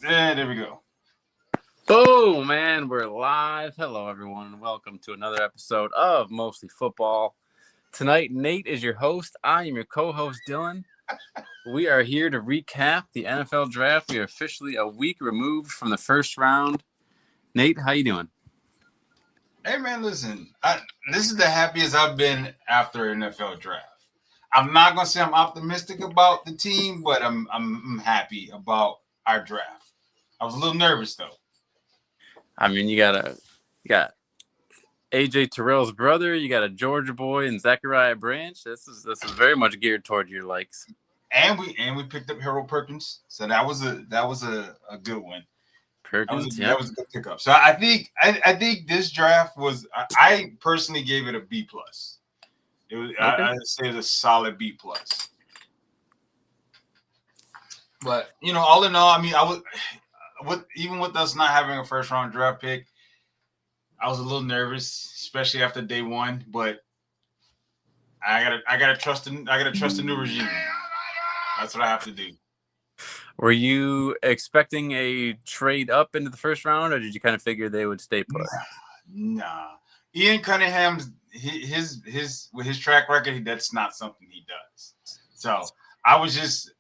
Yeah, there we go. Boom, man, we're live. Hello, everyone, and welcome to another episode of Mostly Football. Tonight, Nate is your host. I am your co-host, Dylan. We are here to recap the NFL draft. We are officially a week removed from the first round. Nate, how you doing? Hey, man, listen. This is the happiest I've been after an NFL draft. I'm not gonna say I'm optimistic about the team, but I'm happy about our draft. I was a little nervous though. I mean, you got AJ Terrell's brother, you got a Georgia boy, and Zachariah Branch. This is very much geared toward your likes. And we picked up Harold Perkins, so that was a good one. Perkins, That yep. was a good pickup. So I think this draft was I personally gave it a B plus. It was Okay. I'd say it was a solid B plus. But all in all, I mean, I was with us not having a first round draft pick, I was a little nervous, especially after day one. But I gotta trust the new regime. That's what I have to do. Were you expecting a trade up into the first round, or did you kind of figure they would stay put? Nah, Ian Cunningham's his with his track record, that's not something he does. So I was just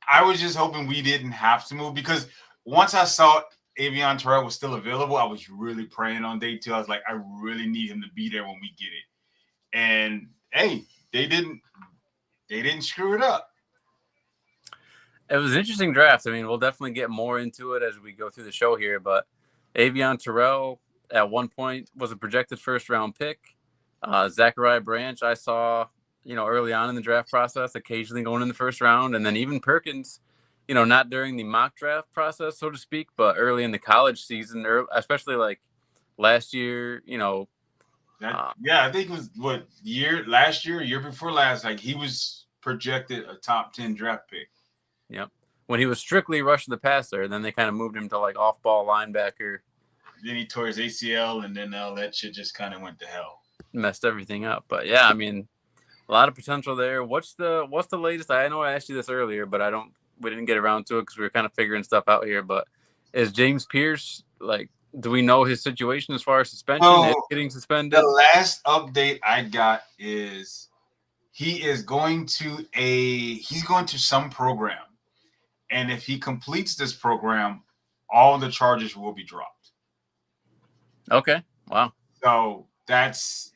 I was just hoping we didn't have to move because once I saw Avion Terrell was still available, I was really praying on day two. I was like, I really need him to be there when we get it. And hey, they didn't screw it up. It was an interesting draft. I mean, we'll definitely get more into it as we go through the show here, but Avion Terrell at one point was a projected first round pick. Zachariah Branch, I saw, early on in the draft process, occasionally going in the first round. And then even Perkins, not during the mock draft process, so to speak, but early in the college season, especially like last year, Yeah, I think it was last year, year before last, like he was projected a top 10 draft pick. Yep. When he was strictly rushing the passer, then they kind of moved him to like off ball linebacker. Then he tore his ACL, and then that shit just kind of went to hell. Messed everything up. But yeah, I mean, a lot of potential there. What's the latest? I know I asked you this earlier, but we didn't get around to it because we were kind of figuring stuff out here. But is James Pierce, like, do we know his situation as far as suspension? Is So getting the suspended? last update I got is he's going to some program, and if he completes this program, all the charges will be dropped. Okay. Wow. So that's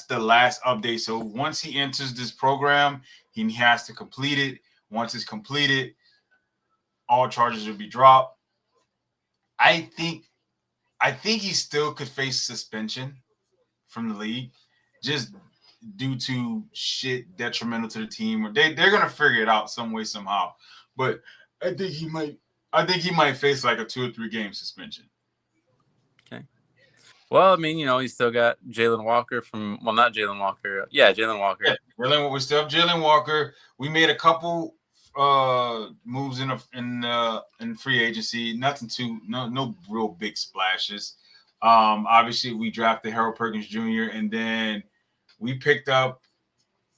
the last update. So once he enters this program, he has to complete it. Once it's completed, all charges will be dropped. I think he still could face suspension from the league, just due to shit detrimental to the team. Or they're gonna figure it out some way somehow. But I think he might. I think he might face like a 2 or 3 game suspension. Okay. Well, I mean, he's still got Jalen Walker not Jalen Walker. Yeah, Jalen Walker. Yeah, we still have Jalen Walker. We made a couple moves in free agency. Nothing too no real big splashes. Obviously we drafted Harold Perkins Jr. and then we picked up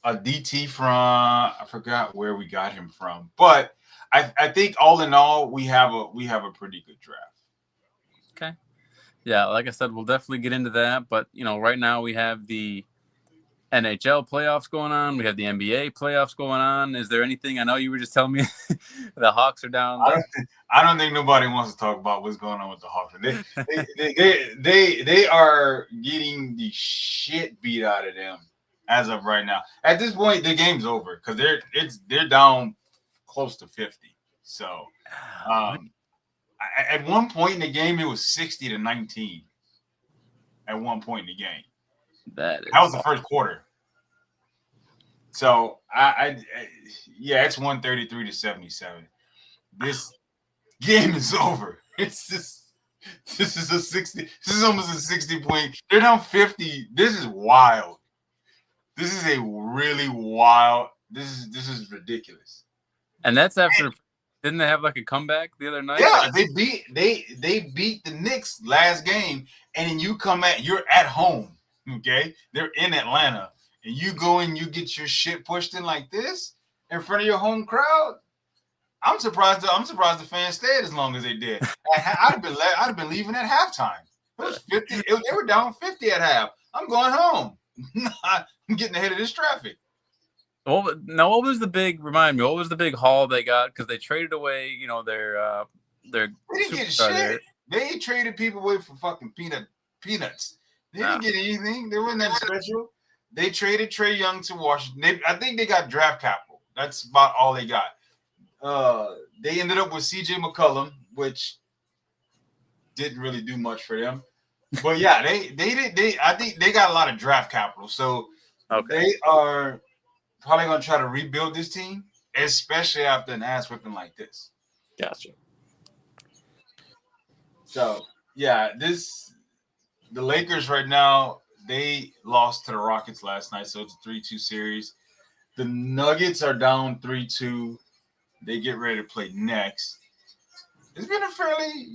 a DT from I forgot where we got him from, but I think all in all we have a pretty good draft. Okay. Yeah, like I said, we'll definitely get into that. But right now we have the NHL playoffs going on. We have the NBA playoffs going on. Is there anything? I know you were just telling me the Hawks are down. I don't think nobody wants to talk about what's going on with the Hawks. They are getting the shit beat out of them as of right now. At this point, the game's over because they're down close to 50. So at one point in the game, it was 60-19. At one point in the game, that was the first quarter. So yeah, it's 133-77. This game is over. It's just this is a 60. This is almost a 60 point. They're down 50. This is wild. This is a really wild. This is ridiculous. And that's after. Didn't they have like a comeback the other night? Yeah, they beat the Knicks last game, and then you're at home. Okay, they're in Atlanta, and you go and you get your shit pushed in like this in front of your home crowd. I'm surprised the fans stayed as long as they did. I'd have been leaving at halftime. It was 50. They were down 50 at half. I'm going home. I'm getting ahead of this traffic. Well, now what was the big? Remind me, what was the big haul they got? Because they traded away, you know, their They didn't get superstar shit. there. They traded people away for fucking peanuts. They didn't get anything. They weren't that special. They traded Trae Young to Washington. I think they got draft capital. That's about all they got. They ended up with CJ McCollum, which didn't really do much for them. But yeah, I think they got a lot of draft capital. So they are probably gonna try to rebuild this team, especially after an ass whipping like this. Gotcha. So yeah, the Lakers right now, they lost to the Rockets last night, so it's a 3-2 series. The Nuggets are down 3-2. They get ready to play next. It's been a fairly,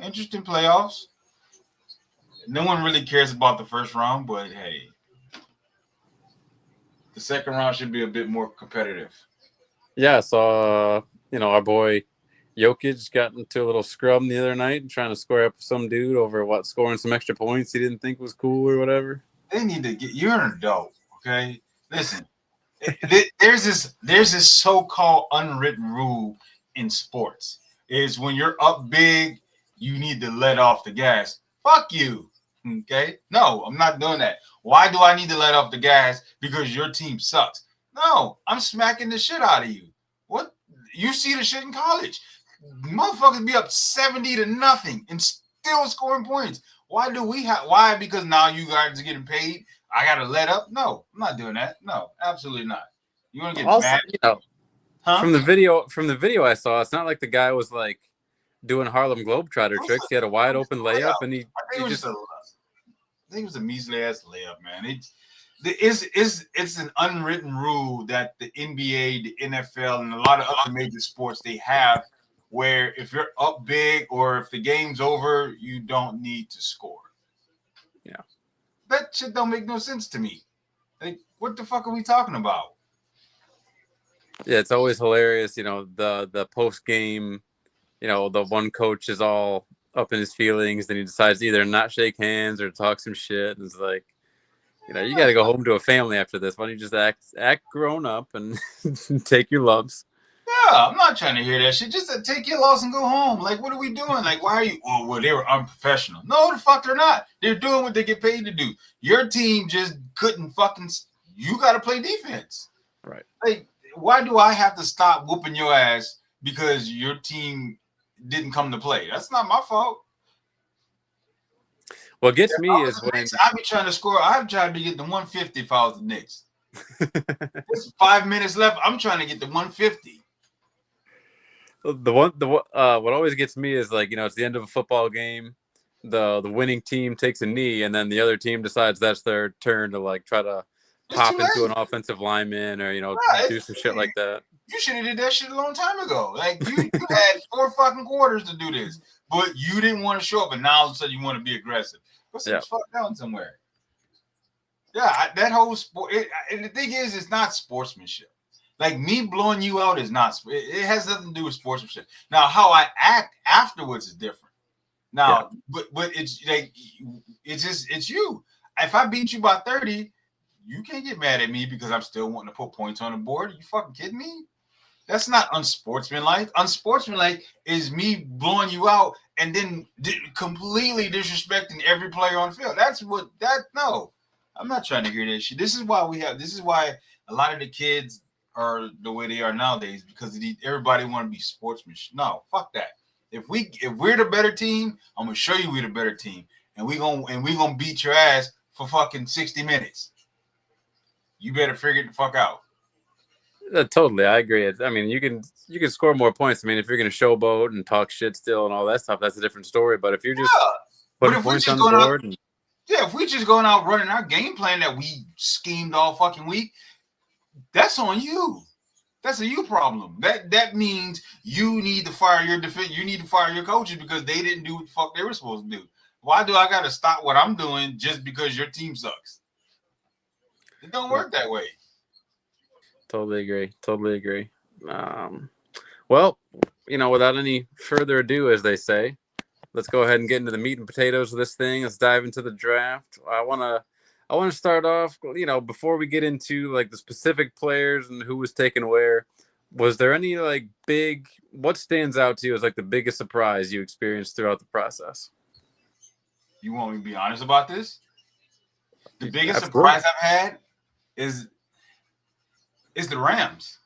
interesting playoffs. No one really cares about the first round, but hey, the second round should be a bit more competitive. Yeah, I saw, our boy Jokic got into a little scrum the other night trying to square up with some dude over scoring some extra points he didn't think was cool or whatever. They need to you're an adult, okay? Listen, there's this so-called unwritten rule in sports is when you're up big, you need to let off the gas. Fuck you, okay? No, I'm not doing that. Why do I need to let off the gas? Because your team sucks. No, I'm smacking the shit out of you. What? You see the shit in college. Motherfuckers be up 70-0 and still scoring points. Why do we have? Why? Because now you guys are getting paid. I gotta let up. No, I'm not doing that. No, absolutely not. You want to get also, mad? Huh? From the video I saw, it's not like the guy was like doing Harlem Globetrotter tricks. He had a wide open layup, and I think it was a measly ass layup, man. It's an unwritten rule that the NBA, the NFL, and a lot of other major sports they have, where if you're up big or if the game's over, you don't need to score. Yeah, that shit don't make no sense to me. Like, what the fuck are we talking about? Yeah, it's always hilarious. The post game, the one coach is all up in his feelings, and he decides to either not shake hands or talk some shit. And it's like, you got to go home to a family after this. Why don't you just act grown up and take your lumps? Yeah, I'm not trying to hear that shit. Just take your loss and go home. Like, what are we doing? Like, why are you? Oh, well, they were unprofessional. No, the fuck they're not. They're doing what they get paid to do. Your team just couldn't fucking. You got to play defense. Right. Like, why do I have to stop whooping your ass because your team didn't come to play? That's not my fault. What gets me is when I be trying to score. I'm trying to get the 150 if I was the Knicks. There's 5 minutes left. I'm trying to get the 150. What always gets me is like, it's the end of a football game. The winning team takes a knee, and then the other team decides that's their turn to like try to pop into an offensive lineman or do some shit like that. You should have did that shit a long time ago. Like you had 4 fucking quarters to do this, but you didn't want to show up, and now all of a sudden you want to be aggressive. Go sit the fuck down somewhere. Yeah, that whole sport. And the thing is, it's not sportsmanship. Like me blowing you out is not. It has nothing to do with sportsmanship. Now, how I act afterwards is different. Now, but it's like it's you. If I beat you by 30, you can't get mad at me because I'm still wanting to put points on the board. Are you fucking kidding me? That's not unsportsmanlike. Unsportsmanlike is me blowing you out and then completely disrespecting every player on the field. No. I'm not trying to hear that shit. This is why a lot of the kids are the way they are nowadays because everybody want to be sportsmen. No, fuck that. If we're the better team, I'm gonna show you we're the better team, and we gonna beat your ass for fucking 60 minutes. You better figure it the fuck out. Totally, I agree. I mean, you can score more points. I mean, if you're going to showboat and talk shit still and all that stuff, that's a different story. But if you're just putting points on the board, if we're just going out running our game plan that we schemed all fucking week, that's on you. That's a you problem. That means you need to fire your defense. You need to fire your coaches because they didn't do what the fuck they were supposed to do. Why do I got to stop what I'm doing just because your team sucks? It don't work that way. Totally agree. Well, without any further ado, as they say, let's go ahead and get into the meat and potatoes of this thing. Let's dive into the draft. I want to start off, before we get into like the specific players and who was taken where. Was there any what stands out to you as like the biggest surprise you experienced throughout the process? You want me to be honest about this? The biggest Absolutely. surprise I've had is the Rams.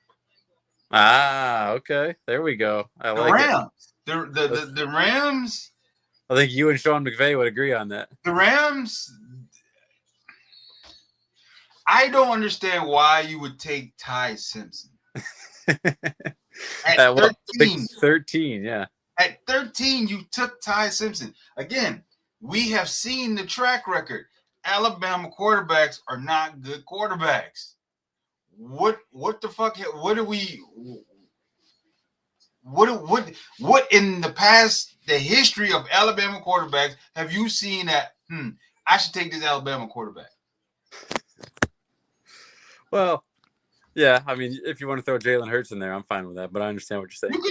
Ah, okay. There we go. I like Rams. it. The Rams. I think you and Sean McVay would agree on that. The Rams. I don't understand why you would take Ty Simpson. At 13. 13, yeah. At 13, you took Ty Simpson. Again, we have seen the track record. Alabama quarterbacks are not good quarterbacks. What the fuck? What in the past, the history of Alabama quarterbacks, have you seen that? I should take this Alabama quarterback. Well, yeah. I mean, if you want to throw Jalen Hurts in there, I'm fine with that. But I understand what you're saying.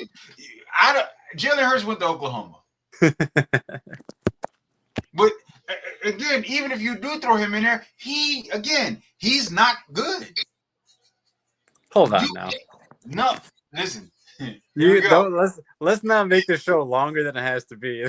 Jalen Hurts went to Oklahoma. But again, even if you do throw him in there, he's not good. Hold on now. No, listen. Let's not make the show longer than it has to be.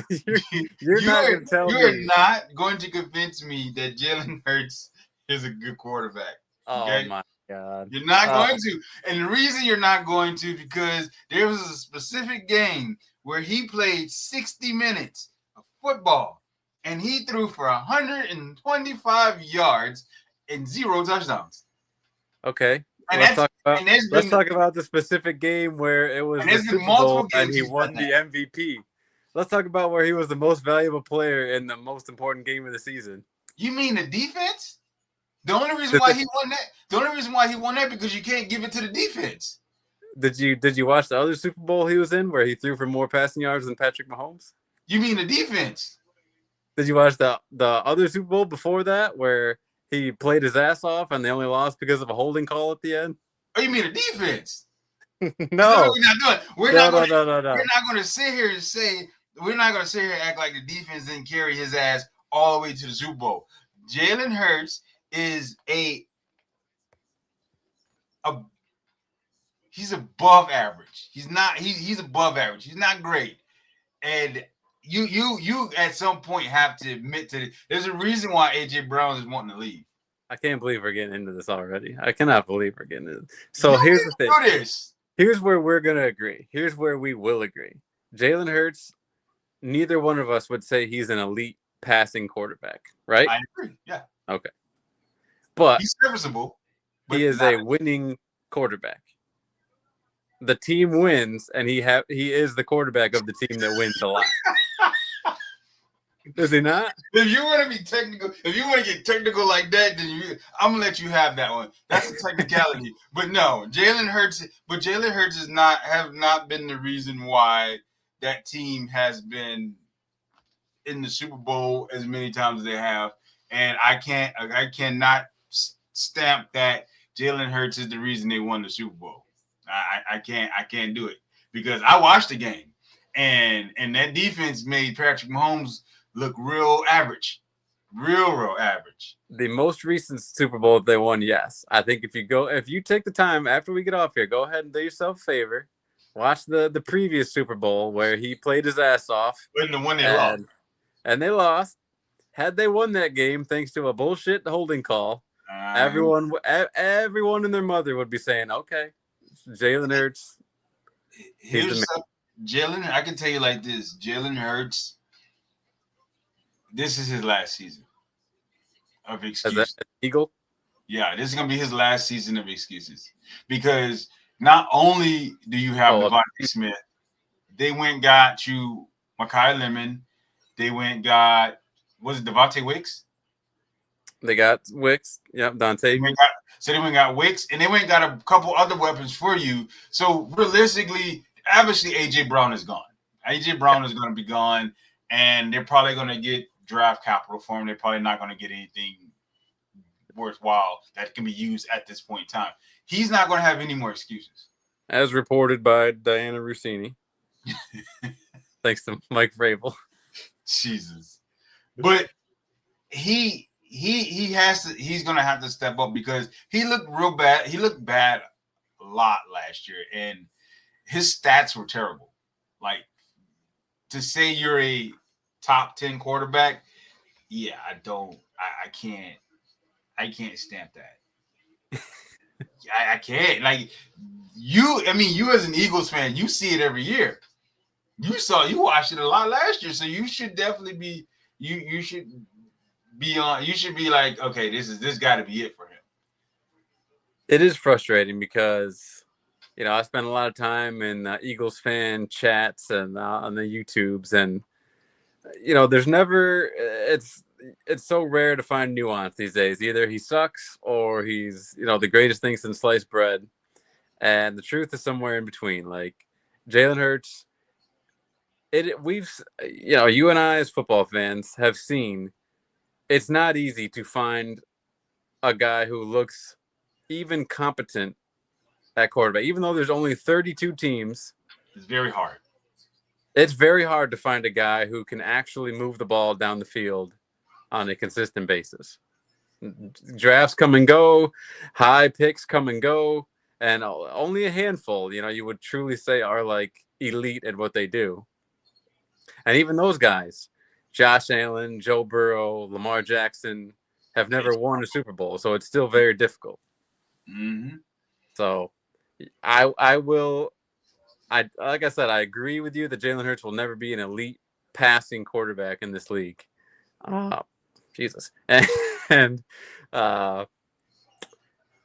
You're not going to tell me. You're not going to convince me that Jalen Hurts is a good quarterback. Okay? Oh my God. You're not going to. And the reason you're not going to, because there was a specific game where he played 60 minutes of football and he threw for 125 yards and 0 touchdowns. Okay. Let's talk about the specific game where it was the Super Bowl and he won the MVP. Let's talk about where he was the most valuable player in the most important game of the season. You mean the defense? The only reason why he won that because you can't give it to the defense. Did you watch the other Super Bowl he was in where he threw for more passing yards than Patrick Mahomes? You mean the defense? Did you watch the other Super Bowl before that where he played his ass off and they only lost because of a holding call at the end? Oh, you mean the defense? No. We're not going to sit here and say, we're not going to sit here and act like the defense didn't carry his ass all the way to the Super Bowl. Jalen Hurts is he's above average. He's above average. He's not great. And you at some point have to admit to it. There's a reason why AJ Brown is wanting to leave. I can't believe we're getting into this already. I cannot believe we're getting into this. So here's the thing. Here's where we're going to agree. Here's where we will agree. Jalen Hurts, neither one of us would say he's an elite passing quarterback, right? I agree. Yeah. Okay. But he's serviceable. But he is a winning quarterback. The team wins, and he is the quarterback of the team that wins a lot. Is he not? If you want to be technical, if you want to get technical like that, then I'm gonna let you have that one. That's a technicality. But no, Jalen Hurts have not been the reason why that team has been in the Super Bowl as many times as they have. And I cannot stamp that Jalen Hurts is the reason they won the Super Bowl. I can't do it because I watched the game and that defense made Patrick Mahomes look real average. Real average. The most recent Super Bowl they won, yes. I think if you take the time after we get off here, go ahead and do yourself a favor. Watch the previous Super Bowl where he played his ass off. And the one they lost. And they lost. Had they won that game thanks to a bullshit holding call, everyone and their mother would be saying, okay, Jalen Hurts. Jalen, I can tell you like this. Jalen Hurts, this is his last season of excuses. Eagle? Yeah, this is going to be his last season of excuses. Because not only do you have Devontae Smith, they went and got you Mekhi Lemon. They went and got, was it Devontae Wicks? They got Wicks. Yep, Dante. They went and got Wicks, and they went and got a couple other weapons for you. So realistically, obviously, AJ Brown is gone. AJ Brown is going to be gone, and they're probably going to get draft capital for him. They're probably not going to get anything worthwhile that can be used at this point in time. He's not going to have any more excuses. as reported by Diana Rossini. Thanks to Mike Vrabel. Jesus. But he has to, he's gonna have to step up because he looked real bad. He looked bad a lot last year, and his stats were terrible. Like, to say you're a top 10 quarterback, yeah, I can't stamp that. I can't. Like, you as an Eagles fan, you see it every year. You watched it a lot last year, so you should definitely be you should be on. You should be like, okay, this got to be it for him. It is frustrating because, I spend a lot of time in Eagles fan chats and on the YouTubes, and there's never it's so rare to find nuance these days. Either he sucks or he's the greatest thing since sliced bread, and the truth is somewhere in between. Like Jalen Hurts, you and I as football fans have seen it's not easy to find a guy who looks even competent at quarterback, even though there's only 32 teams. It's very hard. It's very hard to find a guy who can actually move the ball down the field on a consistent basis. Drafts come and go, high picks come and go, and only a handful, you would truly say are like elite at what they do. And even those guys, Josh Allen, Joe Burrow, Lamar Jackson, have never won a Super Bowl, so it's still very difficult. Mm-hmm. So I will. Like I said, I agree with you that Jalen Hurts will never be an elite passing quarterback in this league. Jesus. And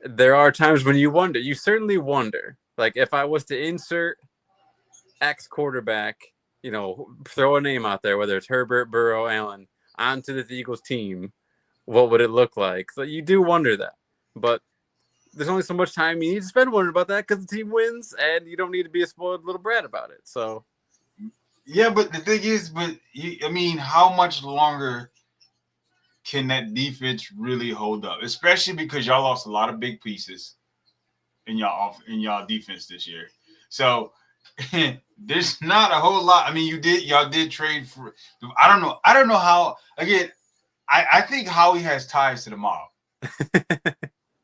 there are times when you certainly wonder, like if I was to insert X quarterback, throw a name out there, whether it's Herbert, Burrow, Allen, onto the Eagles team, what would it look like? So you do wonder that. But there's only so much time you need to spend wondering about that because the team wins, and you don't need to be a spoiled little brat about it. So, yeah, but the thing is, how much longer can that defense really hold up? Especially because y'all lost a lot of big pieces in y'all defense this year. So there's not a whole lot. Y'all did trade for. I don't know how. Again, I think Howie has ties to the mob.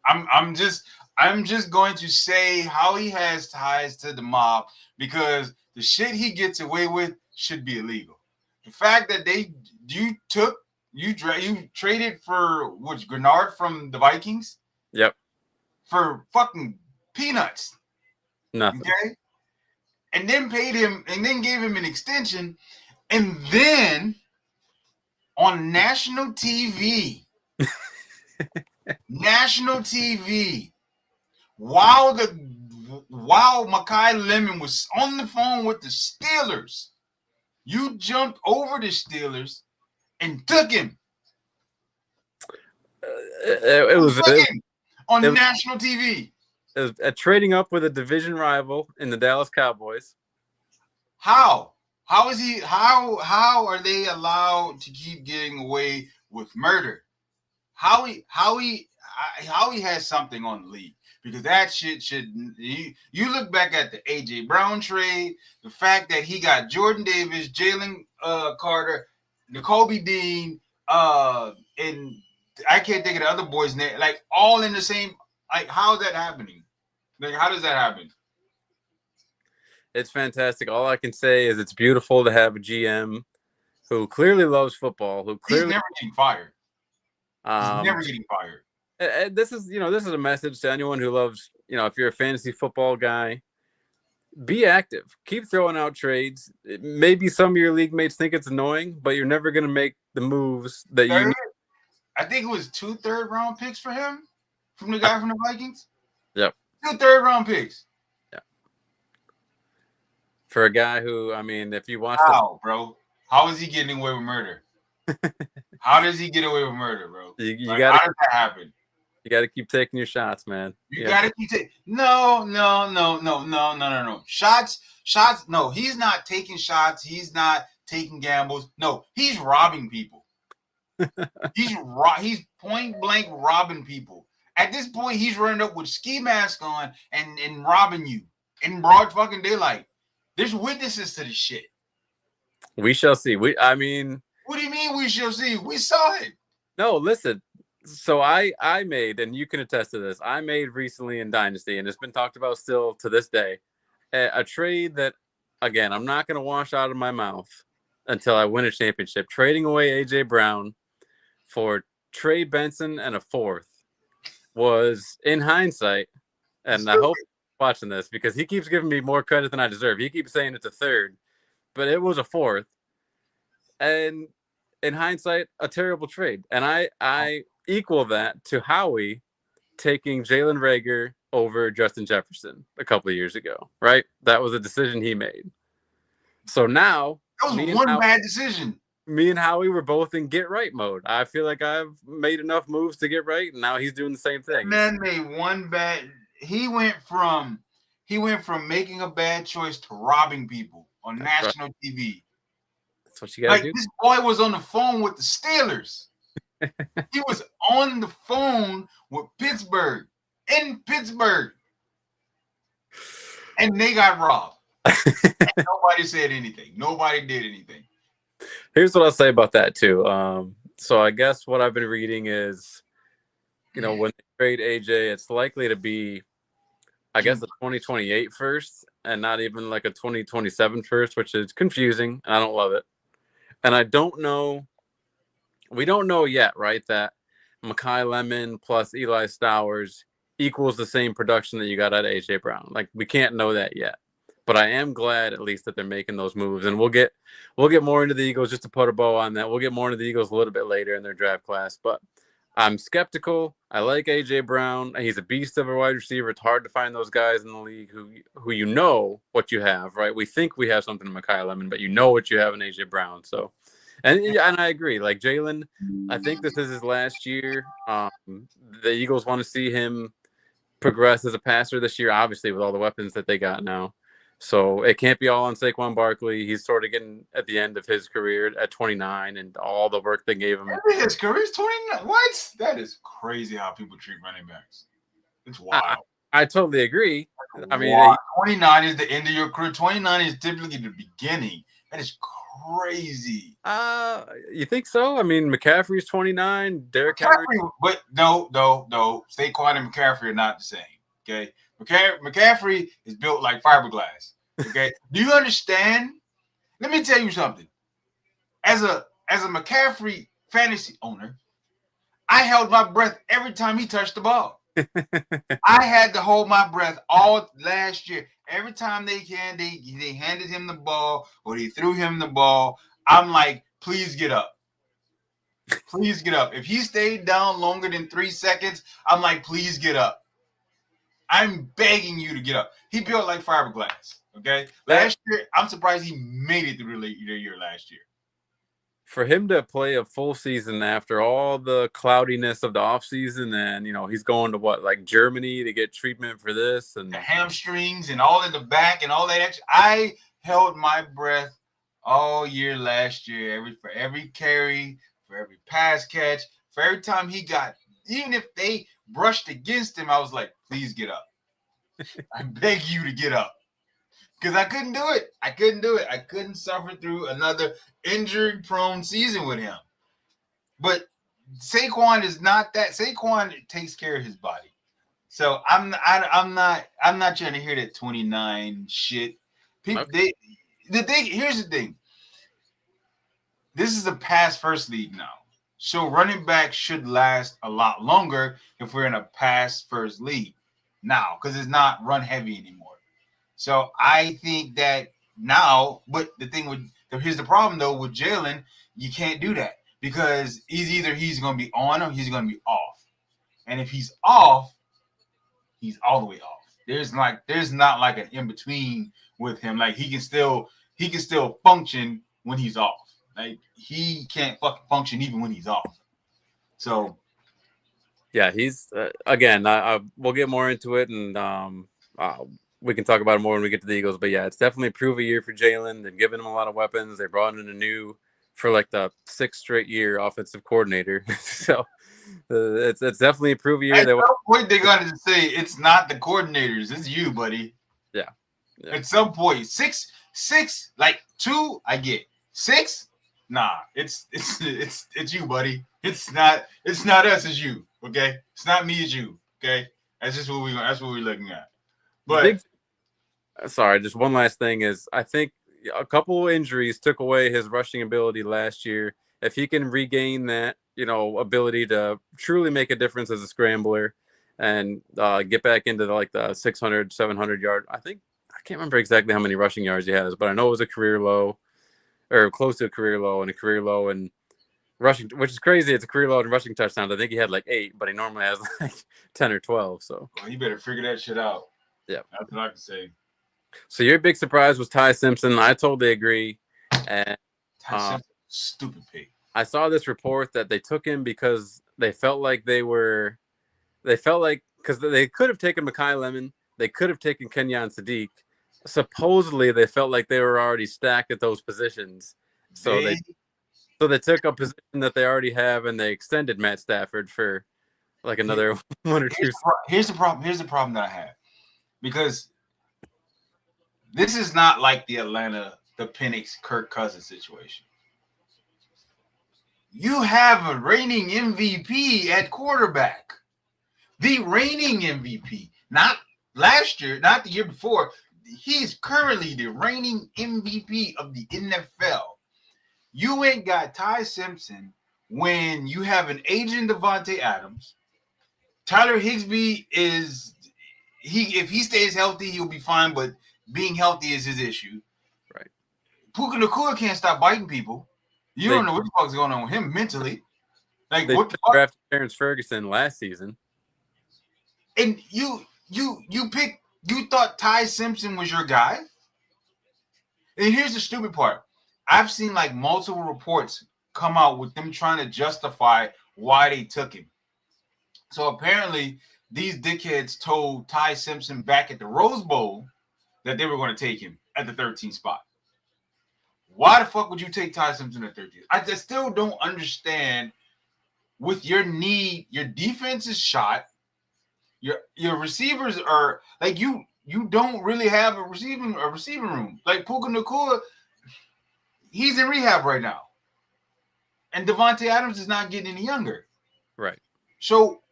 I'm just going to say how he has ties to the mob because the shit he gets away with should be illegal. The fact that you traded for Grenard from the Vikings? Yep. For fucking peanuts. Nothing. Okay? And then paid him and then gave him an extension, and then on national TV. National TV, while Mekhi Lemon was on the phone with the Steelers, you jumped over the Steelers and took him. It was national TV. It was trading up with a division rival in the Dallas Cowboys. How is he? How are they allowed to keep getting away with murder? How he has something on the league, because that shit should. You look back at the AJ Brown trade, the fact that he got Jordan Davis, Jalen Carter, Nakobe Dean, and I can't think of the other boys' name, like all in the same. Like, how is that happening? Like, how does that happen? It's fantastic. All I can say is it's beautiful to have a GM who clearly loves football, he's never getting fired. He's never getting fired. And this is a message to anyone who loves, if you're a fantasy football guy, be active. Keep throwing out trades. Maybe some of your league mates think it's annoying, but you're never going to make the moves that you need. I think it was 2 third-round picks for him from the guy from the Vikings. Yep. 2 third-round picks. Yeah. For a guy who, if you watch bro? How is he getting away with murder? How does he get away with murder, bro? How does that happen? You got to keep taking your shots, man. You got to keep taking. No. Shots. No, he's not taking shots. He's not taking gambles. No, he's robbing people. He's point blank robbing people. At this point, he's running up with ski mask on and robbing you in broad fucking daylight. There's witnesses to this shit. We shall see. I mean, what do you mean we shall see? We saw it. No, listen. So I made, and you can attest to this, I made recently in Dynasty, and it's been talked about still to this day, a trade that, again, I'm not going to wash out of my mouth until I win a championship. Trading away AJ Brown for Trey Benson and a fourth was, in hindsight, and I hope you're watching this because he keeps giving me more credit than I deserve. He keeps saying it's a third, but it was a fourth. And in hindsight, a terrible trade. And I equal that to Howie taking Jalen Reagor over Justin Jefferson a couple of years ago, right? That was a decision he made. So now that was one bad decision. Me and Howie were both in get right mode. I feel like I've made enough moves to get right, and now he's doing the same thing. Man made one bad. He went from making a bad choice to robbing people on national TV. That's what you gotta do. This boy was on the phone with the Steelers. He was on the phone with Pittsburgh, in Pittsburgh. And they got robbed. And nobody said anything. Nobody did anything. Here's what I'll say about that, too. So I guess what I've been reading is, when they trade AJ, it's likely to be, I guess, a 2028 first and not even like a 2027 first, which is confusing. I don't love it. And I don't know. We don't know yet, right, that Mekhi Lemon plus Eli Stowers equals the same production that you got out of AJ Brown. Like, we can't know that yet. But I am glad at least that they're making those moves. And we'll get more into the Eagles just to put a bow on that. We'll get more into the Eagles a little bit later in their draft class. But I'm skeptical. I like AJ Brown. He's a beast of a wide receiver. It's hard to find those guys in the league who what you have, right? We think we have something in Mekhi Lemon, but what you have in AJ Brown. So, and I agree. Like Jalen, I think this is his last year. The Eagles want to see him progress as a passer this year, obviously with all the weapons that they got now. So it can't be all on Saquon Barkley. He's sort of getting at the end of his career at 29 and all the work they gave him. His career's 29. What? That is crazy how people treat running backs. It's wild. I totally agree. I mean, 29 is the end of your career. 29 is typically the beginning. That is crazy. You think so? I mean, McCaffrey's 29. Derrick Henry. But no. Saquon and McCaffrey are not the same. Okay. McCaffrey is built like fiberglass. Okay. Do you understand? Let me tell you something. As a McCaffrey fantasy owner, I held my breath every time he touched the ball. I had to hold my breath all last year. Every time they handed him the ball or they threw him the ball, I'm like, please get up. Please get up. If he stayed down longer than 3 seconds, I'm like, please get up. I'm begging you to get up. He built like fiberglass. Okay. Last year, I'm surprised he made it through the year last year. For him to play a full season after all the cloudiness of the offseason, and he's going to like Germany to get treatment for this and the hamstrings and all in the back and all that extra. I held my breath all year last year. For every carry, for every pass catch, for every time he got, even if they brushed against him, I was like, please get up. I beg you to get up. Because I couldn't do it. I couldn't suffer through another injury-prone season with him. But Saquon is not that. Saquon takes care of his body. So I'm not trying to hear that 29 shit. People, here's the thing. This is a pass-first league now. So running back should last a lot longer if we're in a pass-first league now, because it's not run-heavy anymore. So I think that now, but here's the problem though with Jalen, you can't do that because he's going to be on or he's going to be off, and if he's off, he's all the way off. There's not like an in between with him. Like he can still function when he's off. Like he can't fucking function even when he's off. So yeah, he's again. We'll get more into it, and we can talk about it more when we get to the Eagles. But yeah, it's definitely a prove a year for Jalen. They've given him a lot of weapons. They brought in a new, for like the 6th straight year, offensive coordinator. So it's definitely a prove a year. At some point they're gonna say it's not the coordinators, it's you, buddy. Yeah. Yeah. At some point, six, like 2, I get 6. Nah, it's you, buddy. It's not us, it's you. Okay, it's not me, it's you. Okay, that's what we're looking at. The But big sorry, just one last thing is I think a couple injuries took away his rushing ability last year. If he can regain that, ability to truly make a difference as a scrambler and get back into the 600, 700 yard, I can't remember exactly how many rushing yards he has, but I know it was a career low or close to a career low and rushing, which is crazy. It's a career low in rushing touchdowns. I think he had like 8, but he normally has like 10 or 12. So you better figure that shit out. Yeah, that's what I can say. So your big surprise was Ty Simpson. I totally agree. And Ty Simpson, stupid pick. I saw this report that they took him because they felt like because they could have taken Mekhi Lemon, they could have taken Kenyon Sadiq. Supposedly, they felt like they were already stacked at those positions, so they took a position that they already have, and they extended Matt Stafford for like another 1 or 2. Here's the problem. Here's the problem that I have, because this is not like the Penix Kirk Cousins situation. You have a reigning MVP at quarterback. The reigning MVP, not last year, not the year before. He's currently the reigning MVP of the NFL. You ain't got Ty Simpson when you have an aging Davante Adams. Tyler Higbee if he stays healthy, he'll be fine, but being healthy is his issue. Right. Puka Nacua can't stop biting people. You don't know what the fuck's going on with him mentally. Like, they what the fuck? Drafted Terrence Ferguson last season. And you thought Ty Simpson was your guy? And here's the stupid part. I've seen like multiple reports come out with them trying to justify why they took him. So apparently these dickheads told Ty Simpson back at the Rose Bowl that they were going to take him at the 13th spot. Why the fuck would you take Ty Simpson at 13th? I just still don't understand. With your need, your defense is shot. Your receivers are like you don't really have a receiving room. Like Puka Nacua, he's in rehab right now. And Davante Adams is not getting any younger. Right. So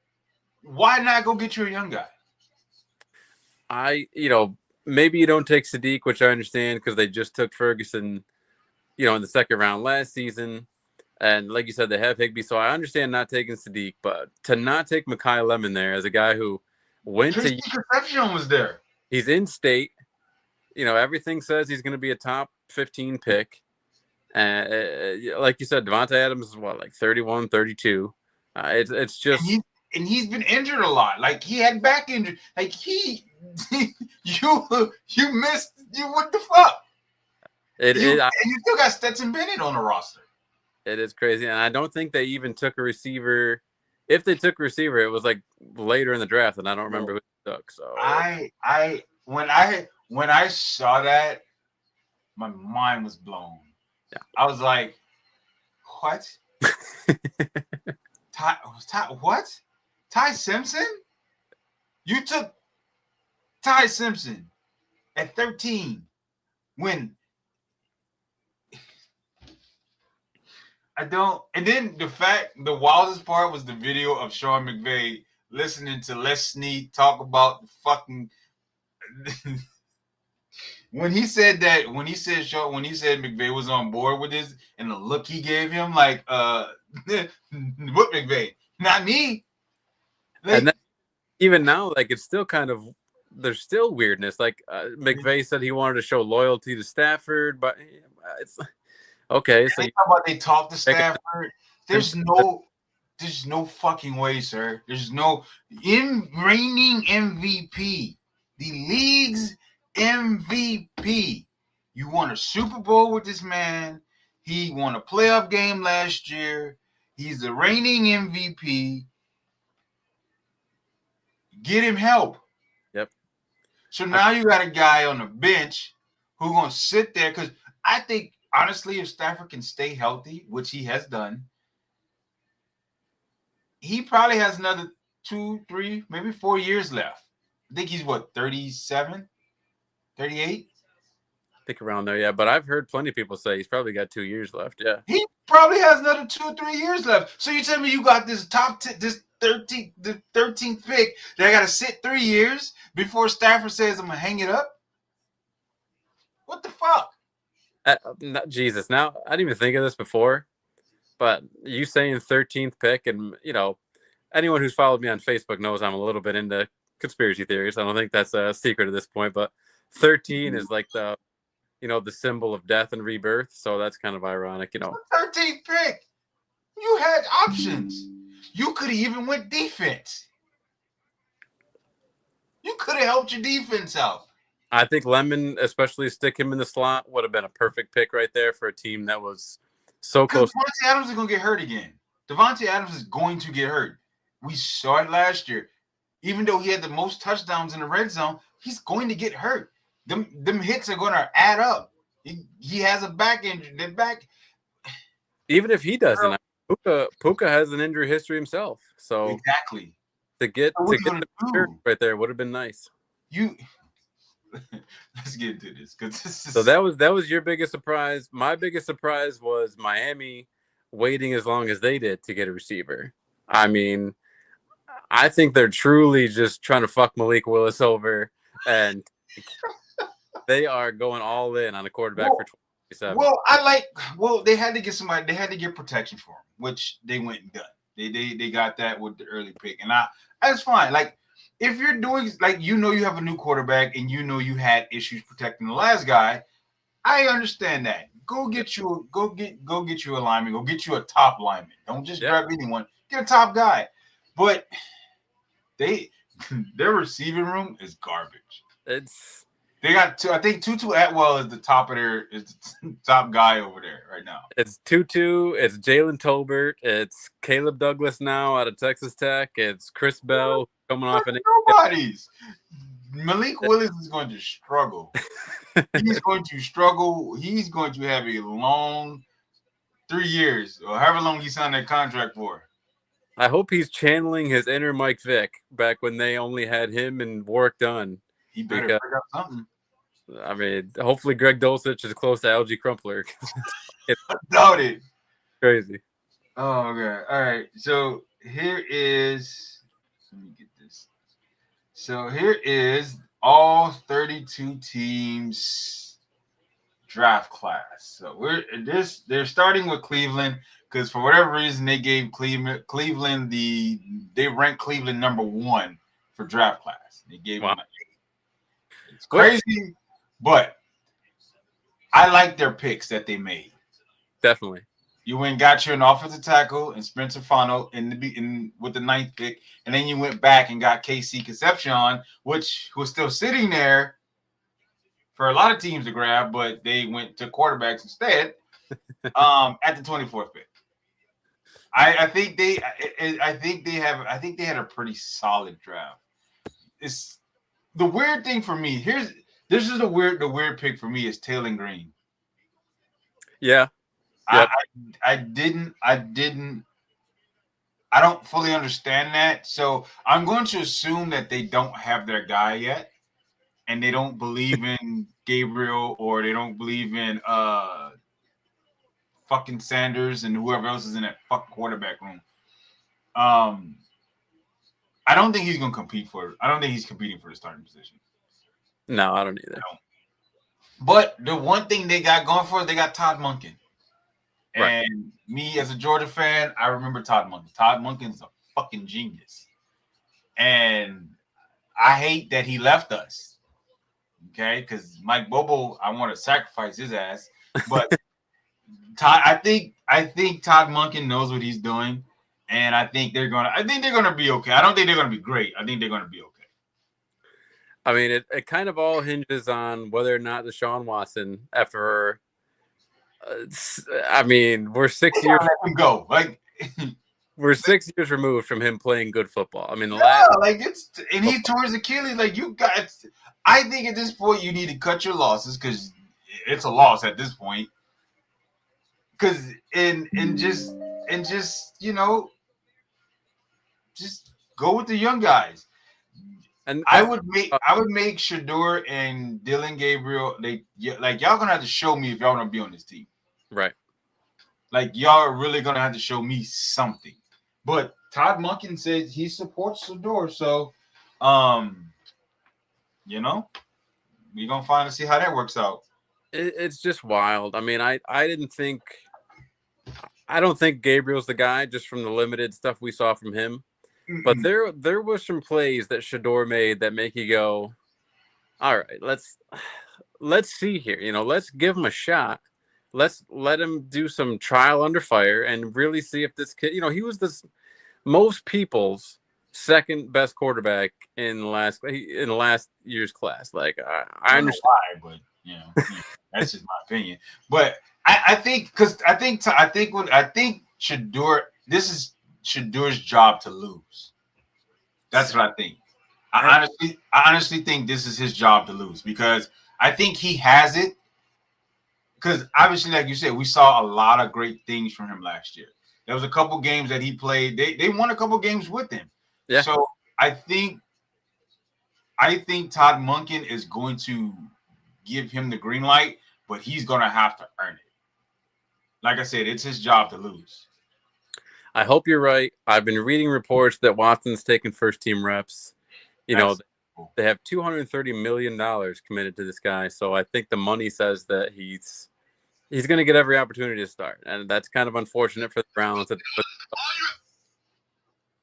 why not go get you a young guy? Maybe you don't take Sadiq, which I understand because they just took Ferguson, in the second round last season. And like you said, they have Higbee. So I understand not taking Sadiq, but to not take Mekhi Lemon there as a guy who went His perception was there. He's in state. Everything says he's going to be a top 15 pick. Like you said, Davante Adams is like 31, 32. It's just. And he's been injured a lot. Like he had back injury. Like you missed. What the fuck? And you still got Stetson Bennett on the roster. It is crazy, and I don't think they even took a receiver. If they took a receiver, it was like later in the draft, and I don't remember who they took. So when I saw that, my mind was blown. Yeah. I was like, "What? What? Ty Simpson? You took Ty Simpson at 13 when." I don't. And then the wildest part was the video of Sean McVay listening to Les Snead talk about the fucking. when he said McVay was on board with this, and the look he gave him, like, what McVay? Not me. Like, and even now, like, it's still kind of, there's still weirdness. Like McVay said he wanted to show loyalty to Stafford, but it's. Okay, so they talk to Stafford. There's no fucking way, sir. There's no reigning MVP, the league's MVP. You won a Super Bowl with this man. He won a playoff game last year. He's the reigning MVP. Get him help. Yep. So now you got a guy on the bench who's gonna sit there, because I think. Honestly, if Stafford can stay healthy, which he has done, he probably has another 2, 3, maybe 4 years left. I think he's 37? 38. I think around there, yeah. But I've heard plenty of people say he's probably got 2 years left. Yeah. He probably has another 2 or 3 years left. So you tell me you got this this 13th pick that I got to sit 3 years before Stafford says I'm gonna hang it up? What the fuck? Jesus. Now I didn't even think of this before, but you saying 13th pick, and anyone who's followed me on Facebook knows I'm a little bit into conspiracy theories. I don't think that's a secret at this point, but 13 is like the symbol of death and rebirth. So that's kind of ironic, 13th pick. You had options. You could have even went defense. You could have helped your defense out. I think Lemon, especially stick him in the slot, would have been a perfect pick right there for a team that was so close. Davante Adams is going to get hurt again. Davante Adams is going to get hurt. We saw it last year. Even though he had the most touchdowns in the red zone, he's going to get hurt. Them hits are going to add up. He has a back injury. Even if he doesn't, Puka has an injury history himself. So exactly. To get the right there would have been nice. Let's get into this So that was your biggest surprise. My biggest surprise was Miami waiting as long as they did to get a receiver. I mean, I think they're truly just trying to fuck Malik Willis over, and they are going all in on a quarterback for 2027. Well, they had to get somebody. They had to get protection for him, which they went and done. They got that with the early pick, and that's fine. Like, if you're doing, like, you have a new quarterback and you had issues protecting the last guy, I understand that. Go get you a lineman. Go get you a top lineman. Don't just grab anyone. Get a top guy. But their receiving room is garbage. They got two. I think Tutu Atwell is the top guy over there right now. It's Tutu. It's Jalen Tolbert. It's Caleb Douglas now out of Texas Tech. It's Chris Bell coming off an nobody's. Malik Willis is going to struggle. He's going to struggle. He's going to have a long 3 years or however long he signed that contract for. I hope he's channeling his inner Mike Vick back when they only had him and Warwick Dunn. He better figure out something. I mean, hopefully Greg Dulcich is close to Algie Crumpler. I doubt it. Crazy. Oh, okay. All right. So here is. Let me get this. So here is all 32 teams draft class. So they're starting with Cleveland because for whatever reason they gave Cleveland they ranked Cleveland number 1 for draft class. They gave them an 8. It's crazy, but I like their picks that they made. Definitely. You went and got you an offensive tackle and Spencer Fano with the 9th pick, and then you went back and got KC Concepcion, which was still sitting there for a lot of teams to grab, but they went to quarterbacks instead at the 24th pick. I think they had a pretty solid draft. It's the weird thing for me. This is the weird pick for me is Taylor Green. Yeah. Yep. I don't fully understand that. So I'm going to assume that they don't have their guy yet, and they don't believe in Gabriel or they don't believe in fucking Sanders and whoever else is in that fucking quarterback room. I don't think he's going to compete I don't think he's competing for the starting position. No, I don't either. But the one thing they got going for is they got Todd Monken. Right. And me as a Georgia fan, I remember Todd Monken. Todd Monken's a fucking genius. And I hate that he left us. Okay? Because Mike Bobo, I want to sacrifice his ass. But I think Todd Monken knows what he's doing. And I think they're gonna be okay. I don't think they're gonna be great. I think they're gonna be okay. I mean, it kind of all hinges on whether or not Deshaun Watson, after I mean, we're 6 years. Let him go. Like we're 6 years removed from him playing good football. I mean, he tore his Achilles. Like you guys, I think at this point you need to cut your losses because it's a loss at this point. Because and just just go with the young guys. And I that's would make Shador and Dylan Gabriel. Like y'all gonna have to show me if y'all want to be on this team. right. Like y'all are really gonna have to show me something. But Todd Monken said he supports Shador, so um, you know, we gonna find to see how that works out. It's just wild. I mean, I don't think Gabriel's the guy just from the limited stuff we saw from him. But Mm-mm. there were some plays that Shador made that make you go, all right, let's see here. Let's give him a shot. Let's let him do some trial under fire and really see if this kid. He was this most people's second best quarterback in the last year's class. Like I I don't know understand. why, but that's just my opinion. But I think because I think Shador. This is Shador's job to lose. That's what I think. I honestly think this is his job to lose because I think he has it. Because obviously, like you said, we saw a lot of great things from him last year. There was a couple games that he played. They won a couple games with him. Yeah. So I think Todd Monken is going to give him the green light, but he's going to have to earn it. Like I said, it's his job to lose. I hope you're right. I've been reading reports that Watson's taking first team reps. Cool. They have $230 million committed to this guy. So I think the money says that he's going to get every opportunity to start. And that's kind of unfortunate for the Browns.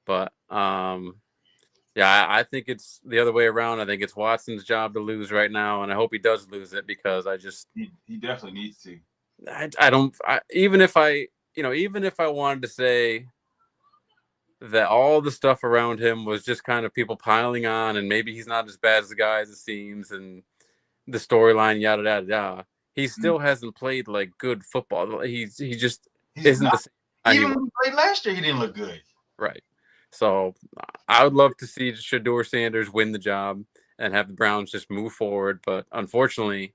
But yeah, I think it's the other way around. I think it's Watson's job to lose right now. And I hope he does lose it because he definitely needs to. Even if I wanted to say that all the stuff around him was just kind of people piling on and maybe he's not as bad as the guy as it seems and the storyline, yada, yada, yada. He still hasn't played like good football. He just isn't not, the same. even when he played last year, he didn't look good. Right. So I would love to see Shador Sanders win the job and have the Browns just move forward. But unfortunately,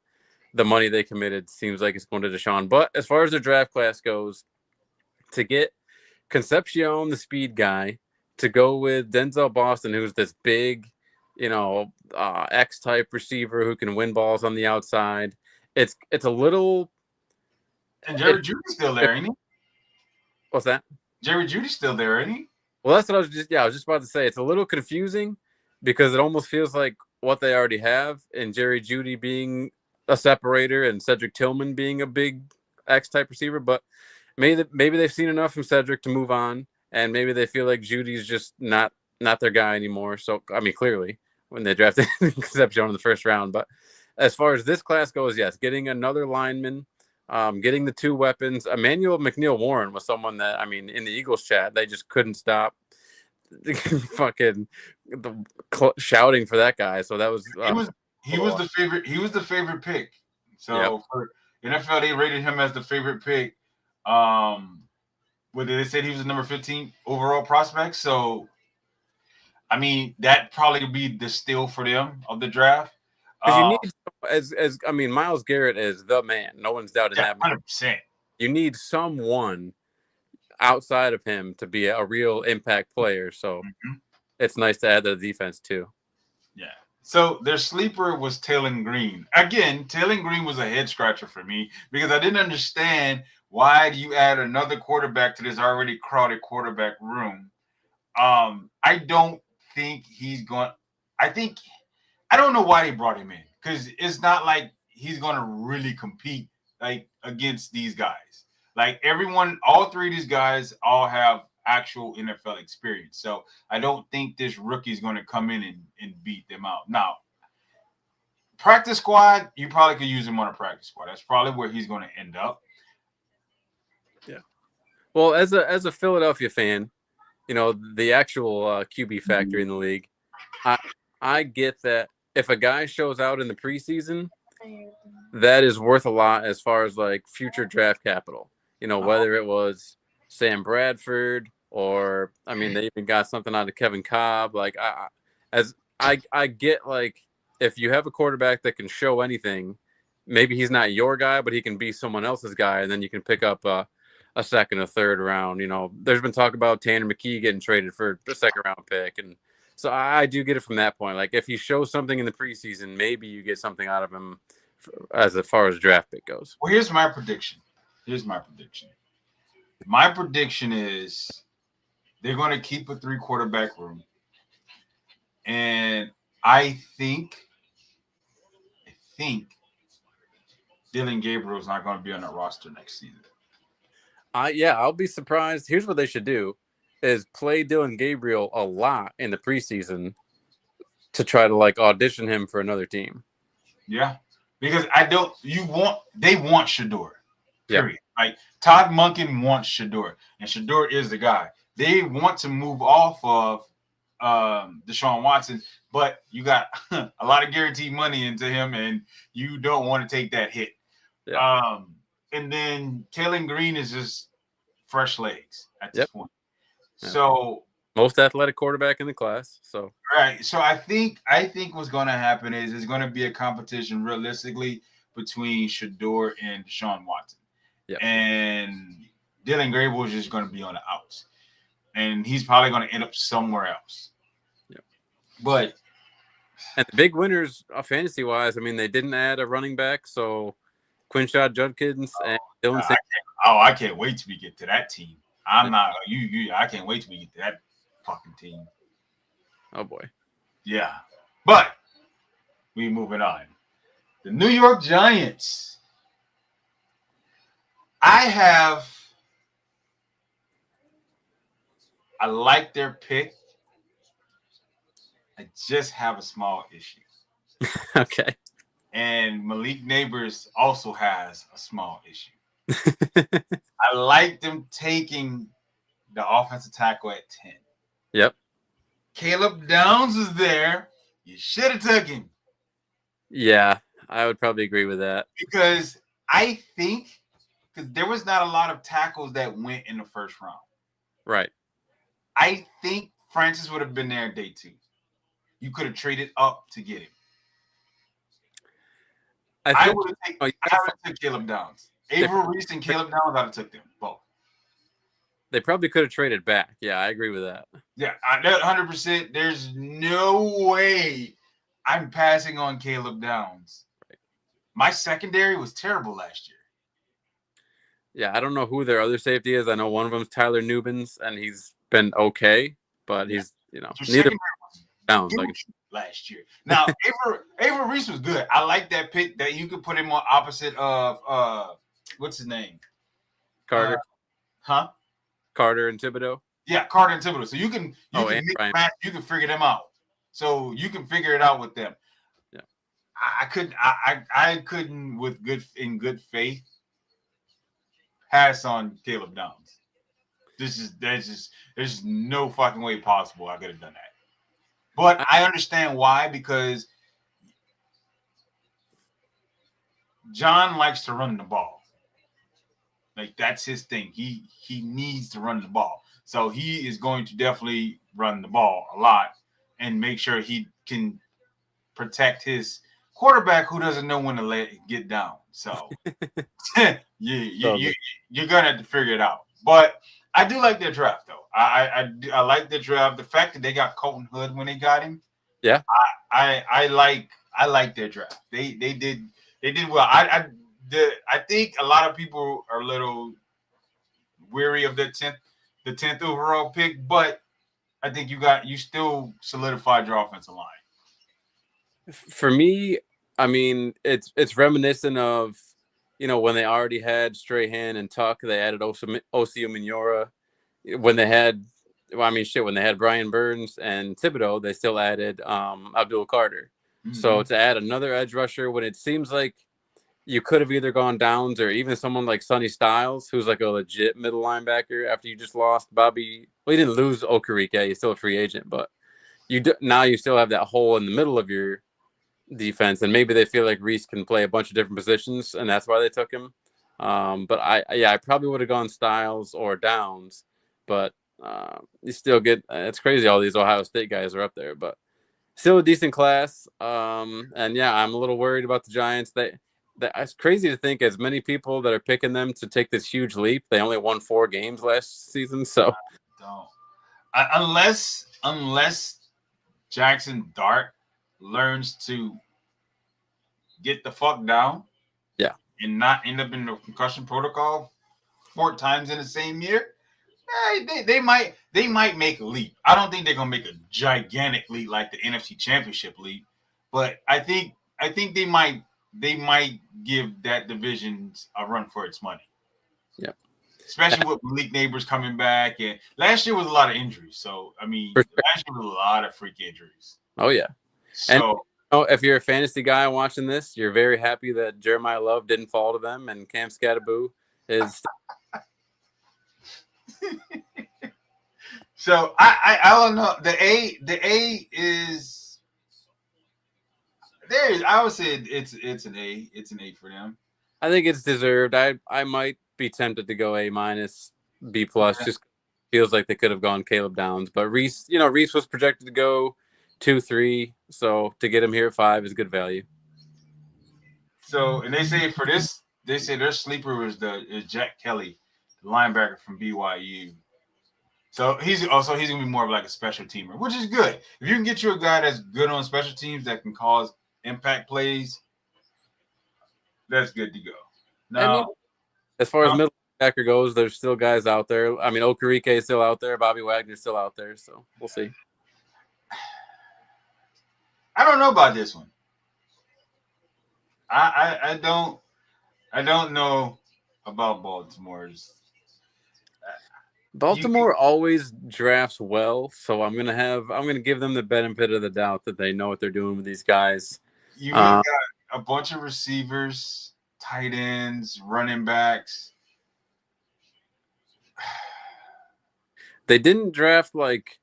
the money they committed seems like it's going to Deshaun. But as far as the draft class goes, to get Concepcion, the speed guy, to go with Denzel Boston, who's this big, X-type receiver who can win balls on the outside. It's a little. And Jerry Jeudy's still there, ain't he? What's that? Jerry Jeudy's still there, ain't he? Well, that's what I was just about to say. It's a little confusing because it almost feels like what they already have, and Jerry Jeudy being a separator and Cedric Tillman being a big X-type receiver. But maybe they've seen enough from Cedric to move on, and maybe they feel like Judy's just not their guy anymore. So, I mean, clearly, when they drafted Concepcion in the first round. But as far as this class goes, yes, getting another lineman, getting the two weapons. Emmanuel McNeil-Warren was someone that, I mean, in the Eagles chat, they just couldn't stop fucking shouting for that guy. So that was he was the favorite. He was the favorite pick. So for NFL, they rated him as the favorite pick. Whether they said he was the number 15 overall prospect. So, I mean, that probably would be the steal for them of the draft. Because you need, Myles Garrett is the man. No one's doubting that. 100%. You need someone outside of him to be a real impact player. So it's nice to add the defense too. Yeah. So their sleeper was Taylon Green. Again, Taylon Green was a head scratcher for me because I didn't understand why do you add another quarterback to this already crowded quarterback room. I don't think he's going. I don't know why they brought him in because it's not like he's going to really compete like against these guys. Like everyone, all three of these guys all have actual NFL experience. So I don't think this rookie is going to come in and beat them out. Now, practice squad, you probably could use him on a practice squad. That's probably where he's going to end up. Yeah. Well, as a Philadelphia fan, the actual QB factory in the league, I get that if a guy shows out in the preseason, that is worth a lot as far as like future draft capital. Whether it was Sam Bradford or, I mean, they even got something out of Kevin Cobb. Like I get, like, if you have a quarterback that can show anything, maybe he's not your guy, but he can be someone else's guy, and then you can pick up a second or third round. There's been talk about Tanner McKee getting traded for the second round pick, and So I do get it from that point. Like if you show something in the preseason, maybe you get something out of him as far as draft pick goes. Well, here's my prediction. My prediction is they're going to keep a 3 quarterback room. And I think Dylan Gabriel is not going to be on that roster next season. I'll be surprised. Here's what they should do is play Dylan Gabriel a lot in the preseason to try to like audition him for another team. Yeah. Because they want Shedeur. Period. Yeah. Like Todd Monken wants Shedeur, and Shedeur is the guy. They want to move off of Deshaun Watson, but you got a lot of guaranteed money into him, and you don't want to take that hit. Yeah. And then Kalen Green is just fresh legs at this point. Yeah. So most athletic quarterback in the class. So right. So I think what's going to happen is it's going to be a competition realistically between Shedeur and Deshaun Watson. Yep. And Dylan Gabriel is just going to be on the outs. And he's probably going to end up somewhere else. Yep. But and the big winners fantasy wise, I mean, they didn't add a running back, so Quinshad Judkins and Dylan. I can't wait till we get to that team. I can't wait till we get to that fucking team. Oh boy. Yeah. But we moving on. The New York Giants. I like their pick. I just have a small issue. Okay. And Malik Neighbors also has a small issue. I like them taking the offensive tackle at 10. Yep. Caleb Downs is there. You should have took him. Yeah, I would probably agree with that. Because I think there was not a lot of tackles that went in the first round. Right. I think Francis would have been there day 2. You could have traded up to get him. I would have taken Caleb Downs. Avery Reese and Caleb Downs, I would have took them both. They probably could have traded back. Yeah, I agree with that. Yeah, 100%. There's no way I'm passing on Caleb Downs. Right. My secondary was terrible last year. Yeah, I don't know who their other safety is. I know one of them is Tyler Nubins, and he's been okay, but he's, neither down like last year. Now, Avery Reese was good. I like that pick that you could put him on opposite of what's his name? Carter. Carter and Thibodeau. Yeah, Carter and Thibodeau. So you can figure them out. So you can figure it out with them. Yeah. I couldn't in good faith pass on Caleb Downs. There's no fucking way possible I could have done that. But I understand why, because John likes to run the ball. Like that's his thing. He needs to run the ball. So he is going to definitely run the ball a lot and make sure he can protect his quarterback who doesn't know when to let it get down. So you're gonna have to figure it out. But I do like their draft though. I like their draft. The fact that they got Colton Hood when they got him. Yeah. I like their draft. They did well. I think a lot of people are a little weary of the 10th overall pick, but I think you still solidified your offensive line. For me, I mean, it's reminiscent of, when they already had Strahan and Tuck, they added Osi Umenyiora. When they had Brian Burns and Thibodeau, they still added Abdul Carter. Mm-hmm. So to add another edge rusher when it seems like you could have either gone Downs or even someone like Sonny Styles, who's like a legit middle linebacker after you just lost Bobby. Well, you didn't lose Okereke. He's still a free agent, but now you still have that hole in the middle of your defense, and maybe they feel like Reese can play a bunch of different positions, and that's why they took him. But I probably would have gone Styles or Downs, but you still get it's crazy. All these Ohio State guys are up there, but still a decent class. And yeah, I'm a little worried about the Giants. It's crazy to think as many people that are picking them to take this huge leap. They only won 4 games last season, so unless Jackson Dart learns to get the fuck down, Yeah. and not end up in the concussion protocol 4 times in the same year, they might make a leap. I don't think they're gonna make a gigantic leap like the NFC Championship leap, but I think they might give that division a run for its money. Yeah. Especially with Malik Neighbors coming back, and last year was a lot of injuries. So I mean, last year was a lot of freak injuries. Oh yeah. So if you're a fantasy guy watching this, you're very happy that Jeremiah Love didn't fall to them, and Cam Skattebo is. So I don't know. The A is there. I would say it's an A. It's an A for them. I think it's deserved. I might be tempted to go A-, B+. Just feels like they could have gone Caleb Downs, but Reese was projected to go 2-3, so to get him here at 5 is good value. So, and they say for this, they say their sleeper is Jack Kelly, the linebacker from BYU. So he's gonna be more of like a special teamer, which is good. If you can get you a guy that's good on special teams that can cause impact plays, that's good to go. Now, as far as middle linebacker goes, there's still guys out there. I mean, Okereke is still out there. Bobby Wagner's still out there. So we'll see. I don't know about this one. I don't know about Baltimore's. Baltimore always drafts well, so I'm gonna give them the benefit of the doubt that they know what they're doing with these guys. You got a bunch of receivers, tight ends, running backs. They didn't draft like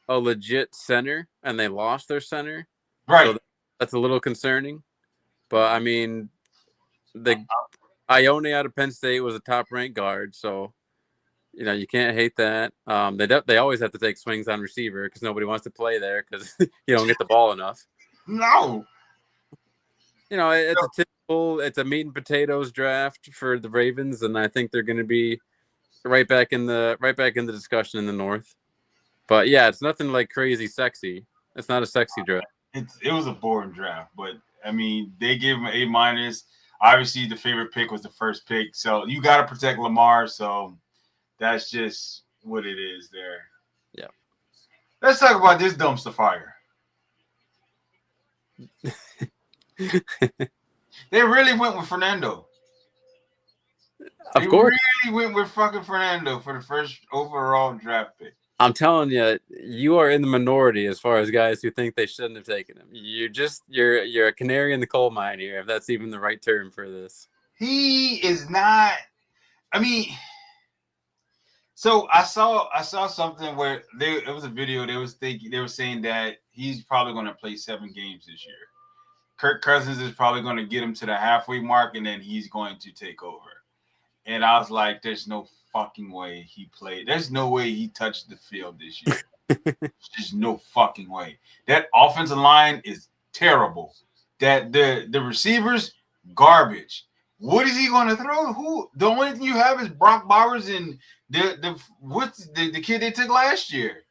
a legit center, and they lost their center. Right. So that's a little concerning. But I mean, the Ione out of Penn State was a top-ranked guard, so you can't hate that. They always have to take swings on receiver because nobody wants to play there because you don't get the ball enough. No. It's a meat and potatoes draft for the Ravens, and I think they're going to be right back in the discussion in the North. But yeah, it's nothing like crazy sexy. It's not a sexy draft. It was a boring draft, but I mean, they gave him an A-. Obviously, the favorite pick was the first pick, so you got to protect Lamar. So that's just what it is there. Yeah. Let's talk about this dumpster fire. They really went with Fernando. Of course. They really went with fucking Fernando for the first overall draft pick. I'm telling you, you are in the minority as far as guys who think they shouldn't have taken him. You're a canary in the coal mine here, if that's even the right term for this. He is not. I mean, so I saw something where it was a video. They were saying that he's probably going to play 7 games this year. Kirk Cousins is probably going to get him to the halfway mark, and then he's going to take over. And I was like, there's no fucking way he played. There's no way he touched the field this year. There's no fucking way. That offensive line is terrible. That the receivers, garbage. What is he going to throw? Who? The only thing you have is Brock Bowers and the kid they took last year.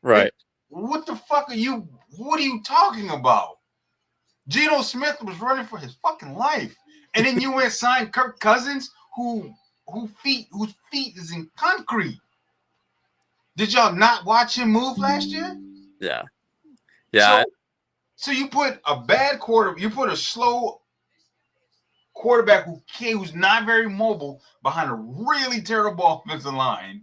Right. What the fuck are you? What are you talking about? Geno Smith was running for his fucking life, and then you went and signed Kirk Cousins, whose feet is in concrete. Did y'all not watch him move last year? Yeah. Yeah. So you put a slow quarterback who's not very mobile behind a really terrible offensive line.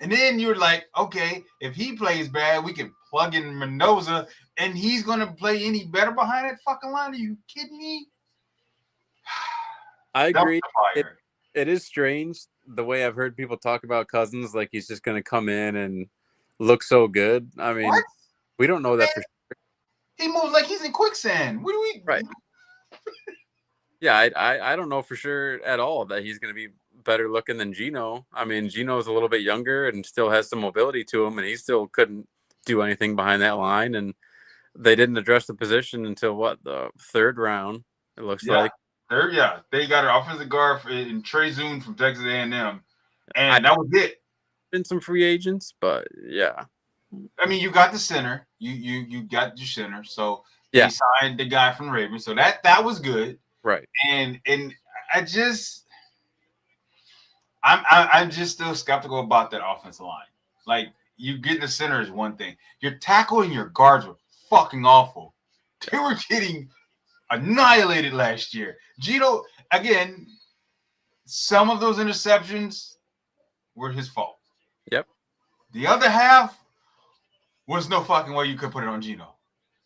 And then you're like, okay, if he plays bad, we can plug in Mendoza and he's going to play any better behind that fucking line. Are you kidding me? I agree. It is strange the way I've heard people talk about Cousins, like he's just going to come in and look so good. I mean, we don't know that for sure. He moves like he's in quicksand. What do we? Right. Yeah, I don't know for sure at all that he's going to be better looking than Geno. I mean, Geno's a little bit younger and still has some mobility to him, and he still couldn't do anything behind that line. And they didn't address the position until the 3rd round. It looks like. They got an offensive guard in Trey Zoon from Texas A&M, and that was it. Been some free agents, but yeah. I mean, you got the center. You got your center. So Yeah. they signed the guy from Ravens. So that was good. Right. And I just I'm just still skeptical about that offensive line. Like, you getting the center is one thing. Your tackle and your guards were fucking awful. They were getting annihilated last year. Gino, again, some of those interceptions were his fault. Yep. The other half was no fucking way you could put it on Gino.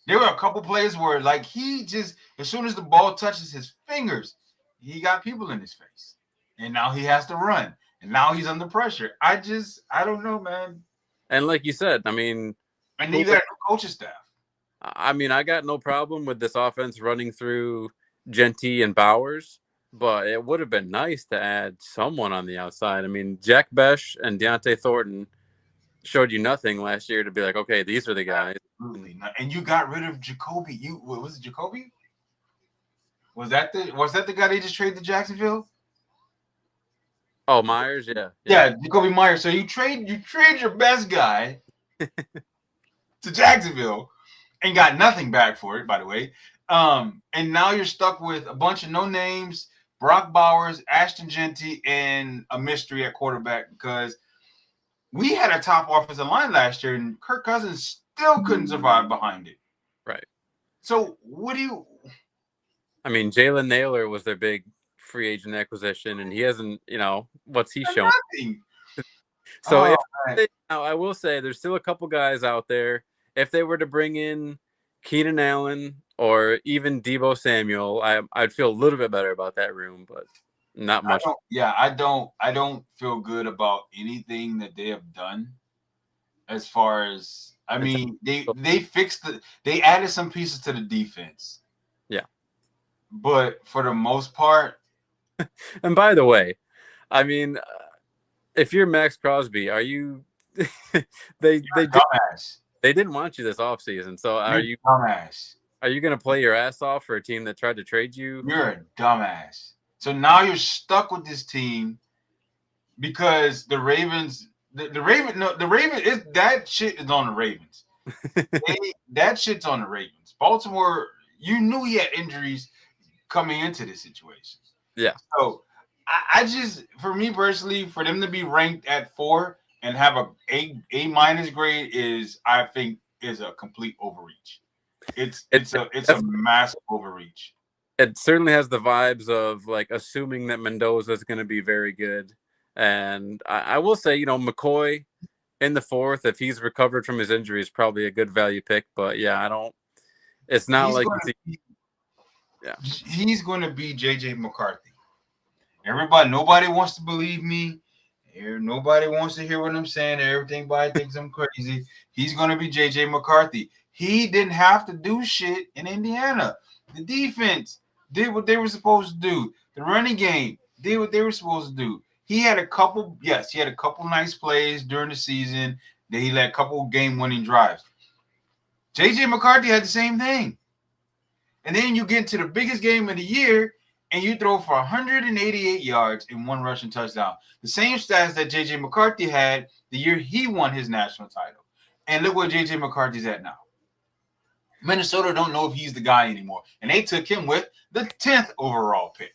There were a couple plays where, like, he just, as soon as the ball touches his fingers, he got people in his face. And now he has to run. And now he's under pressure. I don't know, man. And like you said, I mean, I need that coaching staff. I mean, I got no problem with this offense running through Genty and Bowers, but it would have been nice to add someone on the outside. I mean, Jack Besh and Deontay Thornton showed you nothing last year to be like, okay, these are the guys. Absolutely not. And you got rid of Jacoby. Was it Jacoby? Was that the guy they just traded to Jacksonville? Oh, Myers, yeah. Yeah, Jacoby Myers. So you trade your best guy to Jacksonville and got nothing back for it, by the way. And now you're stuck with a bunch of no names, Brock Bowers, Ashton Genty, and a mystery at quarterback, because we had a top offensive line last year and Kirk Cousins still couldn't survive behind it. Right. So what do you... I mean, Jalen Naylor was their big free agent acquisition, and he hasn't, what's he shown? Nothing. So now I will say there's still a couple guys out there. If they were to bring in Keenan Allen or even Deebo Samuel, I'd feel a little bit better about that room, but not much. I don't feel good about anything that they have done. As far as, I mean, they fixed they added some pieces to the defense. Yeah. But for the most part. And by the way, I mean, if you're Max Crosby, are you they didn't want you this offseason. So are you dumbass? Are you going to play your ass off for a team that tried to trade you? You're a dumbass. So now you're stuck with this team because the Ravens is, that shit is on the Ravens. That shit's on the Ravens. Baltimore, you knew he had injuries coming into this situation. Yeah. So I just, for me personally, for them to be ranked at 4 and have A minus grade I think is a complete overreach. It's a massive overreach. It certainly has the vibes of like assuming that Mendoza is going to be very good. And I will say, McCoy in the 4th, if he's recovered from his injury, is probably a good value pick. But yeah, it's not he's going to be JJ McCarthy. Nobody wants to believe me. Nobody wants to hear what I'm saying. Everybody thinks I'm crazy. He's going to be JJ McCarthy. He didn't have to do shit in Indiana. The defense did what they were supposed to do. The running game did what they were supposed to do. He had a couple nice plays during the season. Then he led a couple game-winning drives. JJ McCarthy had the same thing. And then you get into the biggest game of the year, and you throw for 188 yards and 1 rushing touchdown. The same stats that J.J. McCarthy had the year he won his national title. And look where J.J. McCarthy's at now. Minnesota don't know if he's the guy anymore. And they took him with the 10th overall pick.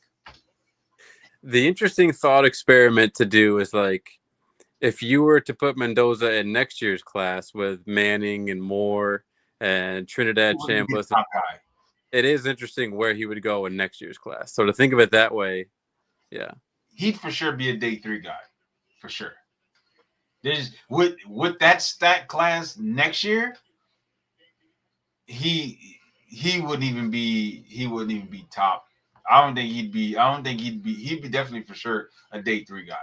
The interesting thought experiment to do is, like, if you were to put Mendoza in next year's class with Manning and Moore and Trinidad Chambliss, it is interesting where he would go in next year's class. So to think of it that way, yeah. He'd for sure be a day 3 guy. For sure. There's with that stat class next year, he wouldn't even be top. He'd be definitely for sure a day 3 guy.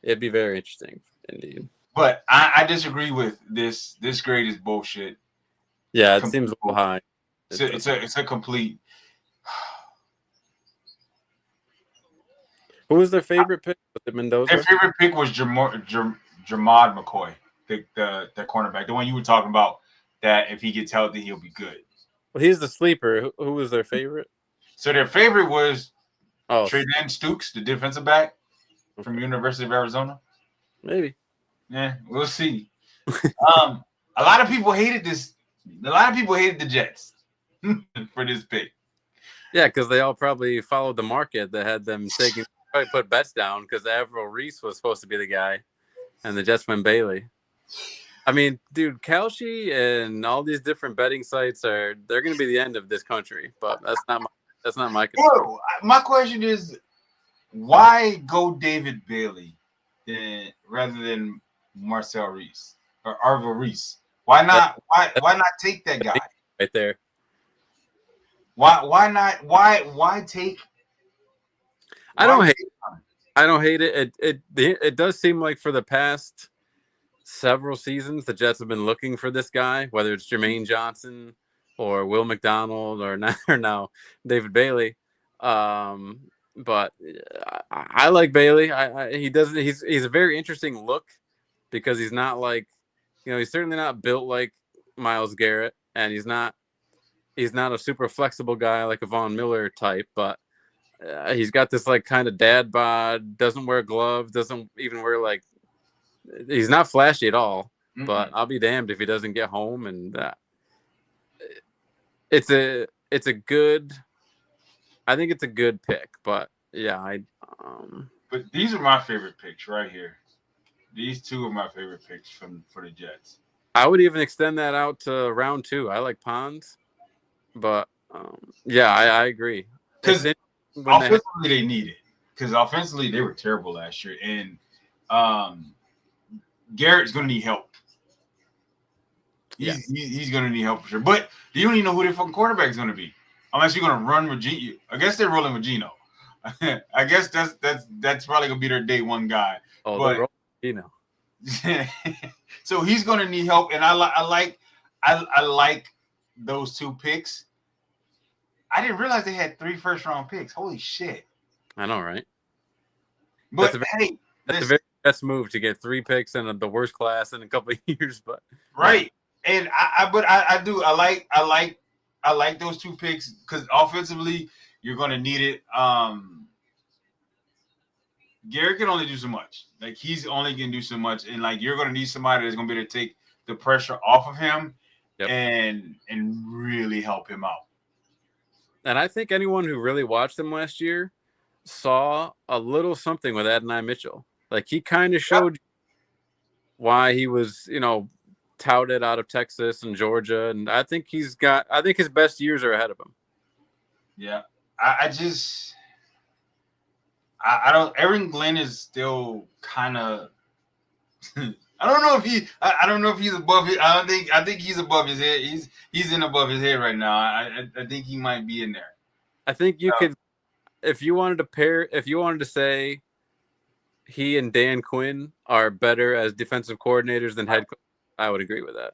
It'd be very interesting indeed. But I disagree with this. This grade is bullshit. Yeah, it seems a little high. It's a complete. Who was their favorite pick? Was it Mendoza? Their favorite pick was Jermod McCoy, the cornerback, the one you were talking about. That if he gets healthy, he'll be good. Well, he's the sleeper. Who was their favorite? So their favorite was Tre'Davious Stukes, the defensive back from University of Arizona. Maybe. Yeah, we'll see. A lot of people hated this. A lot of people hated the Jets for this pick. Yeah, because they all probably followed the market that had them taking probably put bets down because Avril Reese was supposed to be the guy, and the Jets went Bailey. I mean, dude, Kalshi and all these different betting sites they're going to be the end of this country. But that's not my concern. Bro, my question is, why go David Bailey rather than Marcel Reese or Arvil Reese? Why not? Why not take that guy right there? Why not? Why take? I don't hate it. It does seem like for the past several seasons, the Jets have been looking for this guy, whether it's Jermaine Johnson or Will McDonald or now David Bailey. But I like Bailey. He's a very interesting look because he's not like, he's certainly not built like Myles Garrett, and he's not a super flexible guy like a Von Miller type, but he's got this like kind of dad bod, doesn't wear gloves, doesn't even wear like, he's not flashy at all, but I'll be damned if he doesn't get home. And it's a good, I think it's a good pick, but yeah, But these are my favorite picks right here. These two are my favorite picks for the Jets. I would even extend that out to round 2. I like Pons, but yeah, I agree. Because offensively they need it. Because offensively they were terrible last year, and Garrett's going to need help. He's going to need help for sure. But you don't even know who their fucking quarterback is going to be, unless you're going to run with Geno. I guess they're rolling with Geno. I guess that's probably going to be their day one guy. Oh, but Geno. So he's going to need help, and I like those two picks. I didn't realize they had 3 first-round picks. Holy shit! I know, right? But that's the very best move to get 3 picks in the worst class in a couple of years. But right, and I like those 2 picks because offensively you're going to need it. Garrett can only do so much. Like he's only going to do so much, and like you're going to need somebody that's going to be able to take the pressure off of him and really help him out. And I think anyone who really watched him last year saw a little something with Adonai Mitchell. Like he kind of showed why he was, touted out of Texas and Georgia, and I think his best years are ahead of him. Yeah, I don't. Aaron Glenn is still kind of. I don't know if he's above it. I think he's above his head. He's in above his head right now. I think he might be in there. I think you could, if you wanted to say he and Dan Quinn are better as defensive coordinators than head coach, I would agree with that.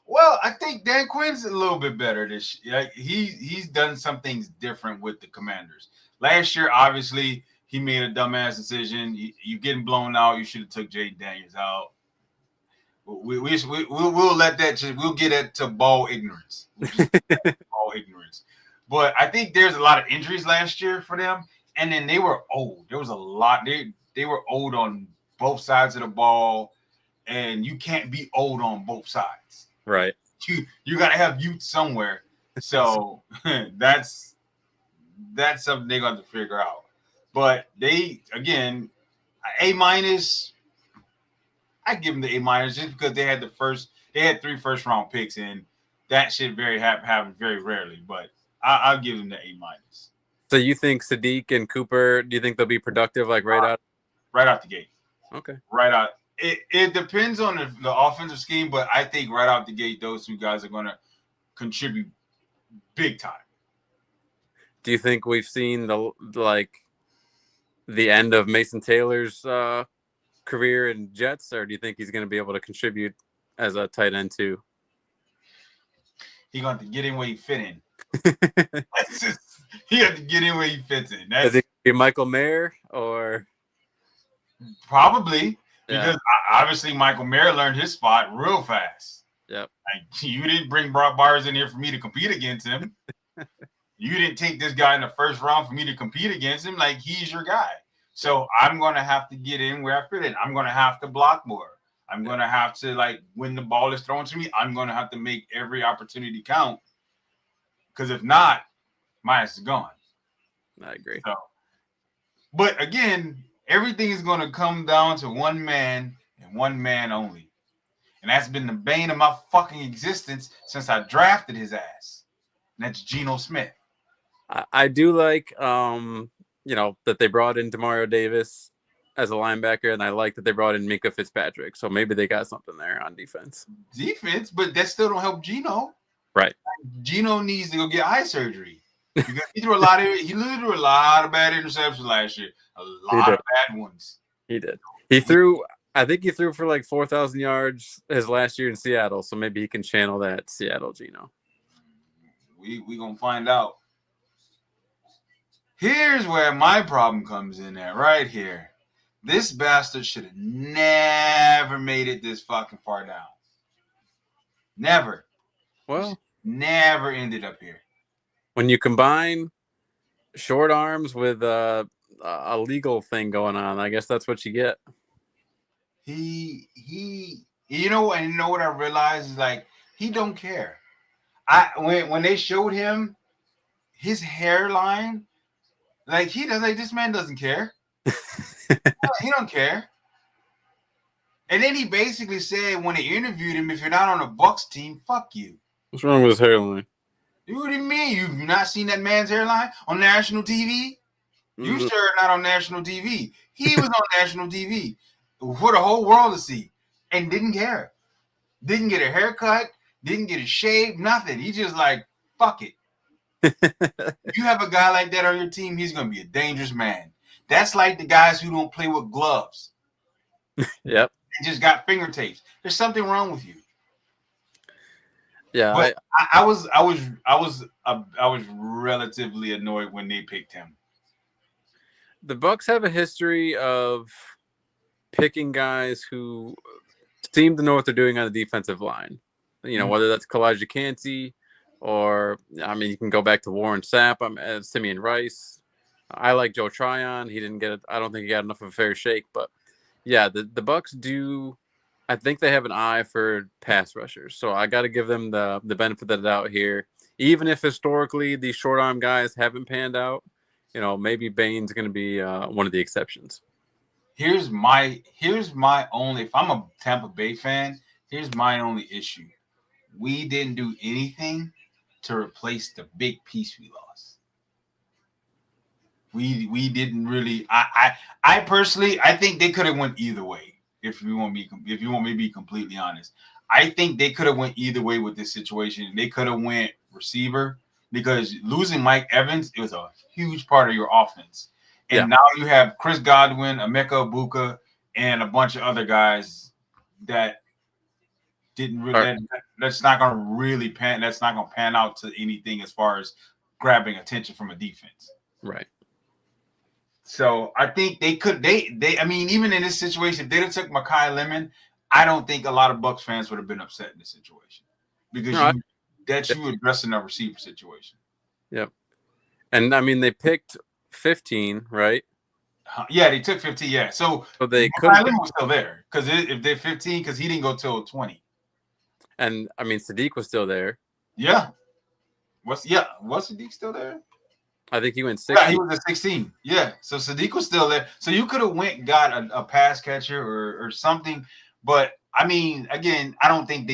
Well, I think Dan Quinn's a little bit better this year. Like he's done some things different with the Commanders. Last year, obviously, he made a dumbass decision. You getting blown out. You should have took Jay Daniels out. We'll let that. We'll get it to ball ignorance. Ball ignorance. But I think there's a lot of injuries last year for them, and then they were old. There was a lot. They were old on both sides of the ball, and you can't be old on both sides. Right. You got to have youth somewhere. So that's something they're going to figure out. But they, again, A-. I give them the A- just because they had 3 first-round picks, and that shit happens very rarely. But I'll give them the A-. So you think Sadiq and Cooper? Do you think they'll be productive right out the gate? Okay, right out. It depends on the offensive scheme, but I think right out the gate, those 2 guys are going to contribute big time. Do you think we've seen the end of Mason Taylor's career in Jets, or do you think he's going to be able to contribute as a tight end too? He's going to get in where he fit in. He got to get in where he fits in. Is it Michael Mayer or probably because obviously Michael Mayer learned his spot real fast. Yep. Like, you didn't bring Brock Bowers in here for me to compete against him. You didn't take this guy in the first round for me to compete against him. Like, he's your guy. So I'm going to have to get in where I fit in. I'm going to have to block more. I'm gonna have to, like, when the ball is thrown to me, I'm gonna have to make every opportunity count. Because if not, my ass is gone. I agree. So, but again, everything is gonna come down to one man and one man only. And that's been the bane of my fucking existence since I drafted his ass. And that's Geno Smith. I do like, that they brought in Demario Davis as a linebacker, and I like that they brought in Minkah Fitzpatrick. So maybe they got something there on defense. Defense, but that still don't help Geno. Right. Geno needs to go get eye surgery because he threw a lot of bad interceptions last year. A lot of bad ones. He did. I think he threw for like 4,000 yards his last year in Seattle, so maybe he can channel that Seattle Geno. We gonna find out. Here's where my problem comes in at, right here. This bastard should have never made it this fucking far down. Never. Well, never ended up here. When you combine short arms with a legal thing going on, I guess that's what you get. You know what I realized is, like, he don't care. When they showed him his hairline, like, this man doesn't care. He don't care. And then he basically said when they interviewed him, if you're not on a Bucs team, fuck you. What's wrong with his hairline? What do you mean? You've not seen that man's hairline on national TV? You sure not on national TV. He was on national TV for the whole world to see and didn't care. Didn't get a haircut, didn't get a shave, nothing. He just like, fuck it. If you have a guy like that on your team, he's going to be a dangerous man. That's like the guys who don't play with gloves. Yep. They just got finger tapes. There's something wrong with you. Yeah. But I was relatively annoyed when they picked him. The Bucs have a history of picking guys who seem to know what they're doing on the defensive line. Whether that's Kalijah Kancey or, you can go back to Warren Sapp, Simeon Rice. I like Joe Tryon. He didn't get it. I don't think he got enough of a fair shake. But, yeah, the Bucs do. I think they have an eye for pass rushers. So I got to give them the benefit of the doubt here. Even if historically these short arm guys haven't panned out, maybe Bain's going to be one of the exceptions. Here's my only, if I'm a Tampa Bay fan, here's my only issue. We didn't do anything to replace the big piece we lost. We didn't really. I personally, I think they could have went either way. If you want me to be completely honest, I think they could have went either way with this situation. They could have went receiver, because losing Mike Evans, it was a huge part of your offense. And now you have Chris Godwin, Emeka Egbuka, and a bunch of other guys that didn't really. That's not going to really pan. That's not going to pan out to anything as far as grabbing attention from a defense. Right. So I think they could. They. Even in this situation, if they'd have took Mekhi Lemon, I don't think a lot of Bucs fans would have been upset in this situation, because you were addressing a receiver situation. Yep. And they picked 15, right? Yeah, they took 15. Yeah, so they could. Lemon was still there, because if they're 15, because he didn't go till 20. And Sadiq was still there. Yeah. Was Sadiq still there? I think he went 16. Yeah, he was at 16. Yeah, so Sadiq was still there. So you could have got a pass catcher or something. But again, I don't think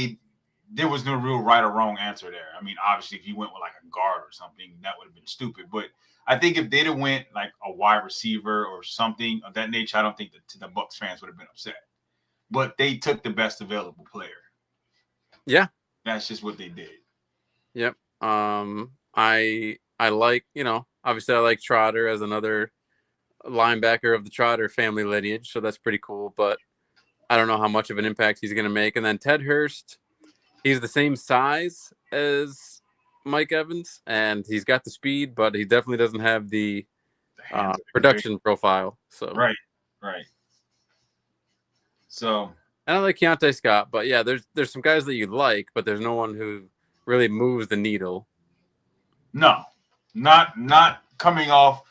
there was no real right or wrong answer there. Obviously, if you went with like a guard or something, that would have been stupid. But I think if they'd have went like a wide receiver or something of that nature, I don't think the Bucs fans would have been upset. But they took the best available player. Yeah, that's just what they did. Yep. I like, obviously I like Trotter as another linebacker of the Trotter family lineage, so that's pretty cool, but I don't know how much of an impact he's going to make. And then Ted Hurst, he's the same size as Mike Evans, and he's got the speed, but he definitely doesn't have the production profile. So Right. So, and I like Keontae Scott, but yeah, there's some guys that you like, but there's no one who really moves the needle. No, not coming off,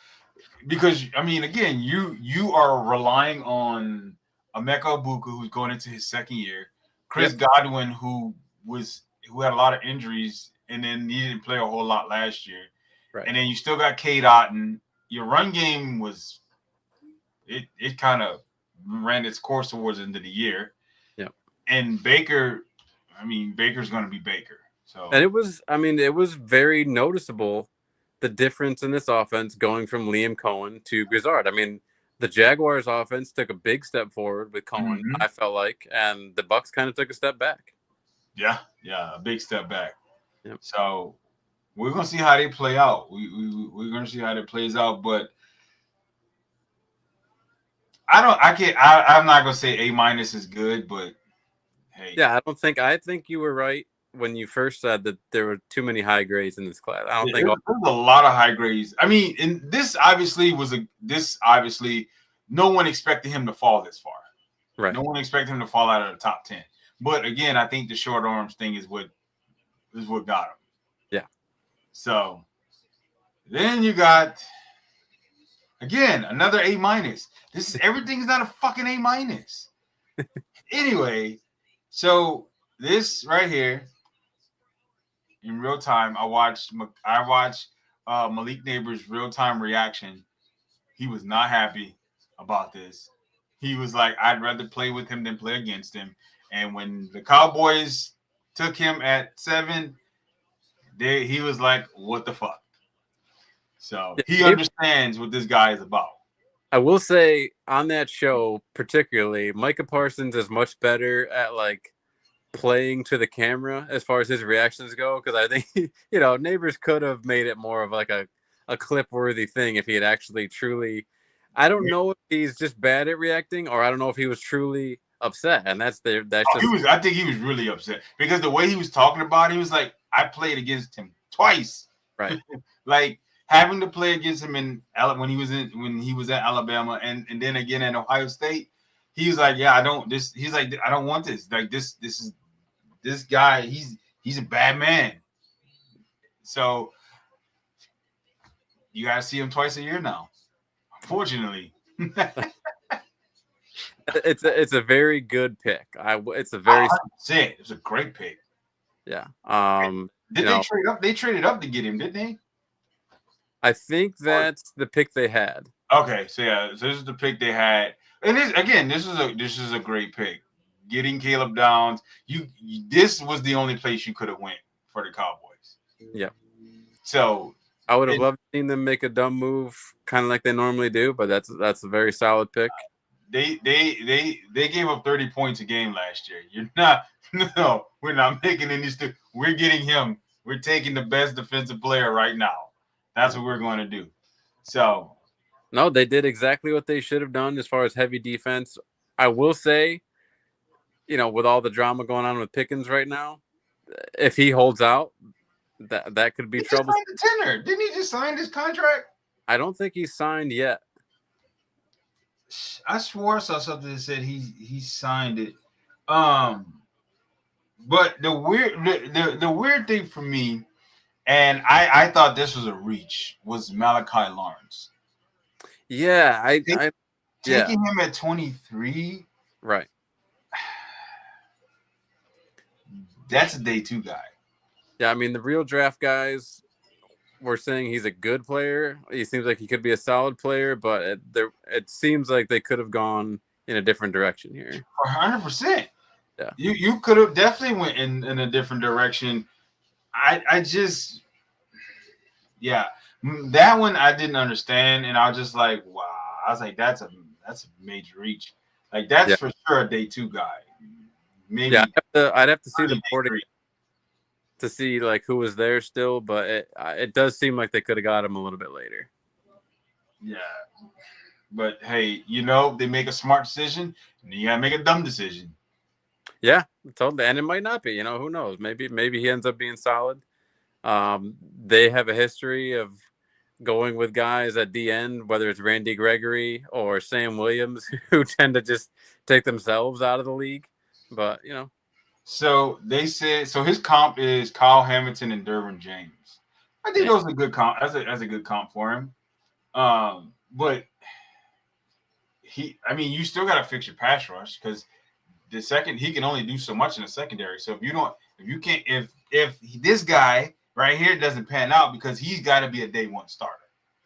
because again, you are relying on Emeka Ibuka, who's going into his second year, Chris Godwin, who had a lot of injuries and then he didn't play a whole lot last year. Right. And then you still got Cade Otton. Your run game was it kind of ran its course towards the end of the year. Yeah. And Baker, Baker's going to be Baker. So and it was very noticeable the difference in this offense going from Liam Cohen to Grizzard. I mean, the Jaguars offense took a big step forward with Cohen, I felt like, and the Bucs kind of took a step back. Yeah, a big step back. Yep. So we're gonna see how they play out. We're gonna see how that plays out, but I'm not gonna say A- is good, but hey. Yeah, I think you were right when you first said that there were too many high grades in this class. I don't think there's a lot of high grades. I mean, and this obviously no one expected him to fall this far. Right. No one expected him to fall out of the top 10. But again, I think the short arms thing is what got him. Yeah. So then you got again another A-. Everything's not a fucking A-. Anyway, so this right here in real time, I watched Malik Neighbors' real-time reaction. He was not happy about this. He was like, I'd rather play with him than play against him. And when the Cowboys took him at 7, he was like, what the fuck? So he understands what this guy is about. I will say on that show, particularly, Micah Parsons is much better at like playing to the camera as far as his reactions go. Because I think, Neighbors could have made it more of like a clip-worthy thing if he had actually truly. I don't know if he's just bad at reacting, or I don't know if he was truly upset, and I think he was really upset because the way he was talking about it, he was like, I played against him twice, right? Like having to play against him when he was at Alabama and then again at Ohio State. He was like, yeah, I don't want this. Like this guy, he's a bad man. So you gotta see him twice a year now. Unfortunately. It's a very good pick. It's a great pick. Yeah. Did they trade up? They traded up to get him, didn't they? I think that's the pick they had. Okay, so this is the pick they had, and this is a great pick. Getting Caleb Downs, this was the only place you could have went for the Cowboys. Yeah. So I would have loved to see them make a dumb move, kind of like they normally do, but that's a very solid pick. They gave up 30 points a game last year. We're not making any. We're getting him. We're taking the best defensive player right now. That's what we're going to do. So, no, they did exactly what they should have done as far as heavy defense. I will say, with all the drama going on with Pickens right now, if he holds out, that could be trouble. He just signed the tenor. Didn't he just sign his contract? I don't think he's signed yet. I swore I saw something that said he signed it. But the weird thing for me, and I thought this was a reach, was Malachi Lawrence. Yeah, taking him at 23. Right. That's a day 2 guy. Yeah, I mean the real draft guys were saying he's a good player. He seems like he could be a solid player, but it seems like they could have gone in a different direction here. 100%. Yeah. You could have definitely went in a different direction. I just that one I didn't understand, and I was just like, wow. I was like, that's a major reach. Like that's for sure a day 2 guy. Maybe I'd have to see the board to see like who was there still, but it does seem like they could have got him a little bit later. Yeah, but hey, they make a smart decision, and you gotta make a dumb decision. Yeah, totally, and it might not be. Who knows? Maybe he ends up being solid. They have a history of going with guys at the end, whether it's Randy Gregory or Sam Williams, who tend to just take themselves out of the league. But So they said his comp is Kyle Hamilton and Derwin James. I think those are good comp. That's a good comp for him. But I mean, you still got to fix your pass rush because the second he can only do so much in the secondary. So if this guy right here doesn't pan out because he's got to be a day one starter.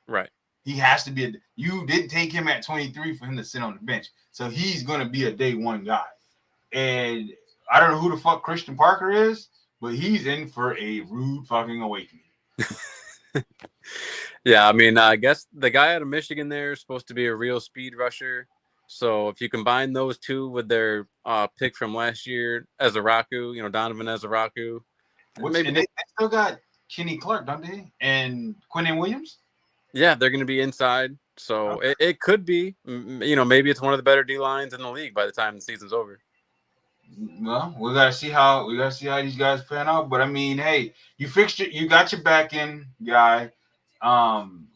Right. He has to be you didn't take him at 23 for him to sit on the bench. So he's going to be a day one guy. And I don't know who the fuck Christian Parker is, but he's in for a rude fucking awakening. Yeah, I mean, I guess the guy out of Michigan there is supposed to be a real speed rusher. So if you combine those two with their pick from last year, Ezaraku, Donovan Ezaraku, maybe they still got Kenny Clark, don't they? And Quinnen Williams? Yeah, they're going to be inside. So it could be, maybe it's one of the better D lines in the league by the time the season's over. Well, we gotta see how these guys pan out. But I mean, hey, you fixed it. You got your back end guy. And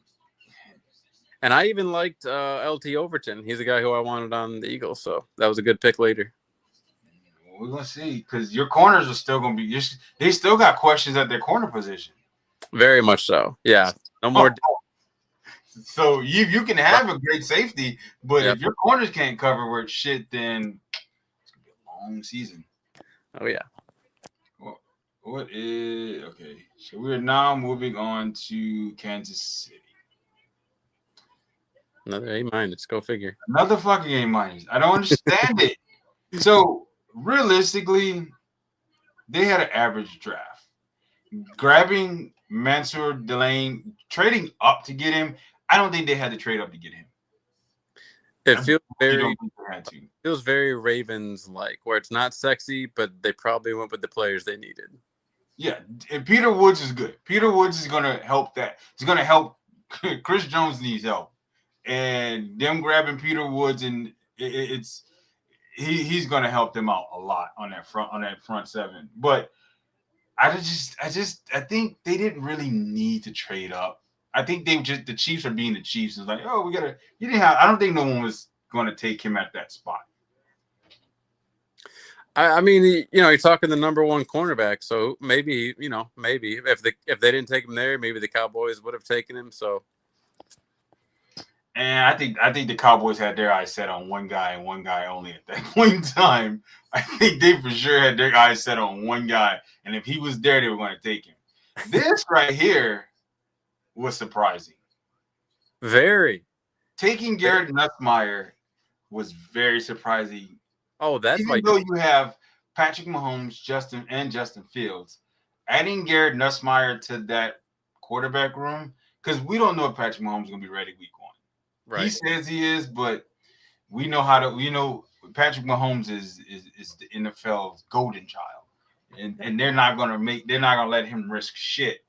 I even liked LT Overton. He's a guy who I wanted on the Eagles, so that was a good pick later. We're gonna see because your corners are still gonna be. They still got questions at their corner position. Very much so. Yeah, no more. So you can have a great safety, but if your corners can't cover worth shit, then it's gonna be a long season. Oh yeah. What is okay? So we're now moving on to Kansas City. Another A-. Go figure. Another fucking A-. I don't understand it. So realistically, they had an average draft. Grabbing Mansour Delane, trading up to get him. I don't think they had to trade up to get him. It feels very Ravens-like, where it's not sexy, but they probably went with the players they needed. Yeah, and Peter Woods is good. Peter Woods is going to help that. He's going to help. Chris Jones needs help. And them grabbing Peter Woods, and he's going to help them out a lot on that front seven. But I think they didn't really need to trade up. I think the Chiefs are being the Chiefs. It's like, oh, I don't think no one was going to take him at that spot. I mean, you're talking the number one cornerback, so maybe if they didn't take him there, maybe the Cowboys would have taken him. So, and I think the Cowboys had their eyes set on one guy and one guy only at that point in time. I think they for sure had their eyes set on one guy, and if he was there, they were going to take him. This right here was surprising. Very. Taking Garrett Nussmeier was very surprising. Oh, that's even though you have Patrick Mahomes, Justin Fields, adding Garrett Nussmeier to that quarterback room, because we don't know if Patrick Mahomes is going to be ready week one. Right. He says he is, but we know Patrick Mahomes is the NFL's golden child, and they're not going to let him risk shit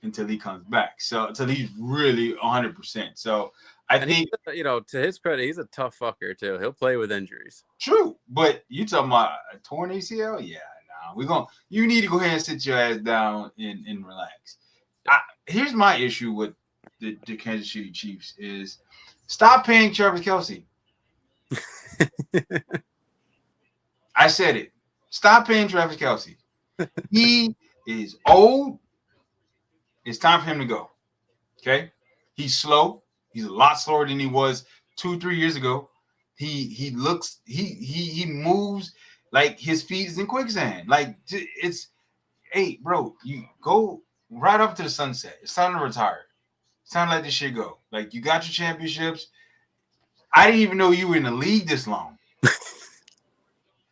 until he comes back. So until he's really 100%. So I think to his credit, he's a tough fucker too. He'll play with injuries. True, but you talking about a torn ACL? Yeah, you need to go ahead and sit your ass down and relax. Here's my issue with the Kansas City Chiefs is stop paying Travis Kelce. I said it. Stop paying Travis Kelce. He is old. It's time for him to go. Okay? He's slow. He's a lot slower than he was 2-3 years ago. He moves like his feet is in quicksand. Like hey, bro, you go right up to the sunset. It's time to retire. It's time to let this shit go. Like, you got your championships. I didn't even know you were in the league this long.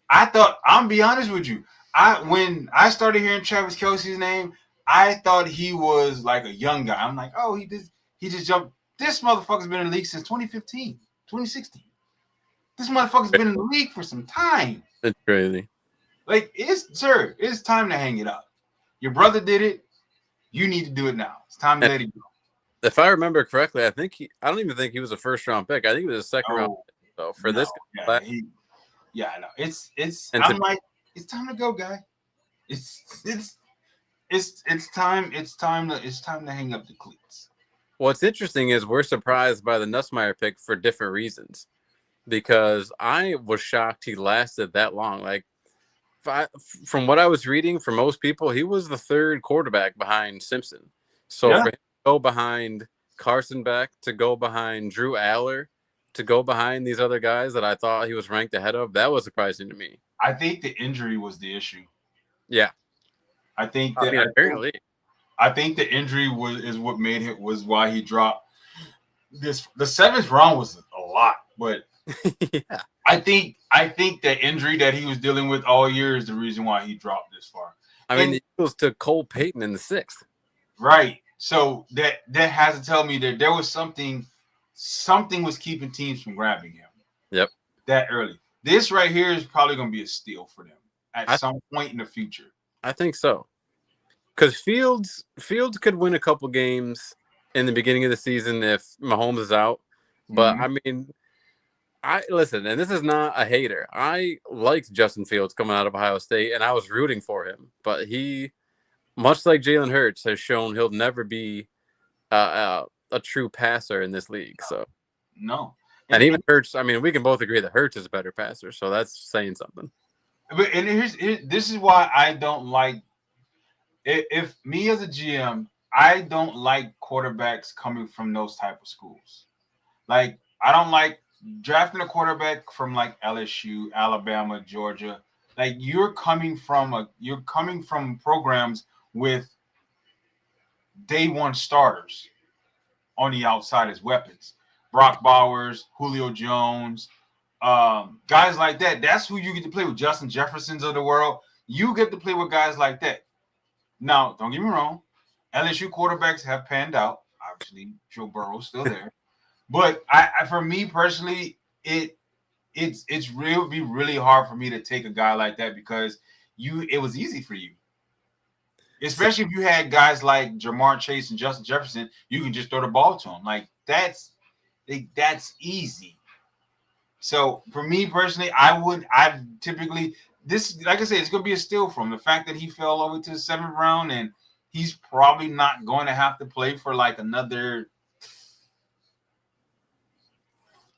I'm be honest with you. When I started hearing Travis Kelce's name, I thought he was like a young guy. I'm like, oh, he just jumped. This motherfucker's been in the league since 2015, 2016. This motherfucker's been in the league for some time. That's crazy. Like, it's time to hang it up. Your brother did it. You need to do it now. It's time to let it go. If I remember correctly, I don't even think he was a first round pick. I think he was a second round pick. So for this guy, I know. I'm like, it's time to go, guy. It's time to hang up the cleats. What's interesting is we're surprised by the Nussmeier pick for different reasons, because I was shocked he lasted that long. Like, from what I was reading, for most people, he was the third quarterback behind Simpson. So for him to go behind Carson Beck, to go behind Drew Aller, to go behind these other guys that I thought he was ranked ahead of, that was surprising to me. I think the injury was the issue. Yeah. I think I that mean, apparently. I think the injury is what made it was why he dropped this. The seventh round was a lot, but Yeah. I think the injury that he was dealing with all year is the reason why he dropped this far. I mean, the Eagles took Cole Payton in the 6th. Right. So that has to tell me that there was something was keeping teams from grabbing him. Yep. That early. This right here is probably going to be a steal for them at some point in the future. I think so. Because Fields could win a couple games in the beginning of the season if Mahomes is out. But I mean, listen, and this is not a hater. I liked Justin Fields coming out of Ohio State, and I was rooting for him. But he, much like Jalen Hurts, has shown he'll never be a true passer in this league. So no, and even Hurts. I mean, we can both agree that Hurts is a better passer, so that's saying something. But this is why I don't like. If me as a GM, I don't like quarterbacks coming from those type of schools. Like I don't like drafting a quarterback from like LSU, Alabama, Georgia. Like you're coming from programs with day one starters on the outside as weapons. Brock Bowers, Julio Jones, guys like that. That's who you get to play with. Justin Jeffersons of the world. You get to play with guys like that. Now, don't get me wrong. LSU quarterbacks have panned out. Obviously, Joe Burrow's still there. But for me personally, it would be really hard for me to take a guy like that because it was easy for you. Especially if you had guys like Jamar Chase and Justin Jefferson, you can just throw the ball to them. Like that's easy. So for me personally, I typically this, like I said, it's gonna be a steal from the fact that he fell over to the 7th round and he's probably not going to have to play for like another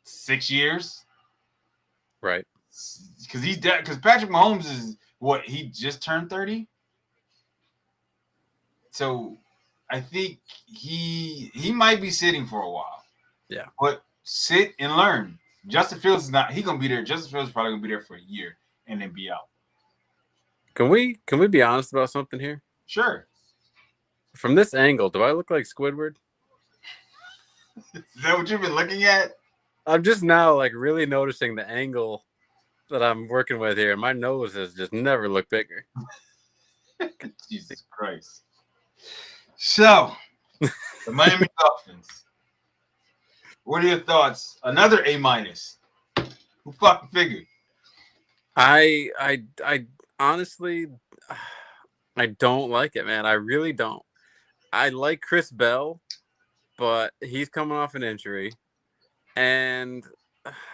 6 years. Right. Because Patrick Mahomes is what, he just turned 30. So I think he might be sitting for a while. Yeah. But sit and learn. Justin Fields is not, he gonna be there. Justin Fields is probably gonna be there for a year and then be out. Can we be honest about something here? Sure. From this angle, do I look like Squidward? Is that what you've been looking at? I'm just now like really noticing the angle that I'm working with here. My nose has just never looked bigger. Jesus Christ. So, the Miami Dolphins. What are your thoughts? Another A-. Who fucking figured? I honestly, I don't like it, man. I really don't. I like Chris Bell, but he's coming off an injury. And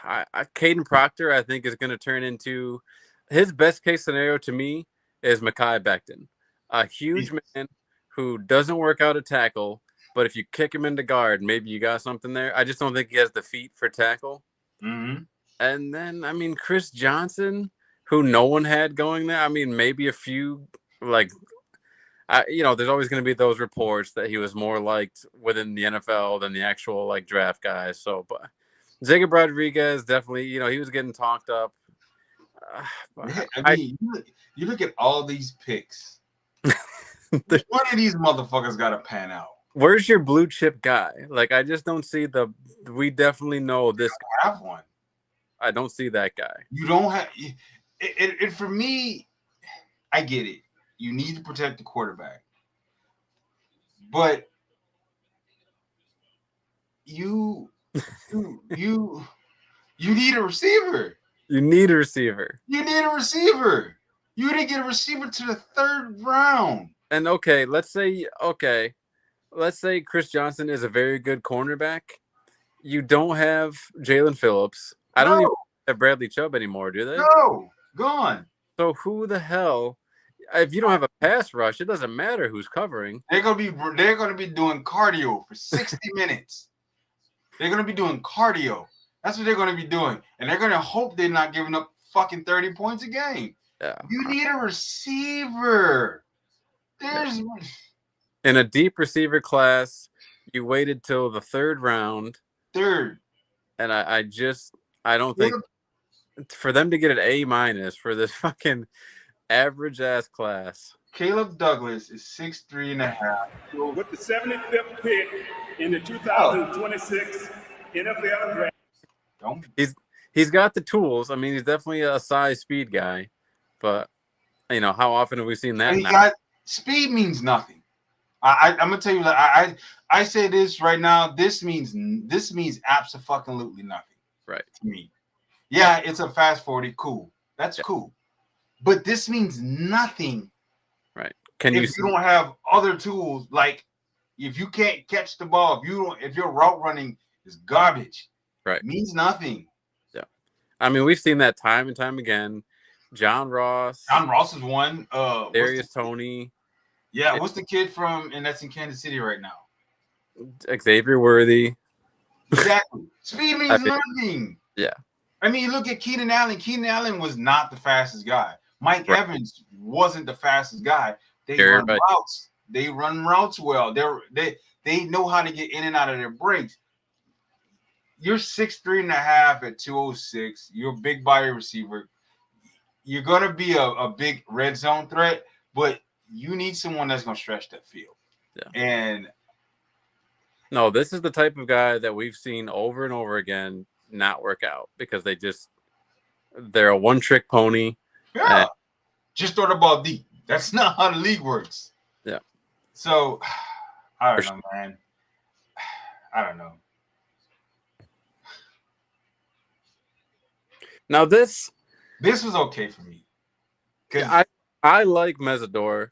Caden Proctor, I think, is going to turn into his best case scenario to me is Mekhi Becton, a huge man who doesn't work out a tackle, but if you kick him into guard, maybe you got something there. I just don't think he has the feet for tackle. Mm-hmm. And then, I mean, Chris Johnson, who no one had going there. I mean, maybe a few, like, there's always going to be those reports that he was more liked within the NFL than the actual, like, draft guys. So, but Jacob Rodriguez, definitely, he was getting talked up. I mean, you look at all these picks. One of these motherfuckers got to pan out. Where's your blue chip guy? Like, I just don't see we definitely know this. I have one. I don't see that guy. You don't have it. For me, I get it. You need to protect the quarterback, but you need a receiver. You need a receiver. You need a receiver. You didn't get a receiver to the 3rd round. And let's say Chris Johnson is a very good cornerback. You don't have Jalen Phillips. I don't even have Bradley Chubb anymore, do they? No, gone. So who the hell? If you don't have a pass rush, it doesn't matter who's covering. They're gonna be doing cardio for 60 minutes. They're gonna be doing cardio. That's what they're gonna be doing, and they're gonna hope they're not giving up fucking 30 points a game. Yeah. You need a receiver. In a deep receiver class, you waited till the 3rd round. 3rd. and I don't think for them to get an A- for this fucking average ass class. Caleb Douglas is 6'3.5". With the 75th pick in the 2026 NFL Draft. He's got the tools. I mean, he's definitely a size speed guy, but how often have we seen that? Speed means nothing. I'm gonna tell you, I say this right now. This means absolutely nothing, right, to me. Yeah, it's a fast 40. Cool, that's cool, but this means nothing, right? If you don't have other tools, like if you can't catch the ball, if your route running is garbage, right, it means nothing. Yeah, I mean, we've seen that time and time again. John Ross is one. Darius Toney. Yeah, what's the kid that's in Kansas City right now? Xavier Worthy. Exactly. Speed means nothing. Yeah. I mean, look at Keenan Allen. Keenan Allen was not the fastest guy. Mike Evans wasn't the fastest guy. They run routes. They run routes well. They know how to get in and out of their breaks. You're 6'3.5" at 206. You're a big body receiver. You're gonna be a big red zone threat, but you need someone that's gonna stretch that field. Yeah. And no, this is the type of guy that we've seen over and over again not work out because they're a one-trick pony. Yeah. Just throw the ball deep. That's not how the league works. Yeah. So I don't know, man. I don't know. Now this was okay for me. I like Mesidor,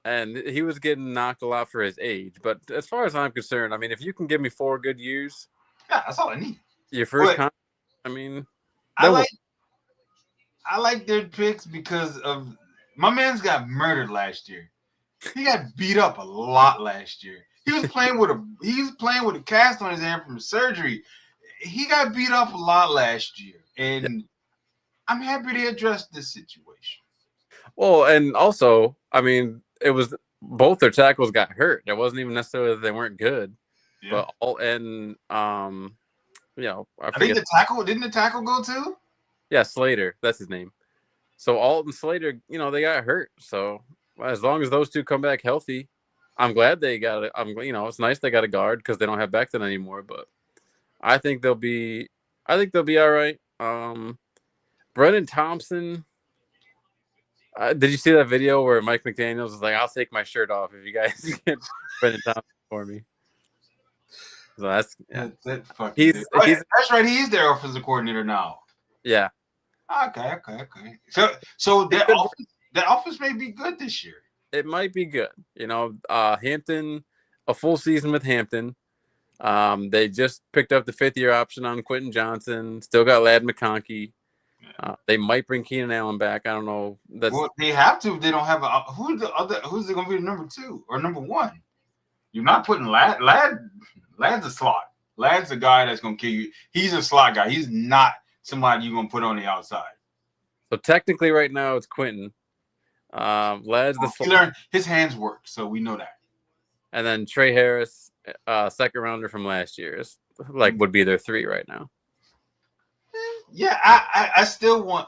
and he was getting knocked a lot for his age. But as far as I'm concerned, I mean, if you can give me 4 good years, yeah, that's all I need. Your first contract, I mean, I like their picks because of my man's got murdered last year. He got beat up a lot last year. He was playing with a cast on his hand from surgery. He got beat up a lot last year, and I'm happy they addressed this situation. Well, and also, I mean, it was both their tackles got hurt. It wasn't even necessarily that they weren't good, but I think didn't the tackle go too? Yeah, Slater, that's his name. So Alton Slater, they got hurt. So as long as those two come back healthy, I'm glad they got it. It's nice they got a guard because they don't have Becton anymore. But I think they'll be all right. Brennan Thompson. Did you see that video where Mike McDaniels was like, "I'll take my shirt off if you guys get Brennan Thompson for me"? So that's that's right. He is their offensive coordinator now. Yeah. Okay. So that offense may be good this year. It might be good. Hampton, a full season with Hampton. They just picked up the 5th-year option on Quentin Johnson. Still got Ladd McConkey. They might bring Keenan Allen back. I don't know. They have to. They don't have who's going to be the number 2 or number 1? You're not putting Ladd. Ladd's a slot. Ladd's a guy that's going to kill you. He's a slot guy. He's not somebody you're going to put on the outside. So technically right now it's Quentin. Ladd's the slot. He learned his hands work, so we know that. And then Trey Harris, second rounder from last year, would be their 3 right now. Yeah, I still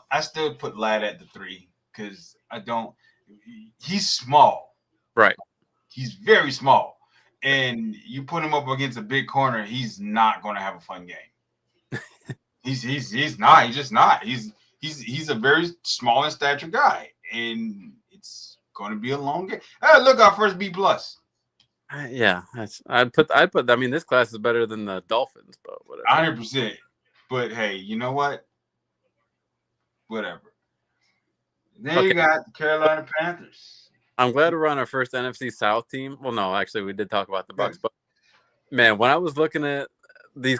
put Ladd at the 3 because he's small. Right. He's very small. And you put him up against a big corner, he's not going to have a fun game. he's not. He's just not. He's a very small in stature guy, and it's going to be a long game. Hey, look, our first B+. Yeah, I mean, this class is better than the Dolphins, but whatever. 100%. But hey, you know what? Whatever. Then you got the Carolina Panthers. I'm glad we're on our first NFC South team. Well, no, actually, we did talk about the Bucs, but man, when I was looking at these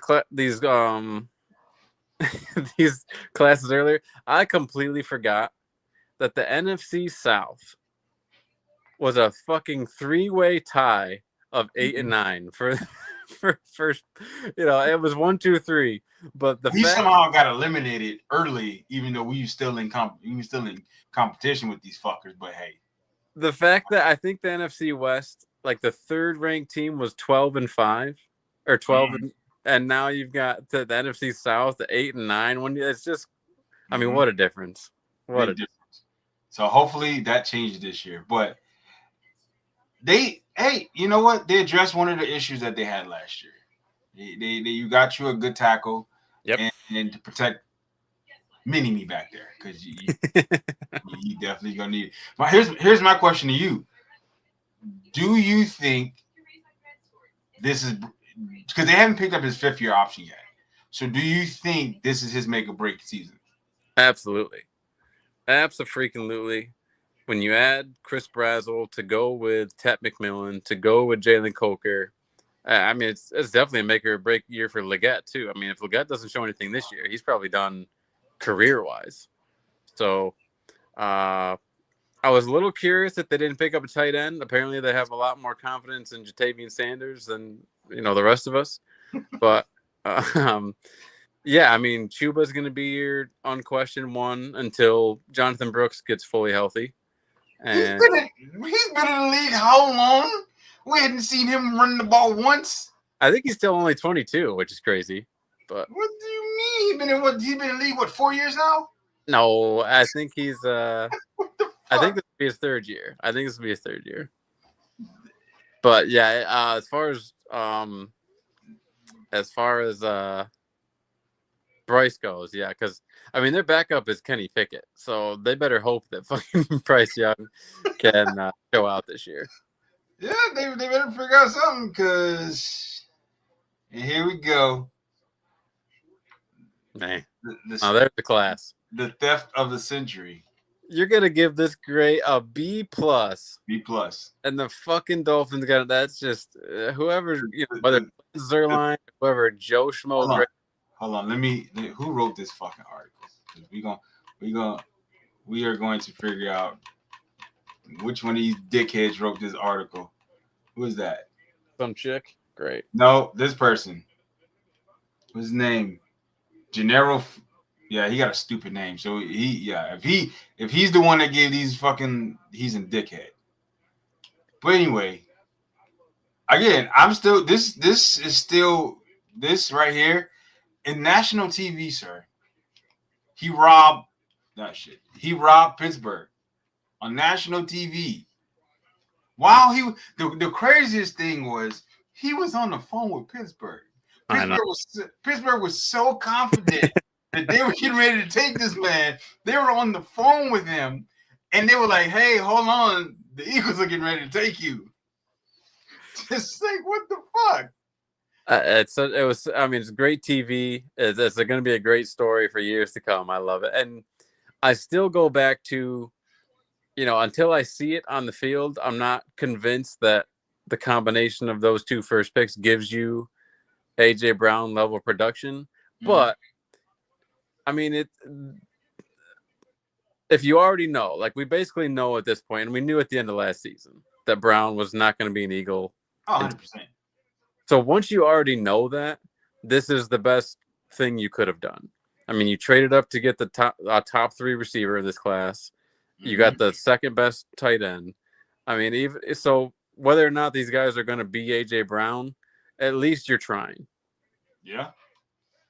these classes earlier, I completely forgot that the NFC South was a fucking 3-way tie of 8 and 9 for first. It was 1, 2, 3, but we somehow got eliminated early, even though we were still in competition with these fuckers. But hey. The fact that I think the NFC West, like the 3rd ranked team was 12 and 5 or 12 and and now you've got the NFC South, the 8 and 9. When it's just, I mean, what a difference! What a difference. So hopefully that changes this year. But you know what? They addressed one of the issues that they had last year. You got you a good tackle, and to protect Mini-Me back there because you definitely gonna need it. But here's my question to you: do you think this is because they haven't picked up his 5th-year option yet? So do you think this is his make or break season? Absolutely. Absolutely. When you add Chris Brazzell to go with Tet McMillan, to go with Jalen Coker, I mean, it's definitely a make or break year for Leggett, too. I mean, if Leggett doesn't show anything this year, he's probably done career-wise. So I was a little curious that they didn't pick up a tight end. Apparently, they have a lot more confidence in Jatavian Sanders than, the rest of us. But, yeah, I mean, Chuba's going to be your unquestioned one until Jonathan Brooks gets fully healthy. And he's been in the league how long? We hadn't seen him run the ball once. I think he's still only 22, which is crazy. But what do you mean? He's been in the league 4 years now? No, I think he's what the fuck? I think this will be his 3rd year. But yeah, as far as Bryce goes, yeah, because I mean their backup is Kenny Pickett, so they better hope that fucking Bryce Young can show out this year. Yeah, they better figure out something because here we go. Man, now there's the class. The theft of the century. You're gonna give this grade a B+. B+. And the fucking Dolphins got it. That's just whoever, whether Zerline, whoever Joe Schmo. Hold on. Who wrote this fucking article? We are going to figure out which one of these dickheads wrote this article. Who is that? Some chick. Great. No, this person. What's his name? Gennaro. Yeah, he got a stupid name. So if he's the one that gave these fucking, he's a dickhead. But anyway, again, I'm still this is still this right here in national TV, sir. He robbed Pittsburgh on national TV. While the craziest thing was he was on the phone with Pittsburgh. Pittsburgh was so confident that they were getting ready to take this man. They were on the phone with him, and they were like, "Hey, hold on, the Eagles are getting ready to take you." Just like, what the fuck? It's great TV. It's going to be a great story for years to come. I love it, and I still go back to, until I see it on the field, I'm not convinced that the combination of those 2 first picks gives you AJ Brown level production. Mm-hmm. But I mean, if you already know, like we basically know at this point, and we knew at the end of last season that Brown was not going to be an Eagle. 100%. So once you already know that, this is the best thing you could have done. I mean, you traded up to get the top 3 receiver of this class. Mm-hmm. You got the 2nd best tight end. I mean, even so, whether or not these guys are going to be AJ Brown, at least you're trying. Yeah.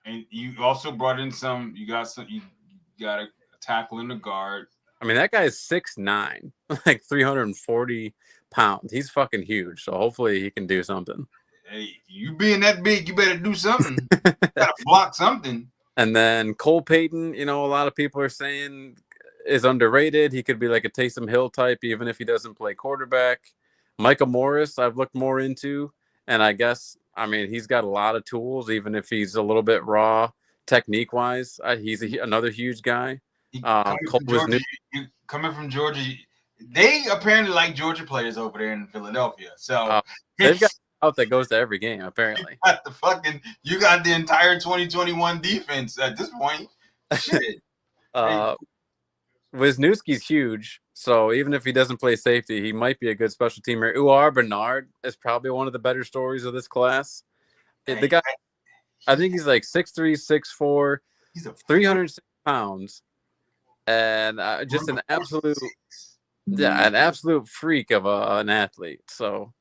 And you also brought in you got a tackle in the guard. I mean, that guy is 6'9", like 340 pounds. He's fucking huge. So hopefully he can do something. Hey, you being that big, you better do something. You gotta block something. And then Cole Payton, a lot of people are saying is underrated. He could be like a Taysom Hill type, even if he doesn't play quarterback. Micah Morris, I've looked more into, and I guess, he's got a lot of tools, even if he's a little bit raw technique-wise. He's another huge guy. Coming from Georgia, they apparently like Georgia players over there in Philadelphia. So they've got out that goes to every game, apparently. You got the entire 2021 defense at this point. Shit. Wisniewski's huge, so even if he doesn't play safety, he might be a good special teamer. Uar Bernard is probably one of the better stories of this class. The guy, I think he's like 6'3", 6'4", he's 306 pounds, and just an absolute freak of an athlete. So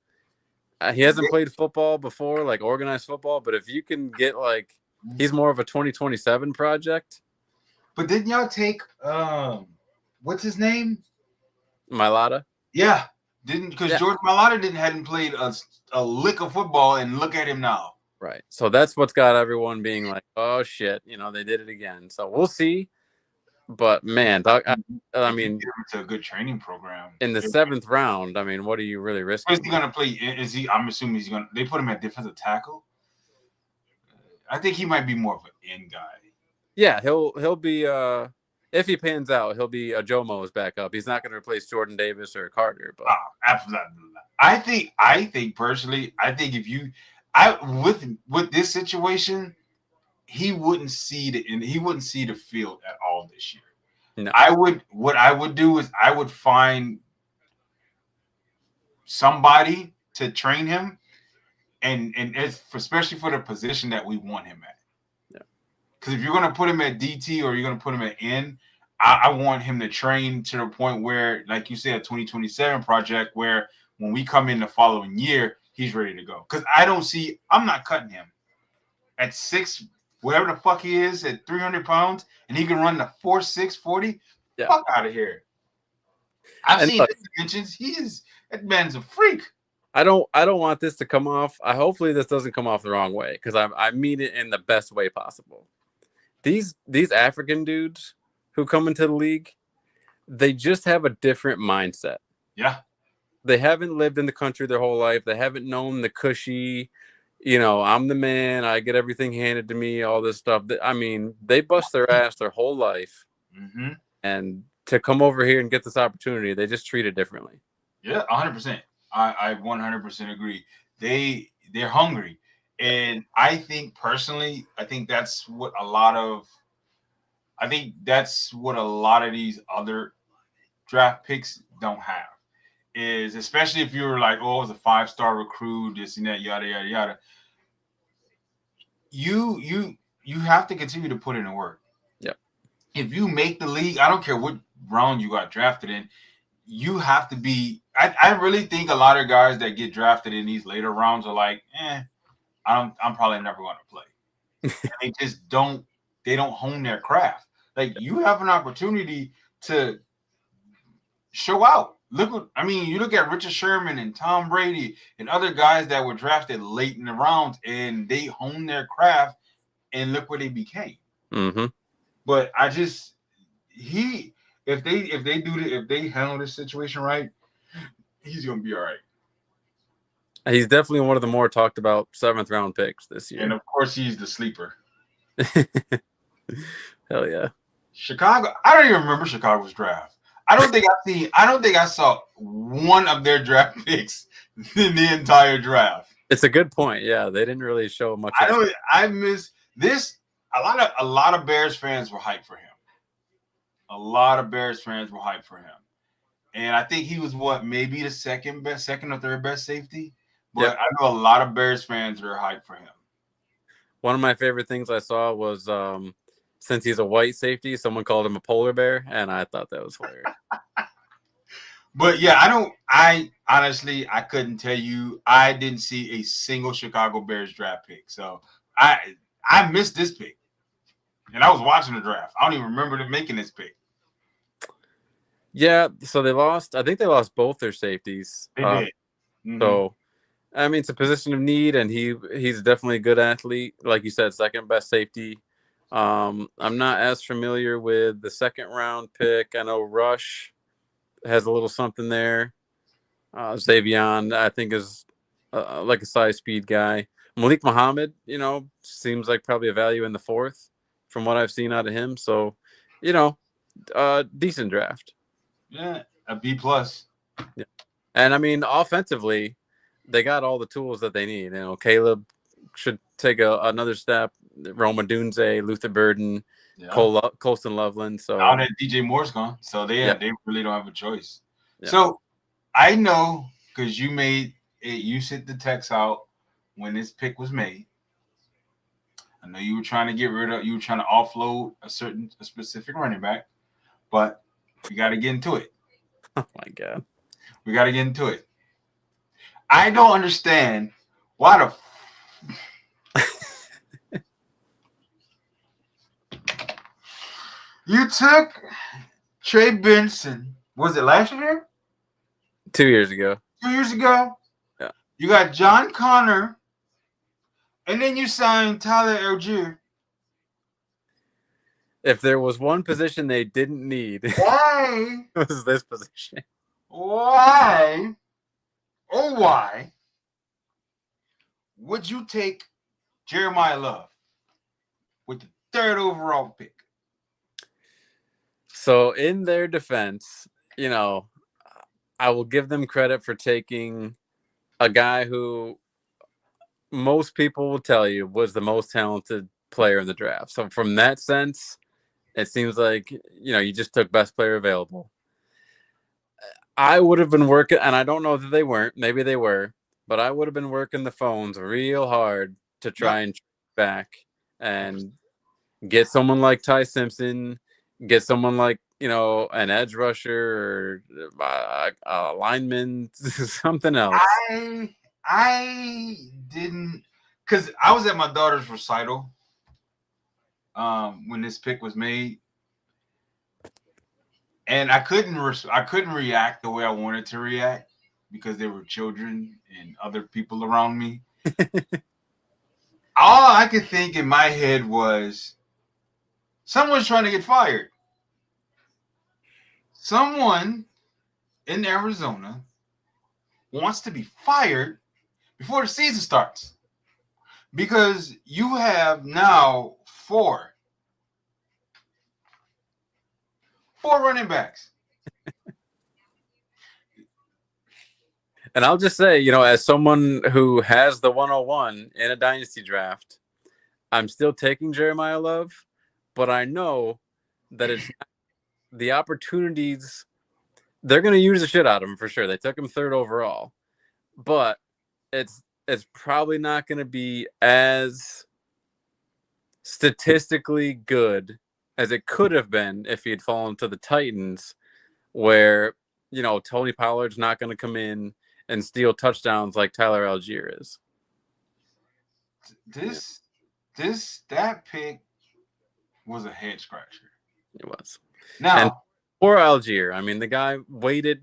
He hasn't played football before, like organized football, but if you can get like, he's more of a 2027 project. But didn't y'all take what's his name? Mailata? Yeah. Because George Mailata hadn't played a lick of football, and look at him now. Right. So that's what's got everyone being like, oh shit, they did it again. So we'll see. But man, I mean, it's a good training program. In the 7th round, I mean, what are you really risking? Is he going to play? I'm assuming he's going to. They put him at defensive tackle. I think he might be more of an end guy. Yeah, he'll be. If he pans out, he'll be a Jomo's backup. He's not going to replace Jordan Davis or Carter. But absolutely, I think personally, with this situation, he wouldn't see the field at all this year. No. What I would do is I would find somebody to train him, and it's especially for the position that we want him at. Yeah. Because if you're going to put him at DT or you're going to put him at N, I want him to train to the point where, like you said, a 2027 project where when we come in the following year, he's ready to go. Because I'm not cutting him at 6, whatever the fuck he is, at 300 pounds, and he can run the 4.6 40. Yeah. Fuck out of here. I've seen his dimensions. That man's a freak. I don't want this to come off. Hopefully this doesn't come off the wrong way, because I mean it in the best way possible. These African dudes who come into the league, they just have a different mindset. Yeah. They haven't lived in the country their whole life. They haven't known the cushy, I'm the man, I get everything handed to me, all this stuff. I mean, they bust their ass their whole life. Mm-hmm. And to come over here and get this opportunity, they just treat it differently. Yeah, 100%. I 100% agree. They're hungry. And I think personally, that's what a lot of these other draft picks don't have, is especially if you're like, oh, it was a 5-star recruit, this and that, yada, yada, yada. You have to continue to put in the work. Yeah. If you make the league, I don't care what round you got drafted in, you have to be. I really think a lot of guys that get drafted in these later rounds are like, I'm probably never going to play. They just don't hone their craft. Like, you have an opportunity to show out. You look at Richard Sherman and Tom Brady and other guys that were drafted late in the rounds, and they honed their craft, and look where they became. Mm-hmm. But if they handle this situation right, he's gonna be all right. He's definitely one of the more talked about 7th round picks this year. And of course, he's the sleeper. Hell yeah. Chicago. I don't even remember Chicago's draft. I don't think I saw one of their draft picks in the entire draft. It's a good point. Yeah, they didn't really show much. I miss this. A lot of Bears fans were hyped for him. A lot of Bears fans were hyped for him. And I think he was maybe the second or third best safety. But yep. I know a lot of Bears fans were hyped for him. One of my favorite things I saw was since he's a white safety, someone called him a polar bear, and I thought that was hilarious. But yeah, I honestly couldn't tell you. I didn't see a single Chicago Bears draft pick. So I missed this pick. And I was watching the draft. I don't even remember them making this pick. Yeah, so I think they lost both their safeties. They did. Mm-hmm. So, I mean, it's a position of need, and he's definitely a good athlete. Like you said, second best safety. I'm not as familiar with the 2nd round pick. I know Rush has a little something there. Xavion, I think, is like a size speed guy. Malik Muhammad, seems like probably a value in the 4th from what I've seen out of him. So, decent draft. Yeah, a B+. Yeah. And I mean, offensively, they got all the tools that they need. Caleb should take another step. Roma Dunze, Luther Burden, Colston Loveland. So now that DJ Moore's gone, so they really don't have a choice. Yeah. So I know, because you sent the text out when this pick was made. I know you were trying to offload a specific running back, but we got to get into it. Oh my God. We got to get into it. I don't understand why the you took Trey Benson. Was it last year? 2 years ago. 2 years ago? Yeah. You got John Connor, and then you signed Tyler Algier. If there was one position they didn't need, Why? it was this position. Why? Oh, why would you take Jeremiah Love with the 3rd overall pick? So in their defense, you know, I will give them credit for taking a guy who most people will tell you was the most talented player in the draft. So from that sense, it seems like, you know, you just took best player available. I would have been working, and I don't know that they weren't. Maybe they were, but I would have been working the phones real hard to try and back and get someone like Ty Simpson, get someone like, you know, an edge rusher or a lineman, something else. I didn't, because I was at my daughter's recital when this pick was made, and I couldn't react the way I wanted to react because there were children and other people around me. All I could think in my head was someone's trying to get fired. Someone in Arizona wants to be fired before the season starts because you have now four running backs. And I'll just say, you know, as someone who has the 101 in a dynasty draft, I'm still taking Jeremiah Love, but I know that it's the opportunities. They're going to use the shit out of him for sure. They took him 3rd overall, but it's probably not going to be as statistically good as it could have been if he had fallen to the Titans, where, you know, Tony Pollard's not going to come in and steal touchdowns like Tyler Algier is. That pick was a head scratcher. It was. Now, and poor Algier. I mean, the guy waited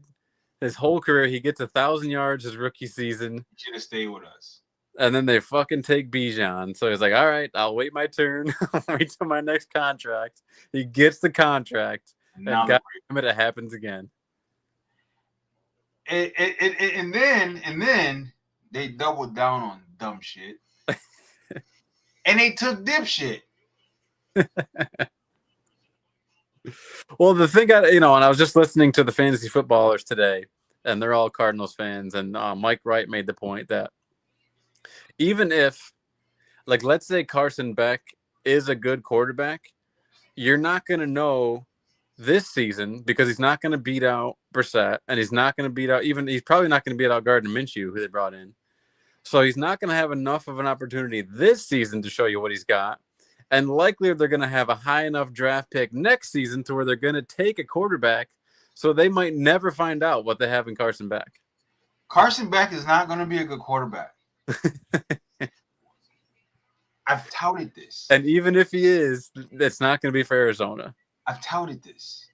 his whole career. He gets 1,000 yards his rookie season. He should have stayed with us. And then they fucking take Bijan. So he's like, all right, I'll wait my turn. Wait till my next contract. He gets the contract. And God damn it happens again. And then they doubled down on dumb shit. And they took dipshit. Well, the thing, and I was just listening to the fantasy footballers today, and they're all Cardinals fans. And Mike Wright made the point that even if, like, let's say Carson Beck is a good quarterback, you're not going to know this season because he's not going to beat out Brissett, and he's not going to beat out he's probably not going to beat out Gardner Minshew, who they brought in. So he's not going to have enough of an opportunity this season to show you what he's got. And likely they're going to have a high enough draft pick next season to where they're going to take a quarterback. So they might never find out what they have in Carson Beck. Carson Beck is not going to be a good quarterback. I've touted this. And even if he is, it's not going to be for Arizona. I've touted this.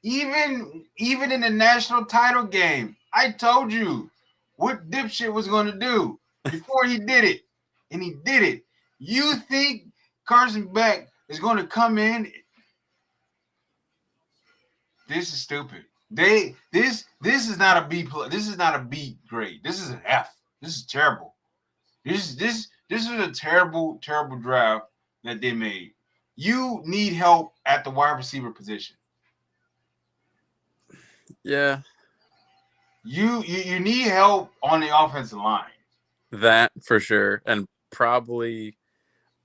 Even in the national title game, I told you what dipshit was going to do before he did it. And he did it. You think Carson Beck is going to come in? This is stupid. This is not a B plus. This is not a B grade. This is an F. This is terrible. This is a terrible draft that they made. You need help at the wide receiver position. Yeah. You need help on the offensive line. That for sure. And probably,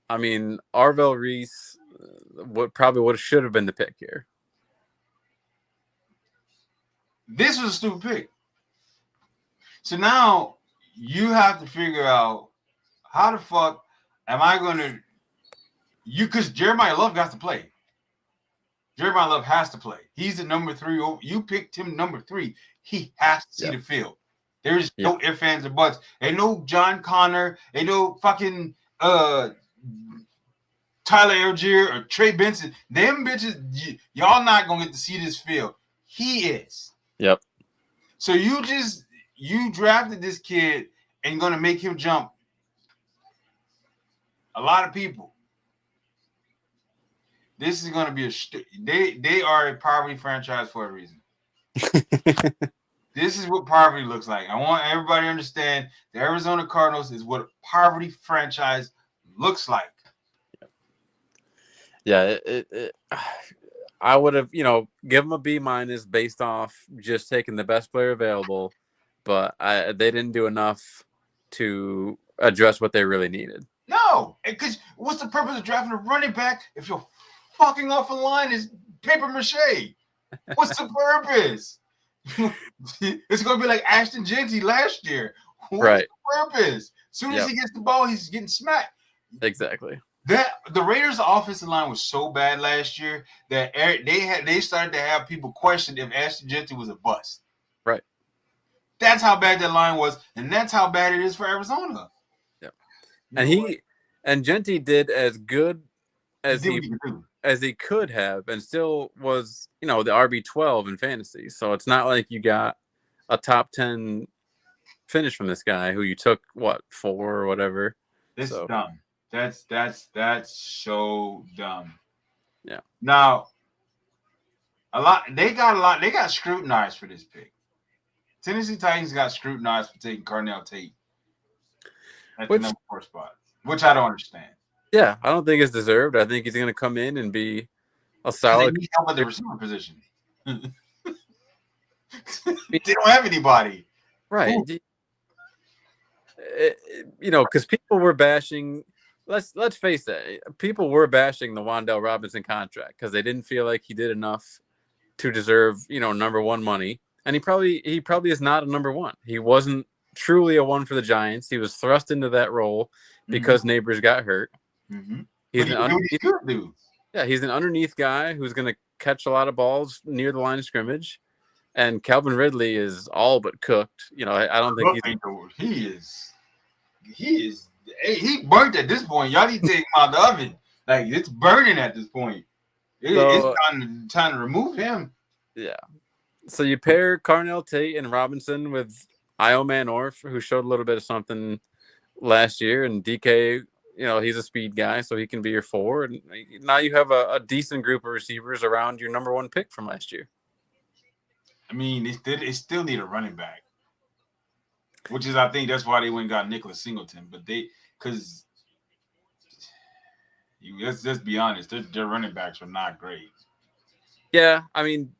I mean, Arvell Reese should have been the pick here. This was a stupid pick. So now you have to figure out how the fuck am I going to because Jeremiah Love got to play. Jeremiah Love has to play. He's the number 3. You picked him number 3. He has to see the field. There's no ifs, ands, or buts. Ain't no John Connor. Ain't no fucking Tyler Algier or Trey Benson. Them bitches, y'all not gonna get to see this field. He is. Yep. So you drafted this kid and gonna make him jump a lot of people. This is gonna be they are a poverty franchise for a reason. This is what poverty looks like. I want everybody to understand the Arizona Cardinals is what a poverty franchise looks like. Yeah, I would have, give them a B- based off just taking the best player available, but they didn't do enough to address what they really needed. No, because what's the purpose of drafting a running back if your fucking offensive line is paper mache? What's the purpose? It's going to be like Ashton Jeanty last year. What's the purpose? As soon as he gets the ball, he's getting smacked. Exactly. The Raiders' offensive line was so bad last year that they started to have people question if Ashton Jeanty was a bust. Right. That's how bad that line was, and that's how bad it is for Arizona. Yeah. And Jeanty did as good as he could have, and still was, the RB12 in fantasy. So it's not like you got a top 10 finish from this guy who you took 4 or whatever. This is dumb. That's so dumb. Yeah. Now, they got scrutinized for this pick. Tennessee Titans got scrutinized for taking Carnell Tate at the number 4 spot, which I don't understand. Yeah, I don't think it's deserved. I think he's going to come in and be a solid. They need help at the receiver position. They don't have anybody. Right. Because people were bashing. Let's face it. People were bashing the Wan'Dale Robinson contract because they didn't feel like he did enough to deserve, number 1 money. And he probably is not a number 1. He wasn't truly a 1 for the Giants. He was thrust into that role because Neighbors got hurt. Mm-hmm. He's an underneath guy who's going to catch a lot of balls near the line of scrimmage. And Calvin Ridley is all but cooked. I don't think he burnt at this point. Y'all need to take him out the oven. Like, it's burning at this point. It's time to remove him. Yeah. So you pair Carnell Tate and Robinson with Io Manor, who showed a little bit of something last year, and DK, he's a speed guy, so he can be your 4. And now you have a decent group of receivers around your number 1 pick from last year. I mean, they still need a running back, which is, I think that's why they went and got Nicholas Singleton. But let's just be honest, their running backs are not great. Yeah, I mean,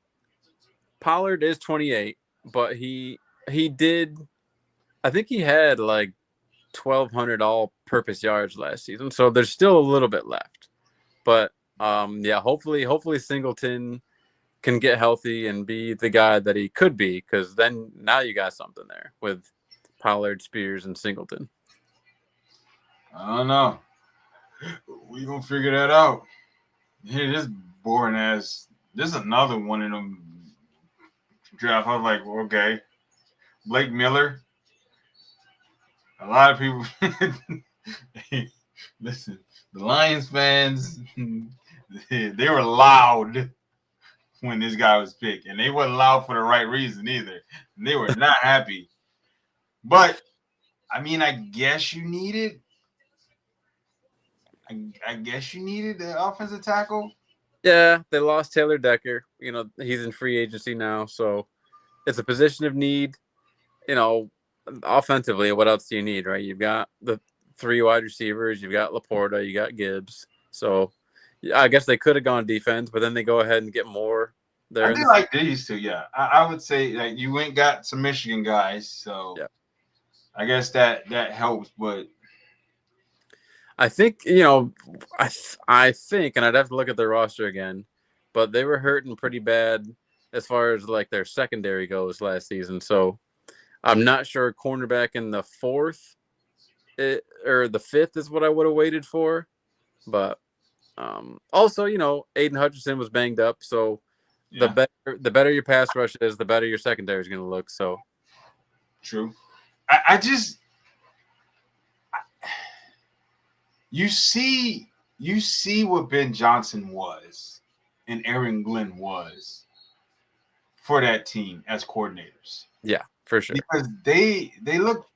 Pollard is 28, but he did, I think he had like 1,200 all-purpose yards last season, so there's still a little bit left. But hopefully Singleton can get healthy and be the guy that he could be, because then now you got something there with Pollard, Spears, and Singleton. I don't know. We gonna figure that out. Hey, this boring ass. This is another one of them draft. I was like, okay, Blake Miller. A lot of people. Listen, the Lions fans, they were loud when this guy was picked, and they weren't loud for the right reason either. They were not happy. But I mean, I guess you needed. I guess you needed the offensive tackle. Yeah, they lost Taylor Decker. He's in free agency now, so it's a position of need. Offensively, what else do you need, right? You've got the 3 wide receivers. You've got Laporta. You got Gibbs. So I guess they could have gone defense, but then they go ahead and get more there. I do like these two, yeah. I would say like you went got some Michigan guys, so yeah. I guess that helps, but I think, I think, and I'd have to look at their roster again, but they were hurting pretty bad as far as like their secondary goes last season. So I'm not sure cornerback in the 4th or the 5th is what I would have waited for. But also, Aiden Hutchinson was banged up. So the better your pass rush is, the better your secondary is going to look. So True. I just you see what Ben Johnson was and Aaron Glenn was for that team as coordinators. Yeah, for sure. Because they look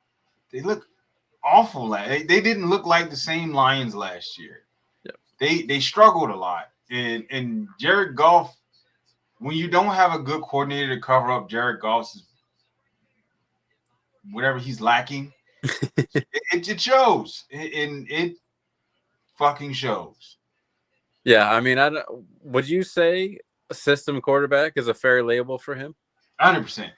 awful. They didn't look like the same Lions last year. Yep. They struggled a lot. And Jared Goff, when you don't have a good coordinator to cover up Jared Goff's whatever he's lacking, it shows. And it fucking shows. Yeah, I mean, would you say a system quarterback is a fair label for him? 100%.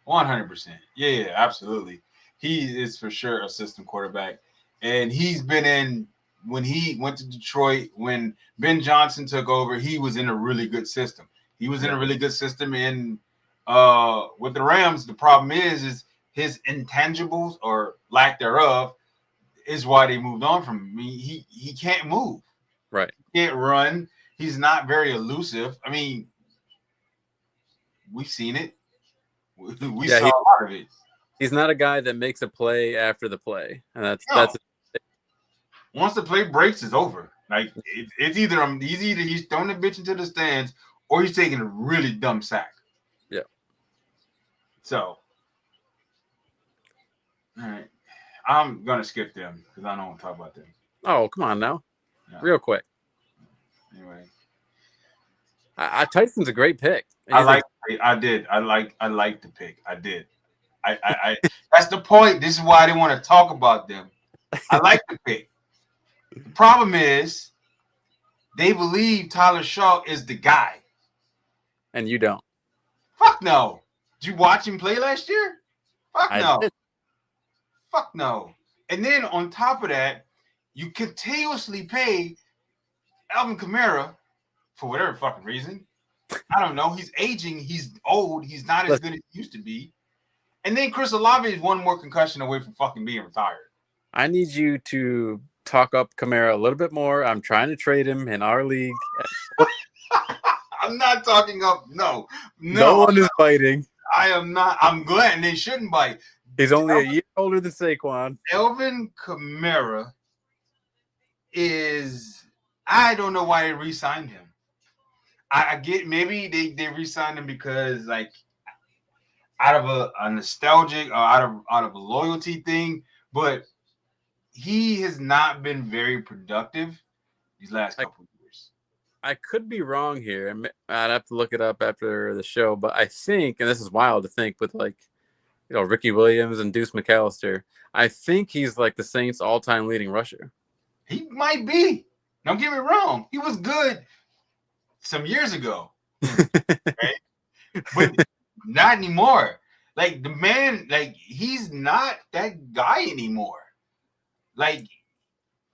100%. Yeah, absolutely. He is for sure a system quarterback. And he's been in when he went to Detroit, when Ben Johnson took over, he was in a really good system. He was in a really good system in with the Rams. The problem is his intangibles or lack thereof is why they moved on from him. I mean, he can't move. Right. He can't run. He's not very elusive. I mean, we've seen it. We saw a lot of it. He's not a guy that makes a play after the play, and that's once the play breaks, it's over. Like it's either he's throwing the bitch into the stands or he's taking a really dumb sack. Yeah. So, all right, I'm gonna skip them because I don't want to talk about them. Oh, come on now, real quick. Anyway, Tyson's a great pick. I like the pick. I did. I that's the point. This is why I didn't want to talk about them. I like the pick. The problem is they believe Tyler Shaw is the guy. And you don't. Fuck no. Did you watch him play last year? Fuck no. Did. Fuck no. And then on top of that, you continuously pay Alvin Kamara for whatever fucking reason. I don't know. He's aging. He's old. He's not as good as he used to be. And then Chris Olave is one more concussion away from fucking being retired. I need you to talk up Kamara a little bit more. I'm trying to trade him in our league. I'm not talking up. No. No one is biting. I am not. I'm glad they shouldn't bite. He's only a year older than Saquon. Alvin Kamara is. I don't know why they re-signed him. I get maybe they re-signed him because like out of a nostalgic or out of a loyalty thing, but he has not been very productive these last couple of years. I could be wrong here. I'd have to look it up after the show, but I think, and this is wild to think, with like, you know, Ricky Williams and Deuce McAllister, I think he's like the Saints' all-time leading rusher. He might be. Don't get me wrong. He was good some years ago, right? But not anymore. Like the man, like he's not that guy anymore. Like,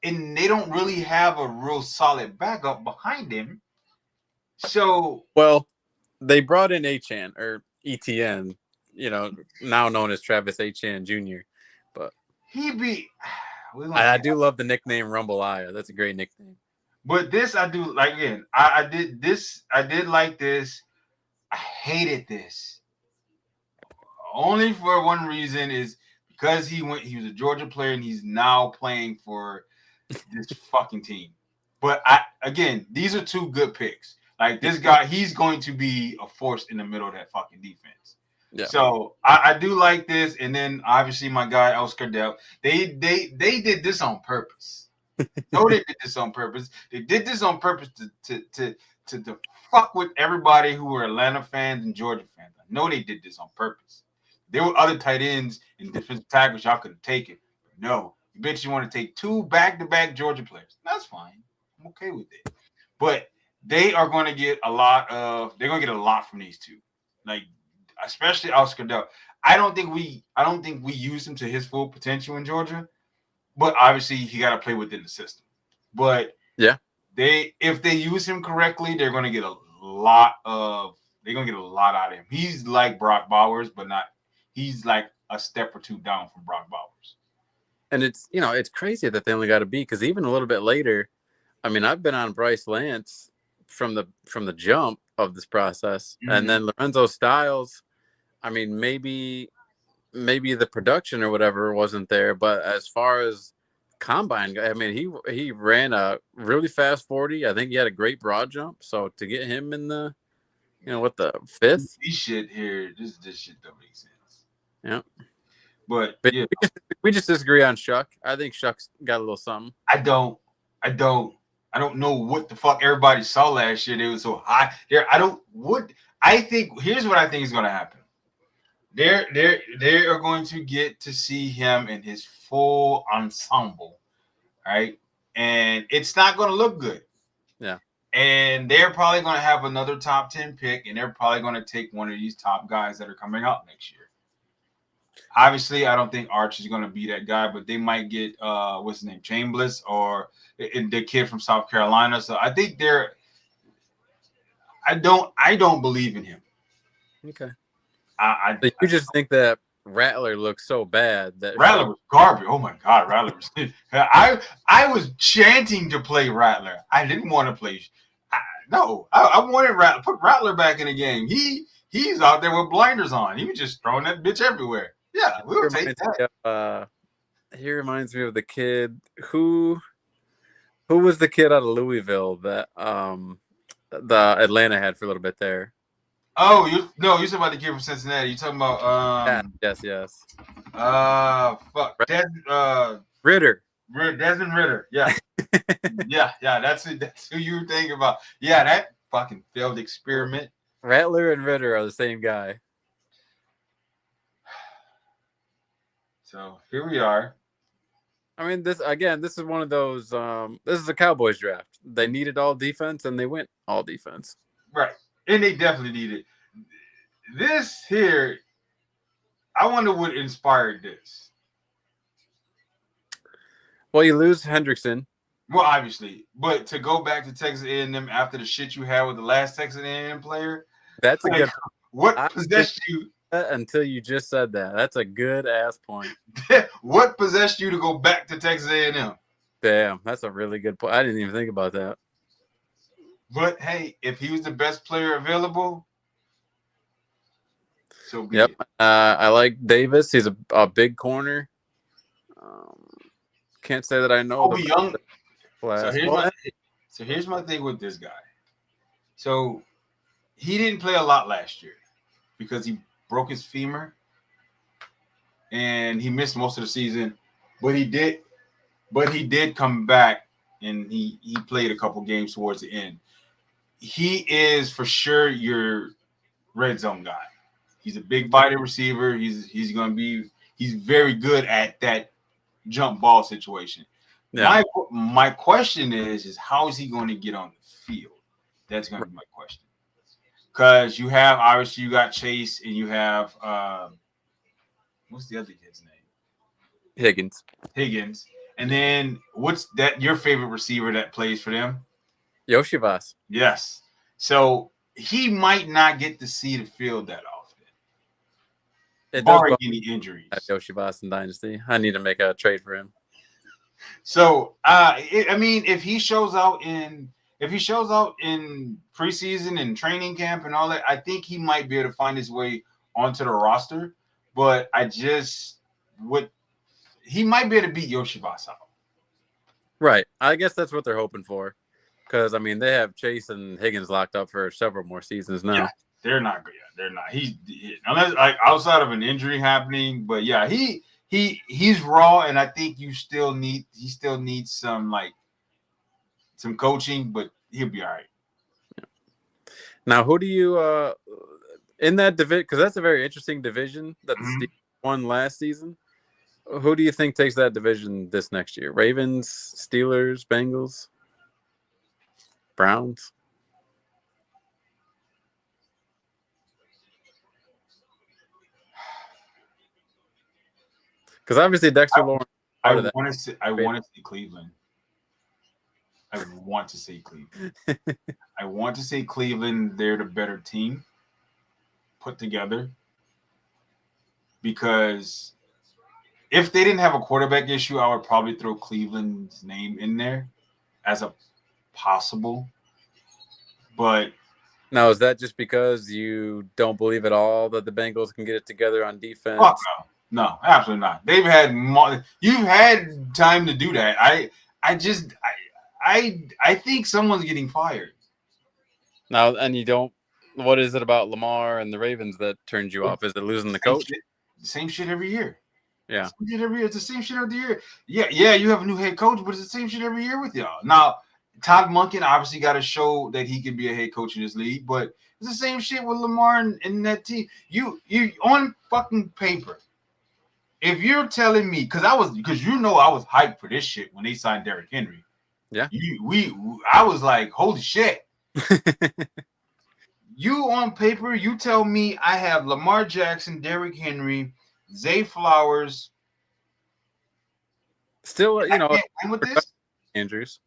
and they don't really have a real solid backup behind him. So, well, they brought in Achane or ETN, you know, now known as Travis Achane Jr. But I do love the nickname Rumble-Aya. That's a great nickname. But this I do like again. I did like this. I hated this. Only for one reason is because he was a Georgia player and he's now playing for this fucking team. But these are two good picks. Like this guy, he's going to be a force in the middle of that fucking defense. Yeah. So I do like this. And then obviously my guy Oscar Del, they did this on purpose. No, they did this on purpose. They did this on purpose to fuck with everybody who were Atlanta fans and Georgia fans. I know they did this on purpose. There were other tight ends and defensive tackles y'all could have taken. But no, you bet you want to take two back-to-back Georgia players. That's fine. I'm okay with it. But they are going to get a lot from these two. Like, especially Oscar Del. I don't think we used him to his full potential in Georgia. But obviously he got to play within the system. But yeah, if they use him correctly, they're going to get a lot out of him. He's like Brock Bowers, but not. He's like a step or two down from Brock Bowers. And it's crazy that they only got to be, because even a little bit later, I mean, I've been on Bryce Lance from the jump of this process, and then Lorenzo Styles. I mean, maybe maybe the production or whatever wasn't there, but as far as combine, I mean, he ran a really fast 40. I think he had a great broad jump. So to get him in the, what, the fifth? This shit here, this shit don't make sense. Yeah. But yeah, we just disagree on Shuck. I think Shuck's got a little something. I don't know what the fuck everybody saw last year. They was so high. Here's what I think is gonna happen. They are going to get to see him in his full ensemble, right? And it's not gonna look good. Yeah. And they're probably gonna have another top 10 pick, and they're probably gonna take one of these top guys that are coming out next year. Obviously, I don't think Arch is going to be that guy, but they might get what's his name, Chambliss, or the kid from South Carolina. So I think I don't believe in him. Okay. You just think that Rattler looks so bad that Rattler was garbage. Oh my God, Rattler was. I was chanting to play Rattler. I didn't want to play. I wanted Rattler. Put Rattler back in the game. He's out there with blinders on. He was just throwing that bitch everywhere. Yeah, we'll take that. He reminds me of the kid who was the kid out of Louisville that the Atlanta had for a little bit there. Oh, you're talking about the kid from Cincinnati. You're talking about yes. Fuck. Ritter. Desmond Ritter. Yeah. yeah, that's who you were thinking about. Yeah, that fucking failed experiment. Rattler and Ritter are the same guy. So here we are. I mean, this is one of those. This is a Cowboys draft. They needed all defense, and they went all defense. Right, and they definitely needed this here. I wonder what inspired this. Well, you lose Hendrickson. Well, obviously, but to go back to Texas A&M after the shit you had with the last Texas A&M player, that's a good. What possessed you? Until you just said that. That's a good ass point. What possessed you to go back to Texas A&M? Damn, that's a really good point. I didn't even think about that. But hey, if he was the best player available, so be yep. it. I like Davis. He's a big corner. Can't say that I know. Kobe Young. So here's my thing with this guy. So he didn't play a lot last year because he broke his femur and he missed most of the season, but he did come back and he played a couple games towards the end. He is for sure your red zone guy. He's a big body receiver. He's very good at that jump ball situation. Yeah. My question is how is he going to get on the field? That's going to be my question. Because you got Chase and you have what's the other kid's name? Higgins. And then what's that your favorite receiver that plays for them? Yoshivas. Yes. So he might not get to see the field that often. Barring any injuries. Yoshivas in Dynasty. I need to make a trade for him. So if he shows out in preseason and training camp and all that, I think he might be able to find his way onto the roster. But he might be able to beat Yoshivas out. Right. I guess that's what they're hoping for. Because, I mean, they have Chase and Higgins locked up for several more seasons now. Yeah, they're not good. Yeah, they're not. Unless outside of an injury happening. But, yeah, he's raw, and I think he still needs some coaching, but he'll be all right. Yeah. Now, who do you in that division? Because that's a very interesting division that the Steelers won last season. Who do you think takes that division this next year? Ravens, Steelers, Bengals, Browns? Because obviously Dexter Lawrence. I want to see Cleveland. I want to say Cleveland. I want to say Cleveland. They're the better team put together. Because if they didn't have a quarterback issue, I would probably throw Cleveland's name in there as a possible. But now, is that just because you don't believe at all that the Bengals can get it together on defense? Fuck no. No, absolutely not. They've had you've had time to do that. I think someone's getting fired. Now, and you don't. What is it about Lamar and the Ravens that turns you off? Is it losing the coach? Same shit every year. Yeah. Same shit every year. It's the same shit every year. Yeah, you have a new head coach, but it's the same shit every year with y'all. Now, Todd Monken obviously got to show that he can be a head coach in this league, but it's the same shit with Lamar and that team. You on fucking paper. If you're telling me, because I was hyped for this shit when they signed Derrick Henry. Yeah. I was like, holy shit. You on paper, you tell me I have Lamar Jackson, Derrick Henry, Zay Flowers. Still, with this Andrews.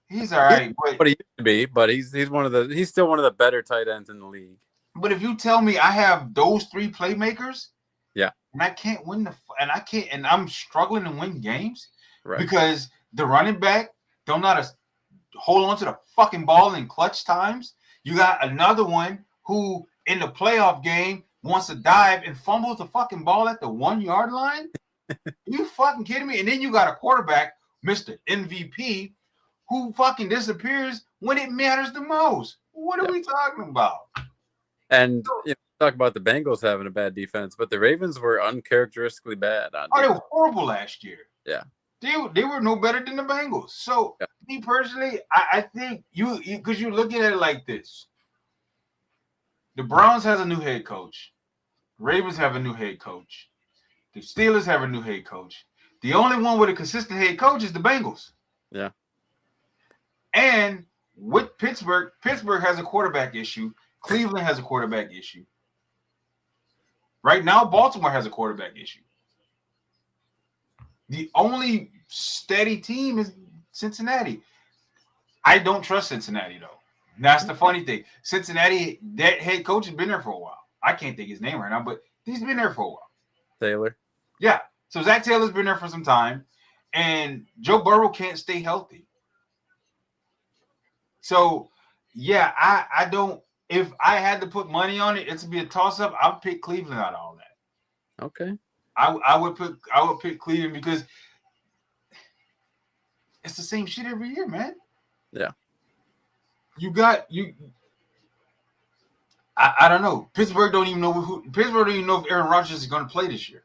He's all right, but he used to be. But he's still one of the better tight ends in the league. But if you tell me I have those three playmakers, yeah, and I can't win and I'm struggling to win games, right? Because the running back don't know how to hold on to the fucking ball in clutch times. You got another one who in the playoff game wants to dive and fumbles the fucking ball at the 1 yard line. You fucking kidding me? And then you got a quarterback, Mr. MVP, who fucking disappears when it matters the most. What are we talking about? And talk about the Bengals having a bad defense, but the Ravens were uncharacteristically bad. They were horrible last year. Yeah. They were no better than the Bengals. So, me personally, I think because you're looking at it like this. The Browns has a new head coach. Ravens have a new head coach. The Steelers have a new head coach. The only one with a consistent head coach is the Bengals. Yeah. And with Pittsburgh has a quarterback issue. Cleveland has a quarterback issue. Right now, Baltimore has a quarterback issue. The only steady team is Cincinnati. I don't trust Cincinnati, though. That's the funny thing. Cincinnati, that head coach has been there for a while. I can't think his name right now, but he's been there for a while. Taylor. Yeah. So Zach Taylor's been there for some time, and Joe Burrow can't stay healthy. So, yeah, I don't. If I had to put money on it, it's to be a toss-up. I would pick Cleveland out of all that. Okay. I would pick Cleveland because it's the same shit every year, man. Yeah. I don't know. Pittsburgh don't even know if Aaron Rodgers is going to play this year.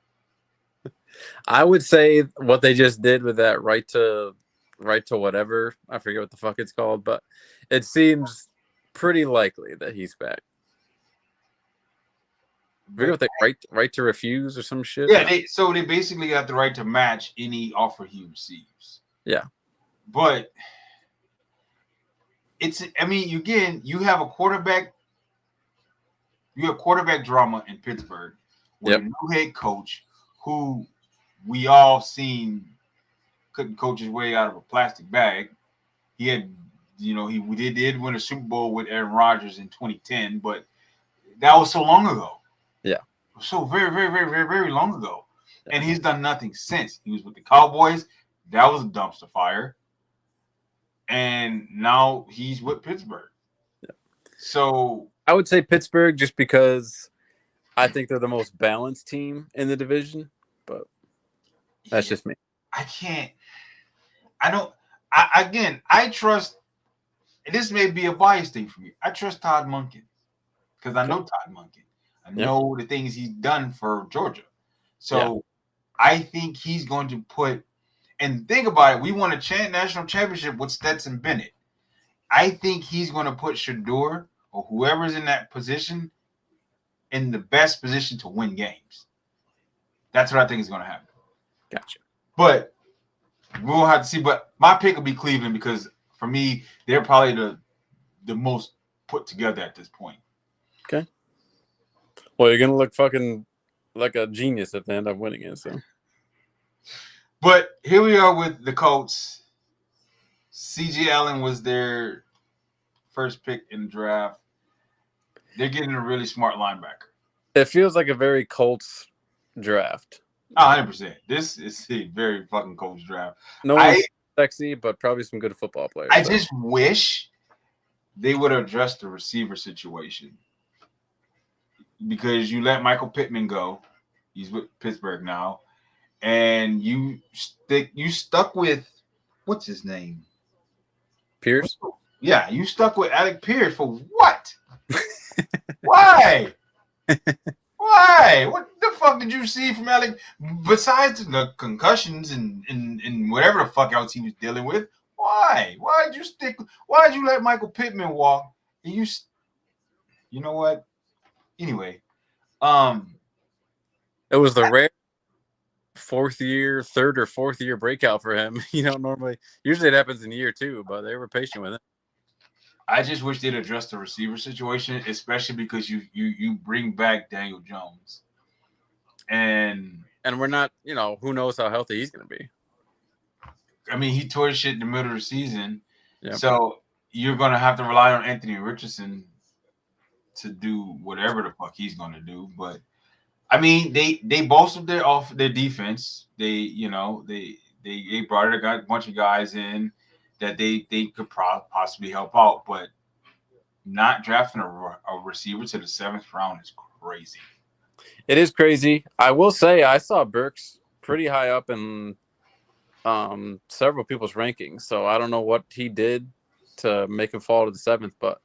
I would say what they just did with that right to whatever, I forget what the fuck it's called, but it seems pretty likely that he's back. Forget what they right to refuse or some shit. Yeah, they basically got the right to match any offer he receives. Yeah, but you have a quarterback. You have quarterback drama in Pittsburgh with a new head coach who we all seen couldn't coach his way out of a plastic bag. He had, we did win a Super Bowl with Aaron Rodgers in 2010, but that was so long ago. Yeah. So very, very, very, very, very long ago. And he's done nothing since. He was with the Cowboys. That was a dumpster fire. And now he's with Pittsburgh. Yeah. So I would say Pittsburgh just because I think they're the most balanced team in the division, but that's just me. I trust, this may be a bias thing for me. I trust Todd Monken because I know Todd Monken. I know the things he's done for Georgia. So I think he's going to put, and think about it, we won a national championship with Stetson Bennett. I think he's going to put Shedeur or whoever's in that position in the best position to win games. That's what I think is going to happen. Gotcha. But we'll have to see. But my pick will be Cleveland because for me, they're probably the most put together at this point. Okay. Well, you're gonna look fucking like a genius if they end up winning it. So. But here we are with the Colts. C.J. Allen was their first pick in the draft. They're getting a really smart linebacker. It feels like a very Colts draft. 100%. This is a very fucking Colts draft. No one's sexy, but probably some good football players. I just wish they would have addressed the receiver situation. because you let Michael Pittman go. He's with Pittsburgh now, and you stuck with what's his name? Pierce. Yeah, you stuck with Alec Pierce for what? Why? Why? What the fuck did you see from Alec besides the concussions and whatever the fuck else he was dealing with? Why? Why'd you let Michael Pittman walk? And you know what? Anyway, it was the rare third or fourth year breakout for him. Usually it happens in year 2, but they were patient with it. I just wish they'd address the receiver situation, especially because you bring back Daniel Jones, and we're not, who knows how healthy he's going to be. I mean, he tore his shit in the middle of the season, Yep. So you're gonna have to rely on Anthony Richardson to do whatever the fuck he's gonna do. But I mean, they bolstered their defense. They brought a bunch of guys in that they could possibly help out, but not drafting a receiver to the 7th round is crazy. It is crazy. I will say I saw Burks pretty high up in several people's rankings, so I don't know what he did to make him fall to the 7th, but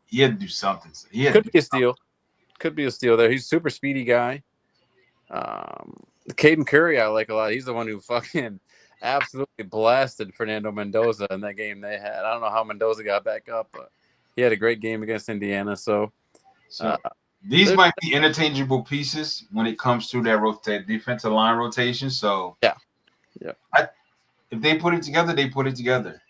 he had to do something. Could be a steal. Could be a steal there. He's a super speedy guy. Caden Curry I like a lot. He's the one who fucking absolutely blasted Fernando Mendoza in that game they had. I don't know how Mendoza got back up, but he had a great game against Indiana. So these might be interchangeable pieces when it comes to that defensive line rotation. So yeah. If they put it together, they put it together.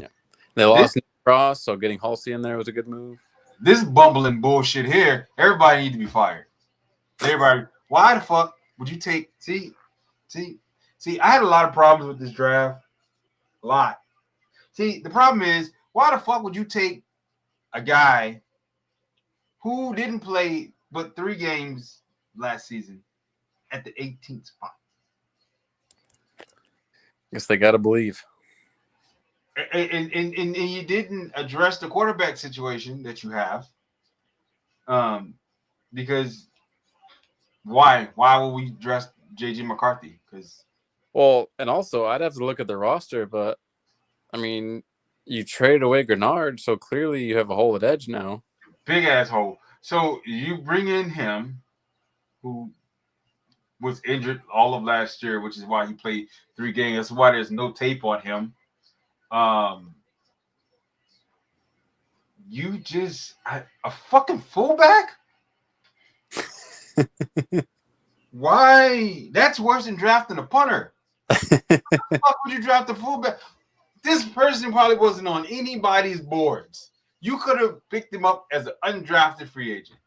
Yeah, they lost Nick Cross, so getting Halsey in there was a good move. This bumbling bullshit here, everybody need to be fired. Everybody, why the fuck would you take? See, I had a lot of problems with this draft. A lot. See, the problem is, why the fuck would you take a guy who didn't play but 3 games last season at the 18th spot? Guess they got to believe. And you didn't address the quarterback situation that you have. Because why would we address JJ McCarthy? And also I'd have to look at the roster, but I mean, you traded away Grenard, so clearly you have a hole at edge now. Big asshole. So you bring in him, who was injured all of last year, which is why he played 3 games. That's why there's no tape on him. You just a fucking fullback? Why? That's worse than drafting a punter. How the fuck would you draft a fullback? This person probably wasn't on anybody's boards. You could have picked him up as an undrafted free agent.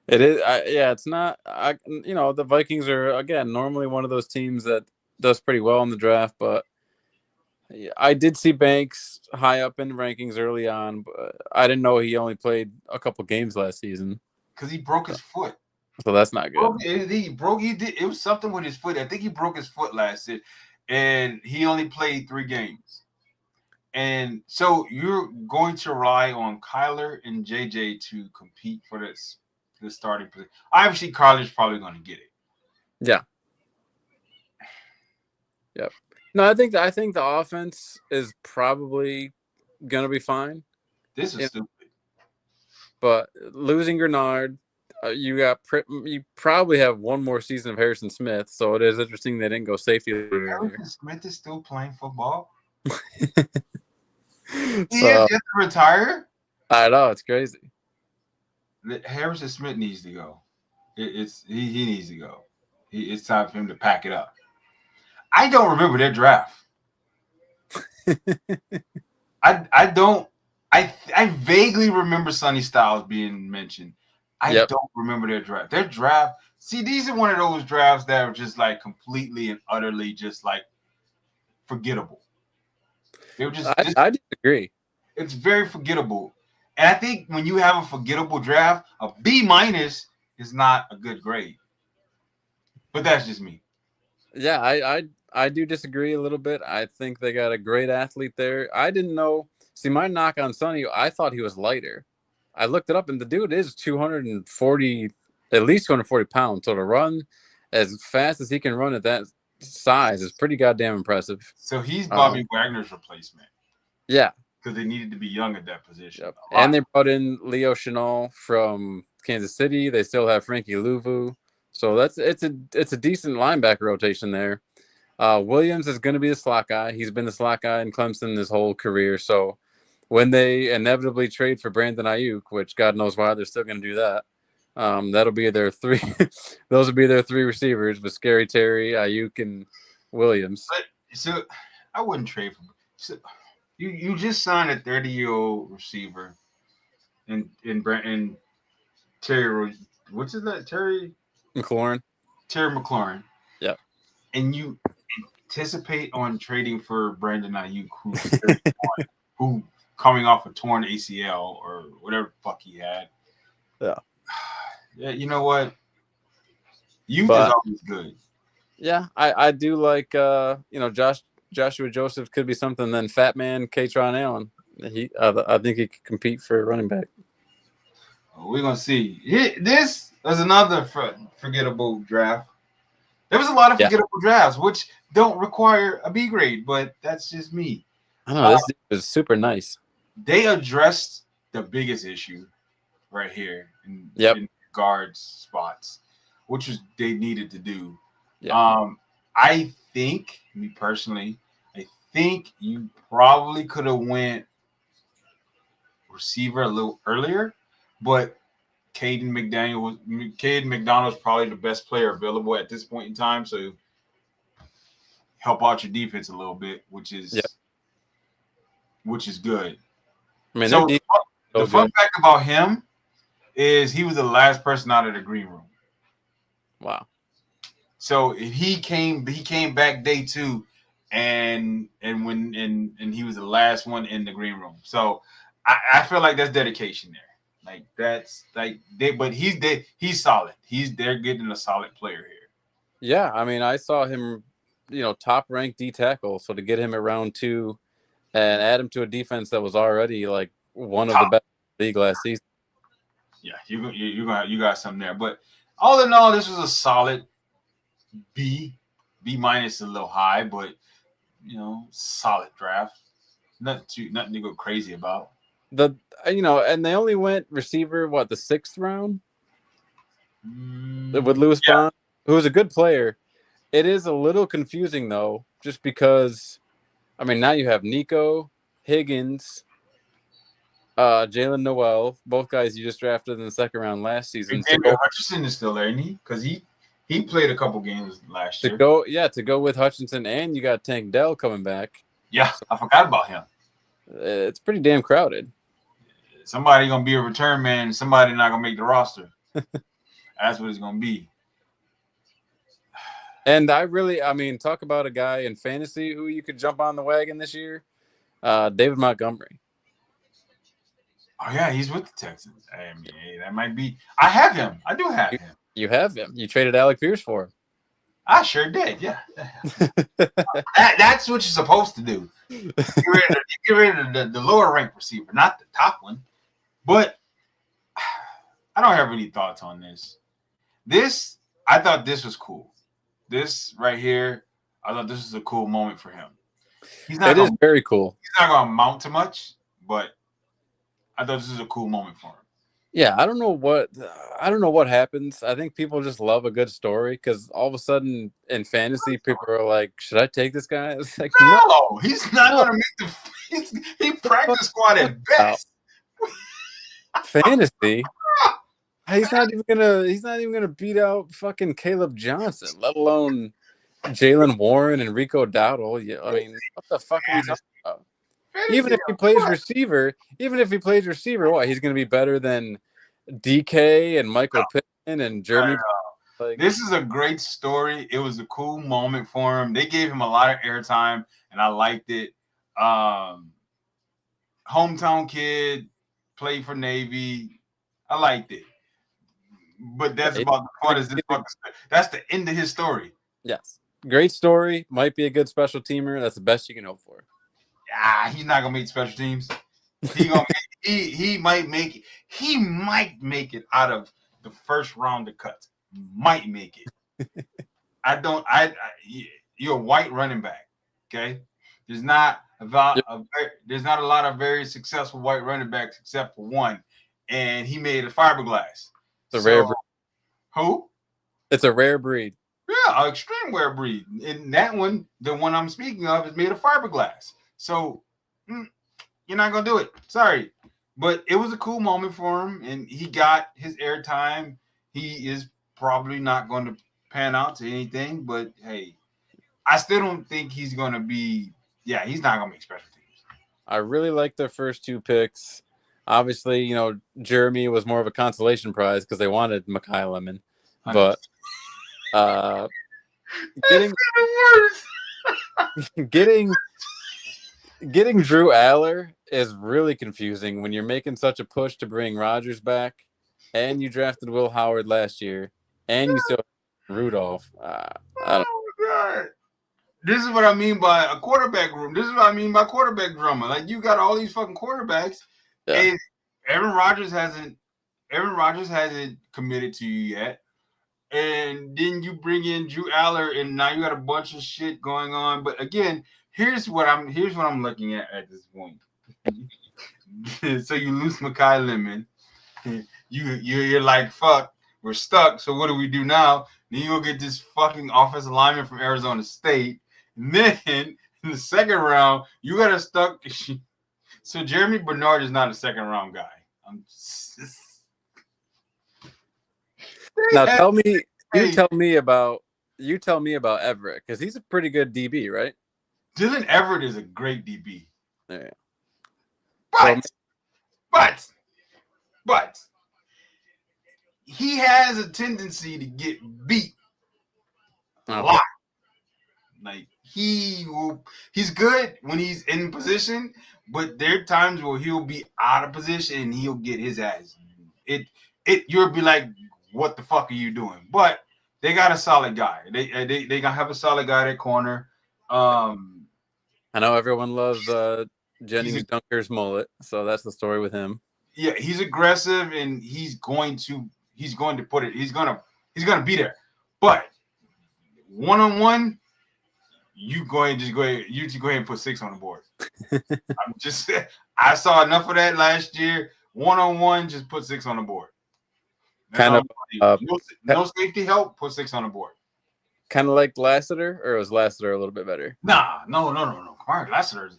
It is, it's not. The Vikings are again normally one of those teams that does pretty well in the draft, but I did see Banks high up in rankings early on, but I didn't know he only played a couple games last season because he broke his foot. So that's not good. It was something with his foot. I think he broke his foot last year, and he only played 3 games. And so you're going to rely on Kyler and JJ to compete for the starting position. Obviously, Kyler's probably going to get it. Yeah. Yep. No, I think the offense is probably going to be fine. This is stupid. But losing Grenard, you probably have one more season of Harrison Smith, so it is interesting they didn't go safety. Harrison Smith is still playing football. He has yet to retire. I know, it's crazy. Harrison Smith needs to go. He needs to go. It's time for him to pack it up. I don't remember their draft. I don't. I vaguely remember Sonny Styles being mentioned. I don't remember their draft. Their draft. See, these are one of those drafts that are just like completely and utterly just like forgettable. They were just. I disagree. It's very forgettable, and I think when you have a forgettable draft, a B- is not a good grade. But that's just me. Yeah, I do disagree a little bit. I think they got a great athlete there. I didn't know. See, my knock on Sonny, I thought he was lighter. I looked it up, and the dude is 240, at least 240 pounds. So to run as fast as he can run at that size is pretty goddamn impressive. So he's Bobby Wagner's replacement. Yeah. Because they needed to be young at that position. Yep. And they brought in Leo Chenal from Kansas City. They still have Frankie Louvu. So it's a decent linebacker rotation there. Williams is going to be the slot guy. He's been the slot guy in Clemson his whole career. So when they inevitably trade for Brandon Ayuk, which God knows why they're still going to do that, that'll be their three. Those will be their three receivers with Scary Terry, Ayuk, and Williams. So I wouldn't trade for. So you just signed a 30-year-old receiver, and Terry. What's his name? Terry McLaurin. Terry McLaurin. Yep. And you anticipate on trading for Brandon Ayuk, who coming off a torn ACL or whatever the fuck he had. Yeah. Yeah, you know what? Youth is always good. Yeah, I do like Joshua Joseph could be something. Then Fat Man Katron Allen. I think he could compete for running back. We're gonna see. This is another forgettable draft. There was a lot of forgettable drafts, which don't require a B grade, but that's just me. I know this is super nice. They addressed the biggest issue right here in guards spots, which was they needed to do. Yep. I think, me personally, I think you probably could have went receiver a little earlier, but Caden McDonald's probably the best player available at this point in time, so help out your defense a little bit, which is good. I mean, so the fun fact about him is he was the last person out of the green room. Wow. So if he came back day 2, and he was the last one in the green room. So I feel like that's dedication there. Like that's like but he's solid. They're getting a solid player here. Yeah, I mean, I saw him, top ranked D tackle. So to get him at round 2 and add him to a defense that was already like one of the best in the league last season. Yeah, you got something there. But all in all, this was a solid B minus, a little high, but solid draft. Nothing to go crazy about. And they only went receiver the 6th round with Lewis Bond, who was a good player. It is a little confusing though, just because now you have Nico, Higgins, Jalen Noel, both guys you just drafted in the 2nd round last season. Hutchinson is still there, isn't he? Because he played a couple games last year. To go with Hutchinson, and you got Tank Dell coming back. Yeah, I forgot about him. It's pretty damn crowded. Somebody gonna be a return man. Somebody not gonna make the roster. That's what it's gonna be. And talk about a guy in fantasy who you could jump on the wagon this year. David Montgomery. Oh yeah, he's with the Texans. That might be. I have him. I do have him. You have him. You traded Alec Pierce for him. I sure did. Yeah. That's what you're supposed to do. Get rid of the lower ranked receiver, not the top one. But I don't have any thoughts on this. I thought this was cool. This right here, I thought this was a cool moment for him. It is very cool. He's not going to amount to much, but I thought this was a cool moment for him. Yeah, I don't know what happens. I think people just love a good story because all of a sudden in fantasy, people are like, "Should I take this guy?" It's like, no, he's not going to make he practice squad at best. Fantasy. He's not even gonna beat out fucking Caleb Johnson, let alone Jalen Warren and Rico Dowdle. Yeah, what the fuck are we talking about? Even if he plays receiver, what, he's going to be better than DK and Michael Pittman and Jeremy? This is a great story. It was a cool moment for him. They gave him a lot of airtime, and I liked it. Hometown kid, played for Navy. I liked it. But that's about the part. That's the end of his story. Yes. Great story. Might be a good special teamer. That's the best you can hope for. He's not gonna make special teams. He might make it. He might make it out of the first round of cuts. Might make it. I don't. You're a white running back. Okay, there's not Yep. there's not a lot of very successful white running backs except for one, and he made a fiberglass. It's a rare So breed. who? It's a rare breed. Yeah, an extreme rare breed. And that one, the one I'm speaking of, is made of fiberglass. So you're not gonna do it. Sorry, but it was a cool moment for him, and he got his airtime. He is probably not going to pan out to anything, but hey, I still don't think he's going to be. Yeah, he's not going to make special teams. I really like their first two picks. Obviously, Jeremy was more of a consolation prize because they wanted Mekhi Lemon, but getting getting Drew Aller is really confusing when you're making such a push to bring Rodgers back, and you drafted Will Howard last year, and you still have Rudolph. I don't God. This is what I mean by a quarterback room. This is what I mean by quarterback drama. Like, you got all these fucking quarterbacks, and Aaron Rodgers hasn't committed to you yet. And then you bring in Drew Aller, and now you got a bunch of shit going on. But again, here's what I'm looking at this point. So you lose Mekhi Lemon. You're like, fuck, we're stuck. So what do we do now? Then you'll get this fucking offensive lineman from Arizona State. And then in the second round, you got a stuck. So Jeremy Bernard is not a second round guy. Now tell me, you tell me about Everett, because he's a pretty good DB, right? Dylan Everett is a great DB. Yeah. But he has a tendency to get beat a lot. Like, he's good when he's in position, but there are times where he'll be out of position and he'll get his ass. You'll be like, what the fuck are you doing? But they got a solid guy. They gonna have a solid guy at corner. I know everyone loves Jennings Dunker's mullet, so that's the story with him. Yeah, he's aggressive and he's going to put it. He's gonna be there. But 1-on-1, you go ahead and put 6 on the board. I saw enough of that last year. 1-on-1, just put 6 on the board. No safety help, put 6 on the board. Kind of like Lassiter, or was Lassiter a little bit better? Nah, no. Come on, Lassiter.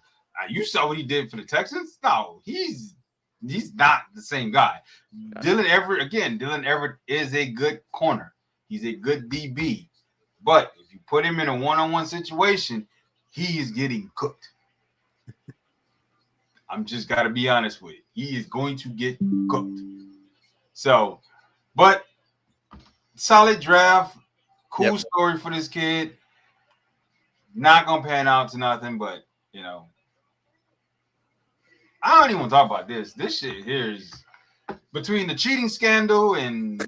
You saw what he did for the Texans. No, he's not the same guy. Gotcha. Dylan Everett is a good corner. He's a good DB. But if you put him in a 1-on-1 situation, he is getting cooked. I'm just got to be honest with you. He is going to get cooked. So, but solid draft. Cool story for this kid. Not going to pan out to nothing, but, I don't even want to talk about this. This shit here is between the cheating scandal and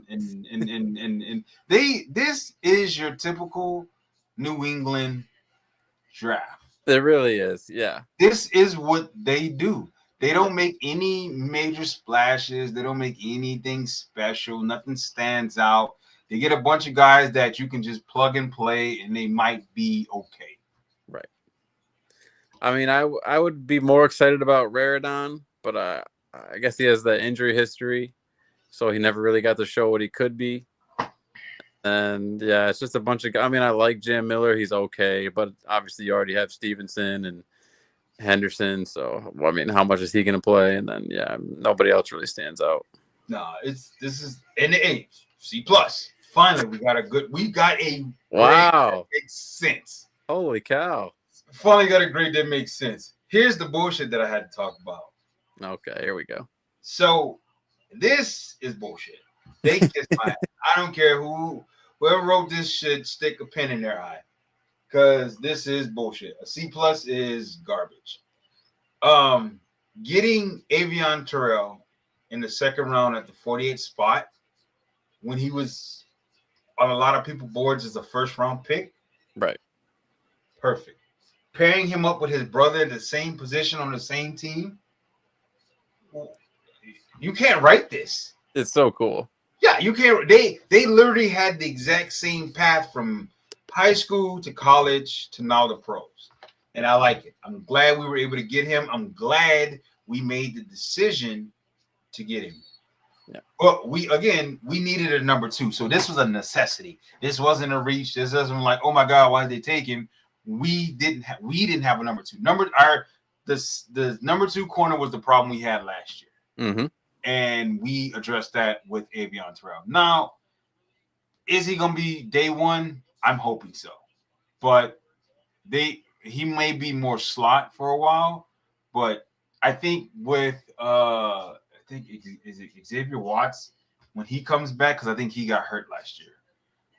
this is your typical New England draft. It really is, yeah. This is what they do. They don't make any major splashes. They don't make anything special. Nothing stands out. They get a bunch of guys that you can just plug and play, and they might be okay. Right. I mean, I would be more excited about Raridon, but I guess he has that injury history, so he never really got to show what he could be. And yeah, it's just a bunch of. I mean, I like Jam Miller; he's okay, but obviously you already have Stevenson and Henderson. So I mean, how much is he going to play? And then nobody else really stands out. No, this is in the age C+. Finally, we got a wow. That makes sense. Holy cow! Finally got a grade that makes sense. Here's the bullshit that I had to talk about. Okay, here we go. So this is bullshit. They kiss my ass. I don't care whoever wrote this shit, stick a pin in their eye. Because this is bullshit. A C+ is garbage. Getting Avion Terrell in the second round at the 48th spot when he was on a lot of people's boards as a first round pick. Right. Perfect. Pairing him up with his brother in the same position on the same team. you can't write this. It's so cool. Yeah, you can't. They literally had the exact same path from high school to college to now the pros, and I like it. I'm glad we were able to get him. I'm glad we made the decision to get him. Yeah. But we needed a number 2, so this was a necessity. This wasn't a reach. This wasn't like, oh my god, why did they take him? We didn't have a number 2. The number 2 corner was the problem we had last year. Mm-hmm. And we addressed that with Avion Terrell. Now, is he going to be day one? I'm hoping so. But he may be more slot for a while. But I think with is it Xavier Watts when he comes back, because I think he got hurt last year.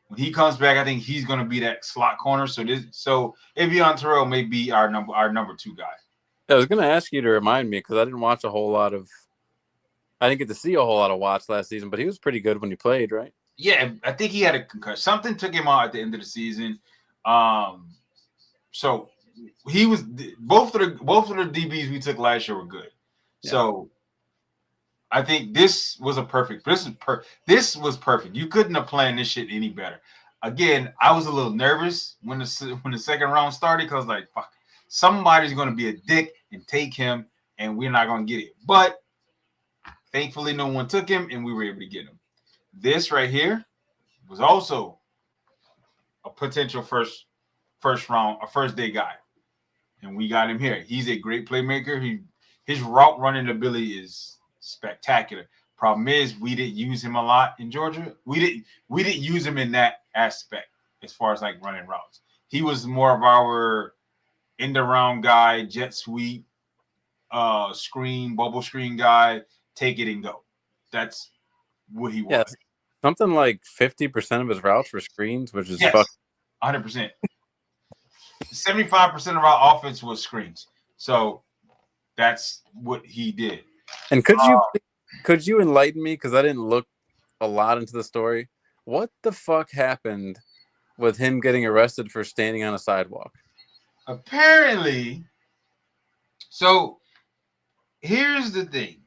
When he comes back, I think he's going to be that slot corner. So Avion Terrell may be our number 2 guy. I was going to ask you to remind me because I didn't watch a whole lot of. I didn't get to see a whole lot of Watts last season, but he was pretty good when he played, right? Yeah, I think he had a concussion. Something took him out at the end of the season. So he was both of the DBs we took last year were good. Yeah. So I think this was perfect. This was perfect. You couldn't have planned this shit any better. Again, I was a little nervous when the second round started because I was like, fuck, somebody's going to be a dick and take him, and we're not going to get it. But thankfully, no one took him, and we were able to get him. This right here was also a potential first round, a first day guy, and we got him here. He's a great playmaker. His route running ability is spectacular. Problem is, we didn't use him a lot in Georgia. We didn't use him in that aspect as far as like running routes. He was more of our end around guy, jet sweep, screen, bubble screen guy. Take it and go. That's what he was. Yeah, something like 50% of his routes were screens, which is 100%. 75% of our offense was screens. So that's what he did. And could you enlighten me, because I didn't look a lot into the story? What the fuck happened with him getting arrested for standing on a sidewalk? Apparently, so here's the thing.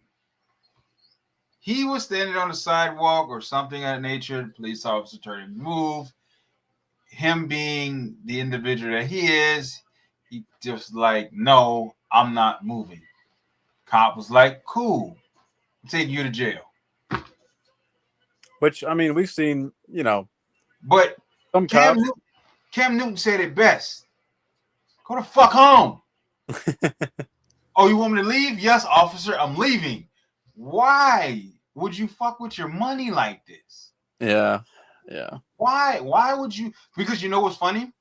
He was standing on the sidewalk or something of that nature. The police officer told him to move. Him being the individual that he is, he just like, no, I'm not moving. Cop was like, cool, I'll take you to jail. Which, I mean, we've seen, But some Cam Newton said it best. Go the fuck home. Oh, you want me to leave? Yes, officer, I'm leaving. Why would you fuck with your money like this? Yeah. Why would you? Because you know what's funny?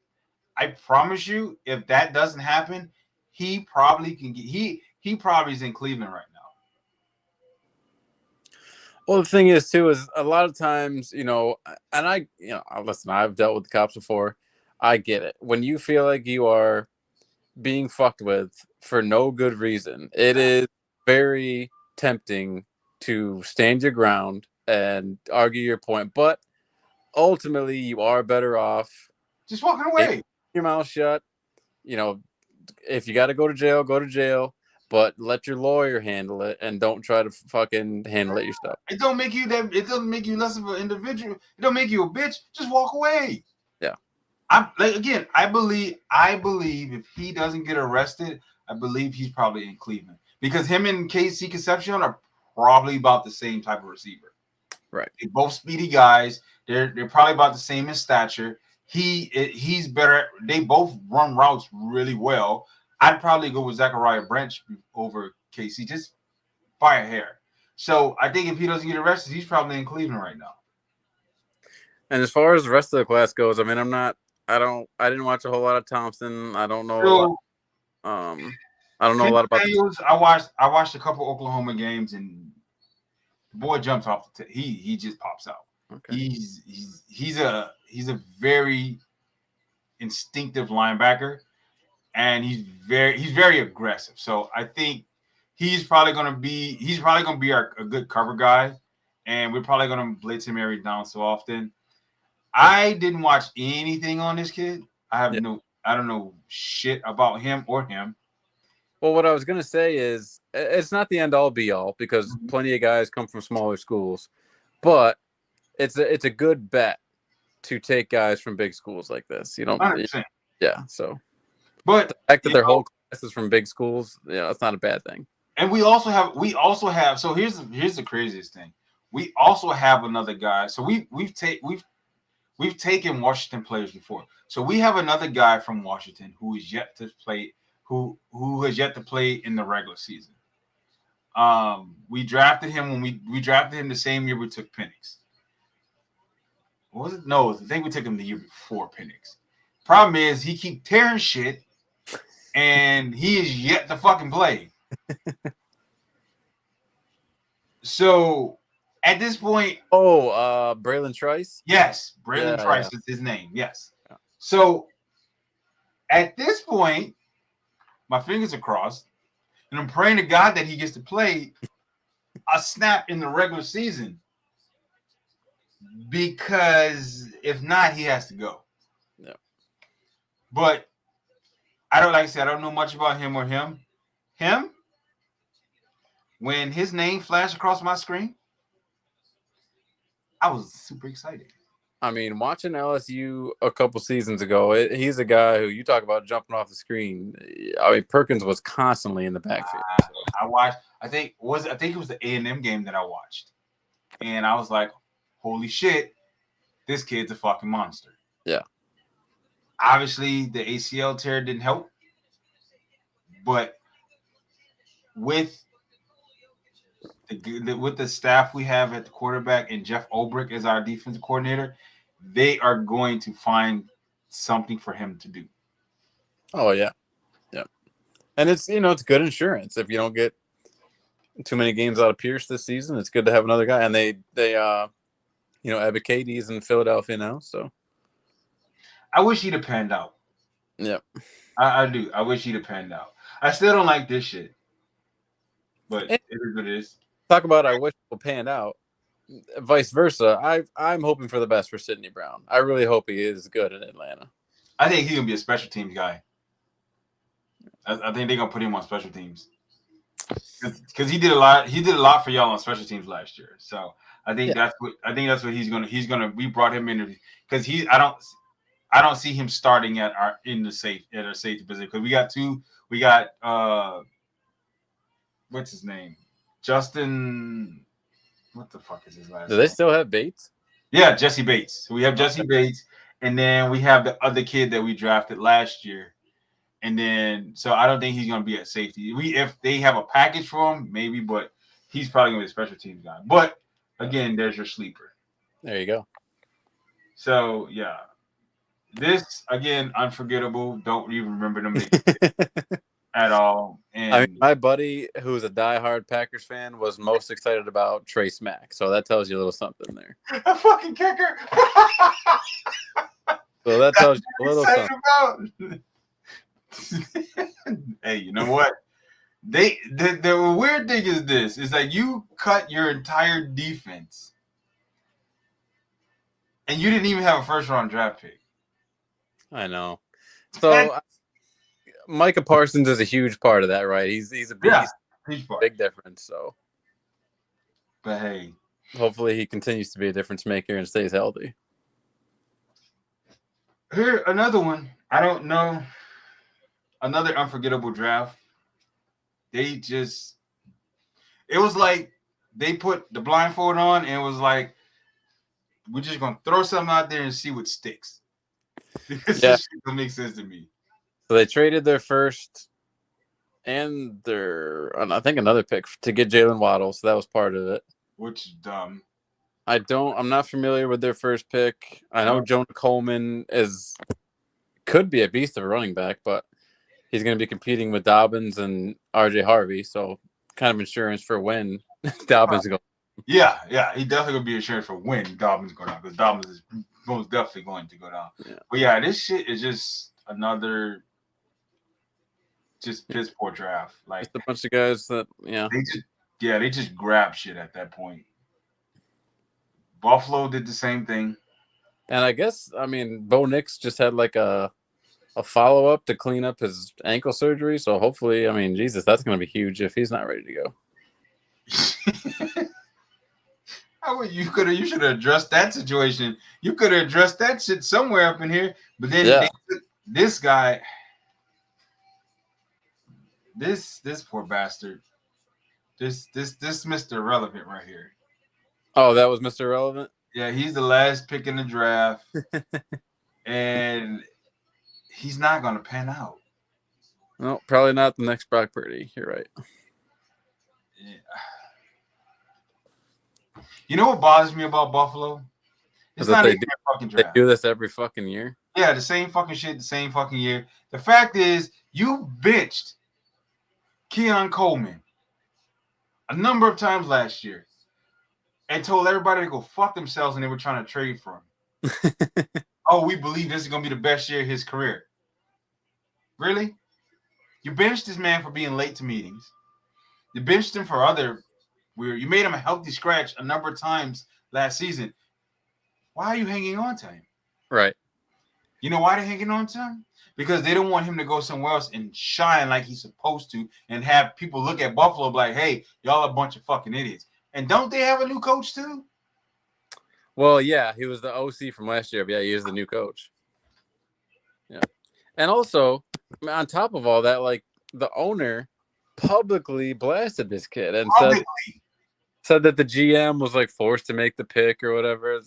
I promise you, if that doesn't happen, he probably can get. He probably is in Cleveland right now. Well, the thing is too is a lot of times, and listen, I've dealt with the cops before. I get it. When you feel like you are being fucked with for no good reason, it is very tempting to stand your ground and argue your point. But ultimately, you are better off just walking away. Your mouth shut. If you got to go to jail, go to jail. But let your lawyer handle it, and don't try to fucking handle it yourself. It don't make you less of an individual. It don't make you a bitch. Just walk away. Yeah. I believe if he doesn't get arrested, I believe he's probably in Cleveland, because him and KC Concepcion are probably about the same type of receiver. Right. They're both speedy guys. They're probably about the same in stature. He's better. They both run routes really well. I'd probably go with Zachariah Branch over KC, just by a hair. So I think if he doesn't get arrested, he's probably in Cleveland right now. And as far as the rest of the class goes, I mean, I didn't watch a whole lot of Thompson. I don't know. I don't know a lot about. I watched a couple Oklahoma games, and the boy jumps off the he just pops out. Okay. He's a very instinctive linebacker. And he's very aggressive. So I think he's probably gonna be a good cover guy, and we're probably gonna blitz him every down so often. I didn't watch anything on this kid. I don't know shit about him or him. Well, what I was going to say is it's not the end all be all because plenty of guys come from smaller schools, but it's a good bet to take guys from big schools like this. 100%. Yeah. So, But the fact that their whole class is from big schools, that's not a bad thing. And we also have. So here's the craziest thing. We also have another guy. So we've taken Washington players before. So we have another guy from Washington who is yet to play, who has yet to play in the regular season. We drafted him when we drafted him the same year we took Penix. What was it? No, I think we took him the year before Penix. Problem is he keep tearing shit, and he is yet to fucking play. So at this point, Braylon Trice. Yes, Braylon Trice is his name. Yes. Yeah. So at this point, my fingers are crossed, and I'm praying to God that he gets to play a snap in the regular season. Because if not, he has to go. Yeah. But I don't know much about him or him. When his name flashed across my screen, I was super excited. I mean, watching LSU a couple seasons ago, he's a guy who you talk about jumping off the screen. I mean, Perkins was constantly in the backfield. I watched. I think it was the A&M game that I watched, and I was like, "Holy shit, this kid's a fucking monster." Yeah. Obviously, the ACL tear didn't help, but with the staff we have at the quarterback and Jeff Ulbrich as our defensive coordinator, they are going to find something for him to do. Oh yeah. Yeah. And it's good insurance. If you don't get too many games out of Pierce this season, it's good to have another guy. And they Ebiketie in Philadelphia now, so I wish he'd have panned out. Yeah. I do. I wish he'd have panned out. I still don't like this shit. But it is what it is. Talk about I wish it panned out. Vice versa. I'm hoping for the best for Sidney Brown. I really hope he is good in Atlanta. I think he's gonna be a special teams guy. I think they're gonna put him on special teams because he did a lot. He did a lot for y'all on special teams last year. So I think that's what he's gonna. We brought him in because I don't see him starting at our safety position because we got what's his name? Justin. What the fuck is his last name? Do they still have Bates? Yeah, Jesse Bates. So we have Jesse Bates, and then we have the other kid that we drafted last year. And then, so I don't think he's going to be at safety. If they have a package for him, maybe, but he's probably going to be a special teams guy. But again, there's your sleeper. There you go. So yeah, this again unforgettable. Don't even remember them at all. And I mean, my buddy, who's a diehard Packers fan, was most excited about Trace Mack. So that tells you a little something there. A fucking kicker. So that tells you a little something. Hey, you know what? The weird thing is this: is that you cut your entire defense, and you didn't even have a first-round draft pick. I know. So Micah Parsons is a huge part of that, right? He's a big difference. So, but hey, hopefully he continues to be a difference maker and stays healthy. Here, another one. I don't know. Another unforgettable draft. It was like they put the blindfold on and it was like, we're just going to throw something out there and see what sticks. Because this shit don't make sense to me. So they traded their first and I think another pick to get Jalen Waddle. So that was part of it. Which is dumb. I'm not familiar with their first pick. I know Jonah Coleman could be a beast of a running back, but he's going to be competing with Dobbins and RJ Harvey. So kind of insurance for when Dobbins goes. Yeah. He definitely going to be insurance for when Dobbins go down because Dobbins is most definitely going to go down. Yeah. But yeah, this shit is just another piss poor draft. Like just a bunch of guys that they just grab shit at that point. Buffalo did the same thing. And I guess Bo Nix just had like a a follow up to clean up his ankle surgery. So hopefully, I mean, Jesus, that's going to be huge if he's not ready to go. You should have addressed that situation. You could have addressed that shit somewhere up in here. But then this guy, this poor bastard, this Mr. Irrelevant right here. Oh, that was Mr. Irrelevant? Yeah, he's the last pick in the draft. And he's not going to pan out. No, probably not the next Brock Purdy. You're right. Yeah. You know what bothers me about Buffalo? It's not even their fucking draft. They do this every fucking year. Yeah, the same fucking shit, the same fucking year. The fact is, you benched Keon Coleman a number of times last year and told everybody to go fuck themselves, and they were trying to trade for him. Oh, we believe this is going to be the best year of his career. Really? You benched this man for being late to meetings. You benched him for other weird. You made him a healthy scratch a number of times last season. Why are you hanging on to him? Right. You know why they're hanging on to him? Because they don't want him to go somewhere else and shine like he's supposed to and have people look at Buffalo like, hey, y'all a bunch of fucking idiots. And don't they have a new coach too? Well, yeah, he was the OC from last year, but yeah, he is the new coach. Yeah. And also, on top of all that, like, the owner publicly blasted this kid and said that the GM was like forced to make the pick or whatever.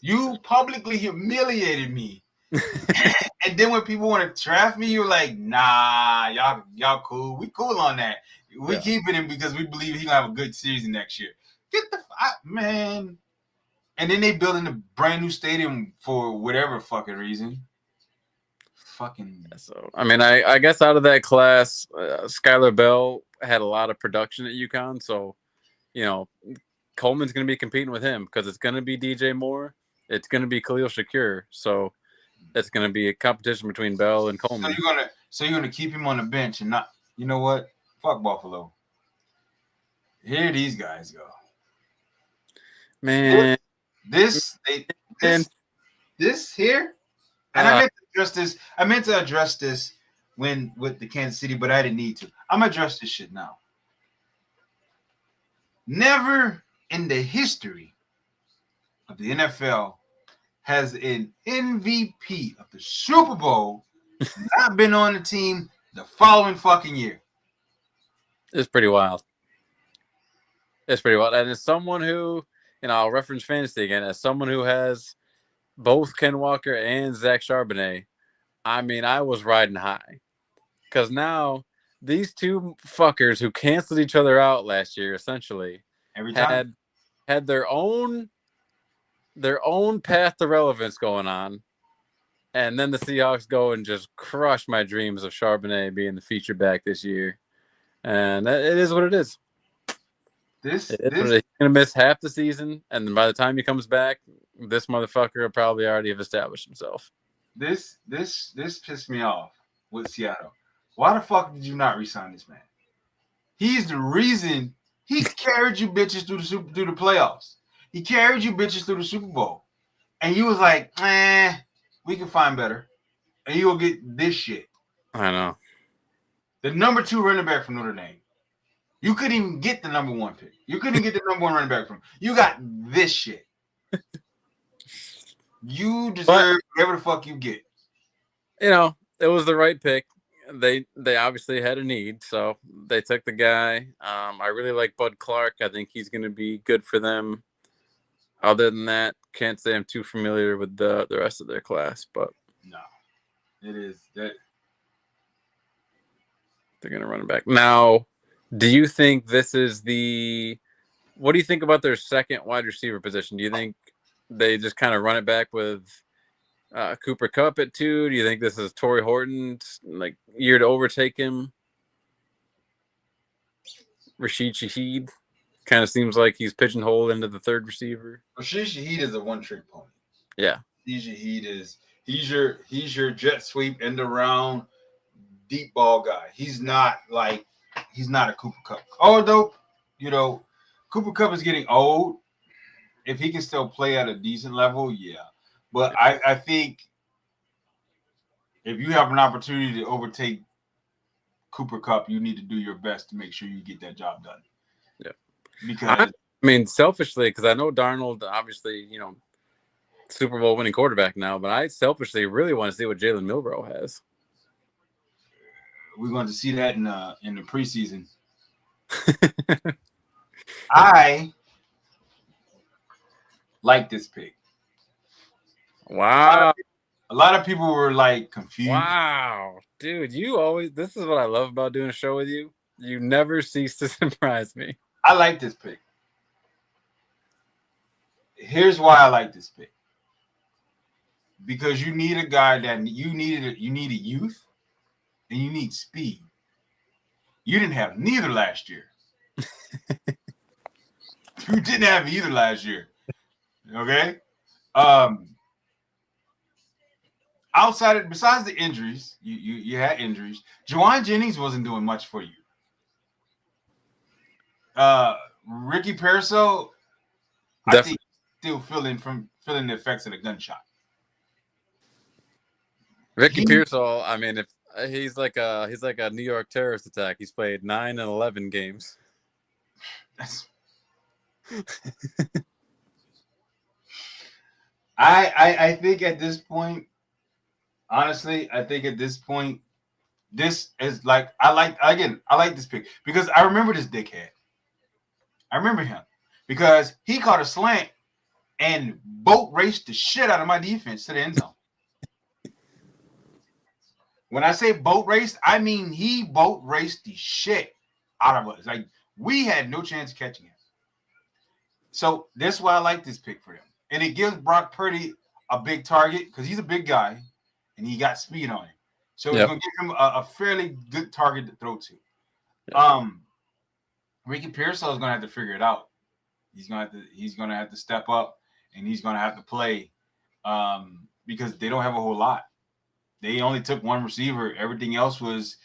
You publicly humiliated me. And then when people want to draft me, you're like, nah, y'all cool. We cool on that. We keeping him because we believe he's gonna have a good season next year. Get the man. And then they building a brand new stadium for whatever fucking reason. Fucking. So I mean, I guess out of that class, Skylar Bell had a lot of production at UConn, so you know Coleman's going to be competing with him because it's going to be DJ Moore, it's going to be Khalil Shakir, so it's going to be a competition between Bell and Coleman. So you're gonna keep him on the bench and not, you know what? Fuck Buffalo. Here these guys go. Man, this here. And I meant to address this with the Kansas City, but I didn't need to. I'm gonna address this shit now. Never in the history of the NFL has an MVP of the Super Bowl not been on the team the following fucking year. It's pretty wild. It's pretty wild. And as someone who, I'll reference fantasy again, as someone who has both Ken Walker and Zach Charbonnet, I mean, I was riding high. Because now these two fuckers who canceled each other out last year, essentially, every time had their own path to relevance going on. And then the Seahawks go and just crush my dreams of Charbonnet being the feature back this year. And it is what it is. He's going to miss half the season. And then by the time he comes back, this motherfucker will probably already have established himself. This pissed me off with Seattle. Why the fuck did you not re-sign this man? He's the reason he carried you bitches through the playoffs. He carried you bitches through the Super Bowl. And you was like, we can find better. And you will get this shit. I know. The number 2 running back from Notre Dame. You couldn't even get the number 1 pick. You couldn't get the number 1 running back from. You got this shit. You deserve whatever the fuck you get. It was the right pick. They obviously had a need, so they took the guy. I really like Bud Clark. I think he's going to be good for them. Other than that, can't say I'm too familiar with the rest of their class, but no, it is that they're going to run it back. Now, do you think this is what do you think about their second wide receiver position? Do you think they just kind of run it back with Cooper Kupp at 2? Do you think this is Torrey Horton's year to overtake him? Rashid Shaheed kind of seems like he's pigeonholed into the third receiver. Rashid Shaheed is a one-trick pony. Yeah. Rashid Shaheed he's your jet sweep end around deep ball guy. He's not a Cooper Kupp. Although, Cooper Kupp is getting old. If he can still play at a decent level, yeah. But I think if you have an opportunity to overtake Cooper Kupp, you need to do your best to make sure you get that job done. Yeah. Because I mean, selfishly, because I know Darnold, obviously, Super Bowl winning quarterback now, but I selfishly really want to see what Jalen Milroe has. we're going to see that in the preseason. I like this pick. Wow. A lot of people were like confused. Wow. Dude, this is what I love about doing a show with you. You never cease to surprise me. I like this pick. Here's why I like this pick. Because you need a guy that you need a youth and you need speed. You didn't have neither last year. You didn't have either last year. Okay? Besides the injuries, you had injuries. Juwan Jennings wasn't doing much for you. Ricky Pearsall, I think still feeling the effects of the gunshot. Ricky Pearsall, I mean, if he's like a New York terrorist attack. He's played 9 and 11 games. I think at this point, honestly, this is like I like this pick because I remember this dickhead. I remember him because he caught a slant and boat raced the shit out of my defense to the end zone. When I say boat raced, I mean he boat raced the shit out of us. Like we had no chance of catching him. So that's why I like this pick for him. And it gives Brock Purdy a big target because he's a big guy and he got speed on him. So it's going to give him a fairly good target to throw to. Yep. Ricky Pearsall is going to have to figure it out. He's going to have to step up and he's going to have to play because they don't have a whole lot. They only took one receiver. Everything else was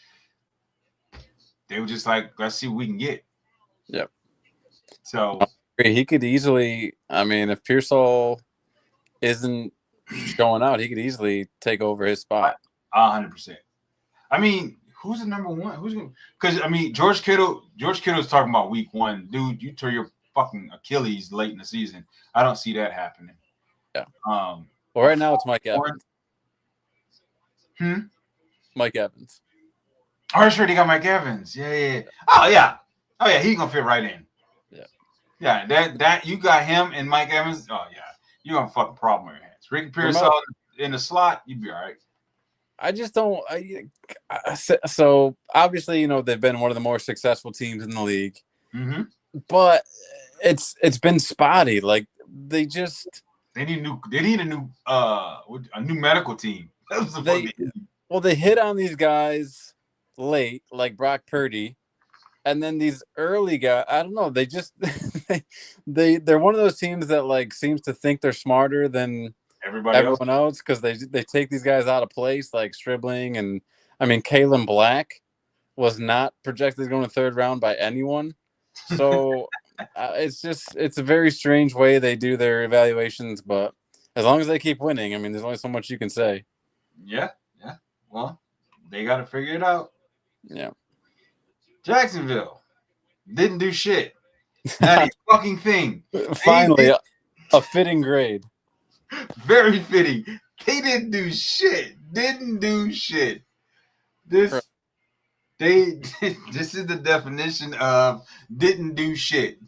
they were just like, let's see what we can get. Yep. So he could easily, I mean, if Pearsall isn't going out, he could easily take over his spot. 100%. I mean, who's the number one? Who's going? Because I mean, George Kittle's talking about week 1, dude. You tear your fucking Achilles late in the season. I don't see that happening. Yeah. Well, right now it's Mike Evans. Mike Evans. Oh, that's right. They got Mike Evans. Yeah. Oh yeah. He's gonna fit right in. Yeah. That you got him and Mike Evans. Oh yeah. You're gonna fuck a problem on your hands. Ricky Pearsall in the slot, you'd be all right. I just don't. So obviously, they've been one of the more successful teams in the league, but it's been spotty. Like they need a new medical team. They hit on these guys late, like Brock Purdy, and then these early guys. I don't know. They just they're one of those teams that like seems to think they're smarter than everyone else because they take these guys out of place like Stribling and I mean Kalen Black was not projected to go in the 3rd round by anyone. So it's a very strange way they do their evaluations, but as long as they keep winning, I mean, there's only so much you can say. Yeah. Well, they got to figure it out. Yeah. Jacksonville didn't do shit. Not a fucking thing. Finally, a fitting grade. Very fitting. They didn't do shit. This is the definition of didn't do shit.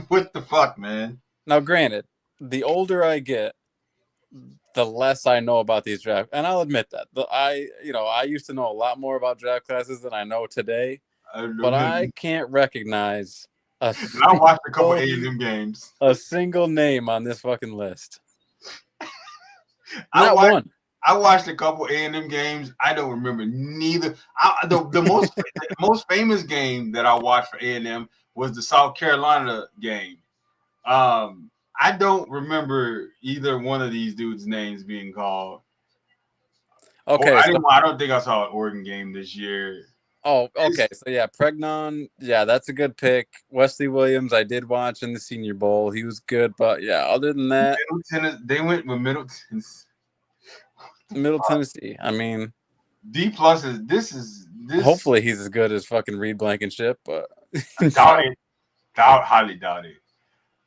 What the fuck, man? Now, granted, the older I get, the less I know about these drafts, and I'll admit that. I used to know a lot more about draft classes than I know today, but I can't recognize I watched a couple A&M games. A single name on this fucking list. I watched a couple A&M games. I don't remember neither. The most famous game that I watched for A&M was the South Carolina game. I don't remember either one of these dudes' names being called. Okay, I don't think I saw an Oregon game this year. Oh, okay. So yeah, Pregnon, that's a good pick. Wesley Williams, I did watch in the Senior Bowl. He was good, but yeah, other than that, They went with Middleton. What Middle Tennessee. I mean, D plus is this. hopefully he's as good as fucking Reed Blankenship, but Doubt it. Highly doubt it.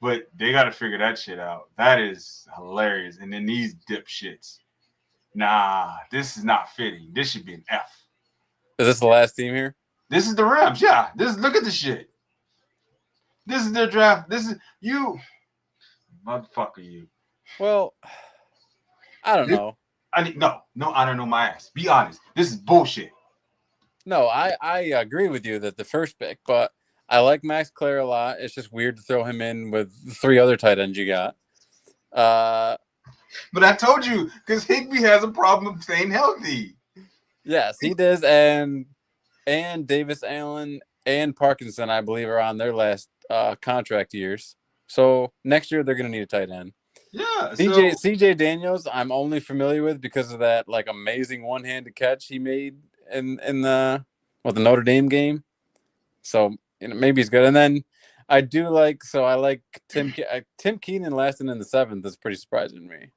But they got to figure that shit out. That is hilarious. And then these dipshits. Nah, this is not fitting. This should be an F. Is this the last team here? This is the Rams. Yeah. Look at the shit. This is their draft. This is you, motherfucker. You. Well, I don't know. No, I don't know my ass. Be honest. This is bullshit. No, I agree with you that the first pick, but I like Max Clare a lot. It's just weird to throw him in with 3 other tight ends you got. But I told you, because Higbee has a problem of staying healthy. Yes, he does, and Davis Allen and Parkinson, I believe, are on their last contract years. So next year they're going to need a tight end. Yeah. CJ Daniels, I'm only familiar with because of that like amazing one-handed catch he made in the Notre Dame game. So maybe he's good. And then I like Tim Keenan lasting in the 7th is pretty surprising to me.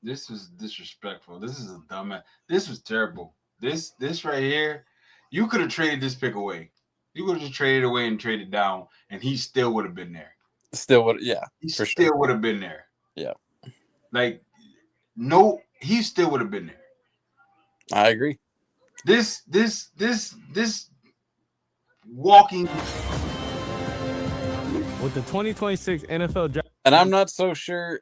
This is disrespectful. This is a dumbass. This was terrible. This right here, you could have traded this pick away. You could have just traded away and traded down, and he still would have been there. Still would, yeah. He still would have been there. Yeah. Like, no, he still would have been there. I agree. This walking with the 2026 NFL draft. And I'm not so sure.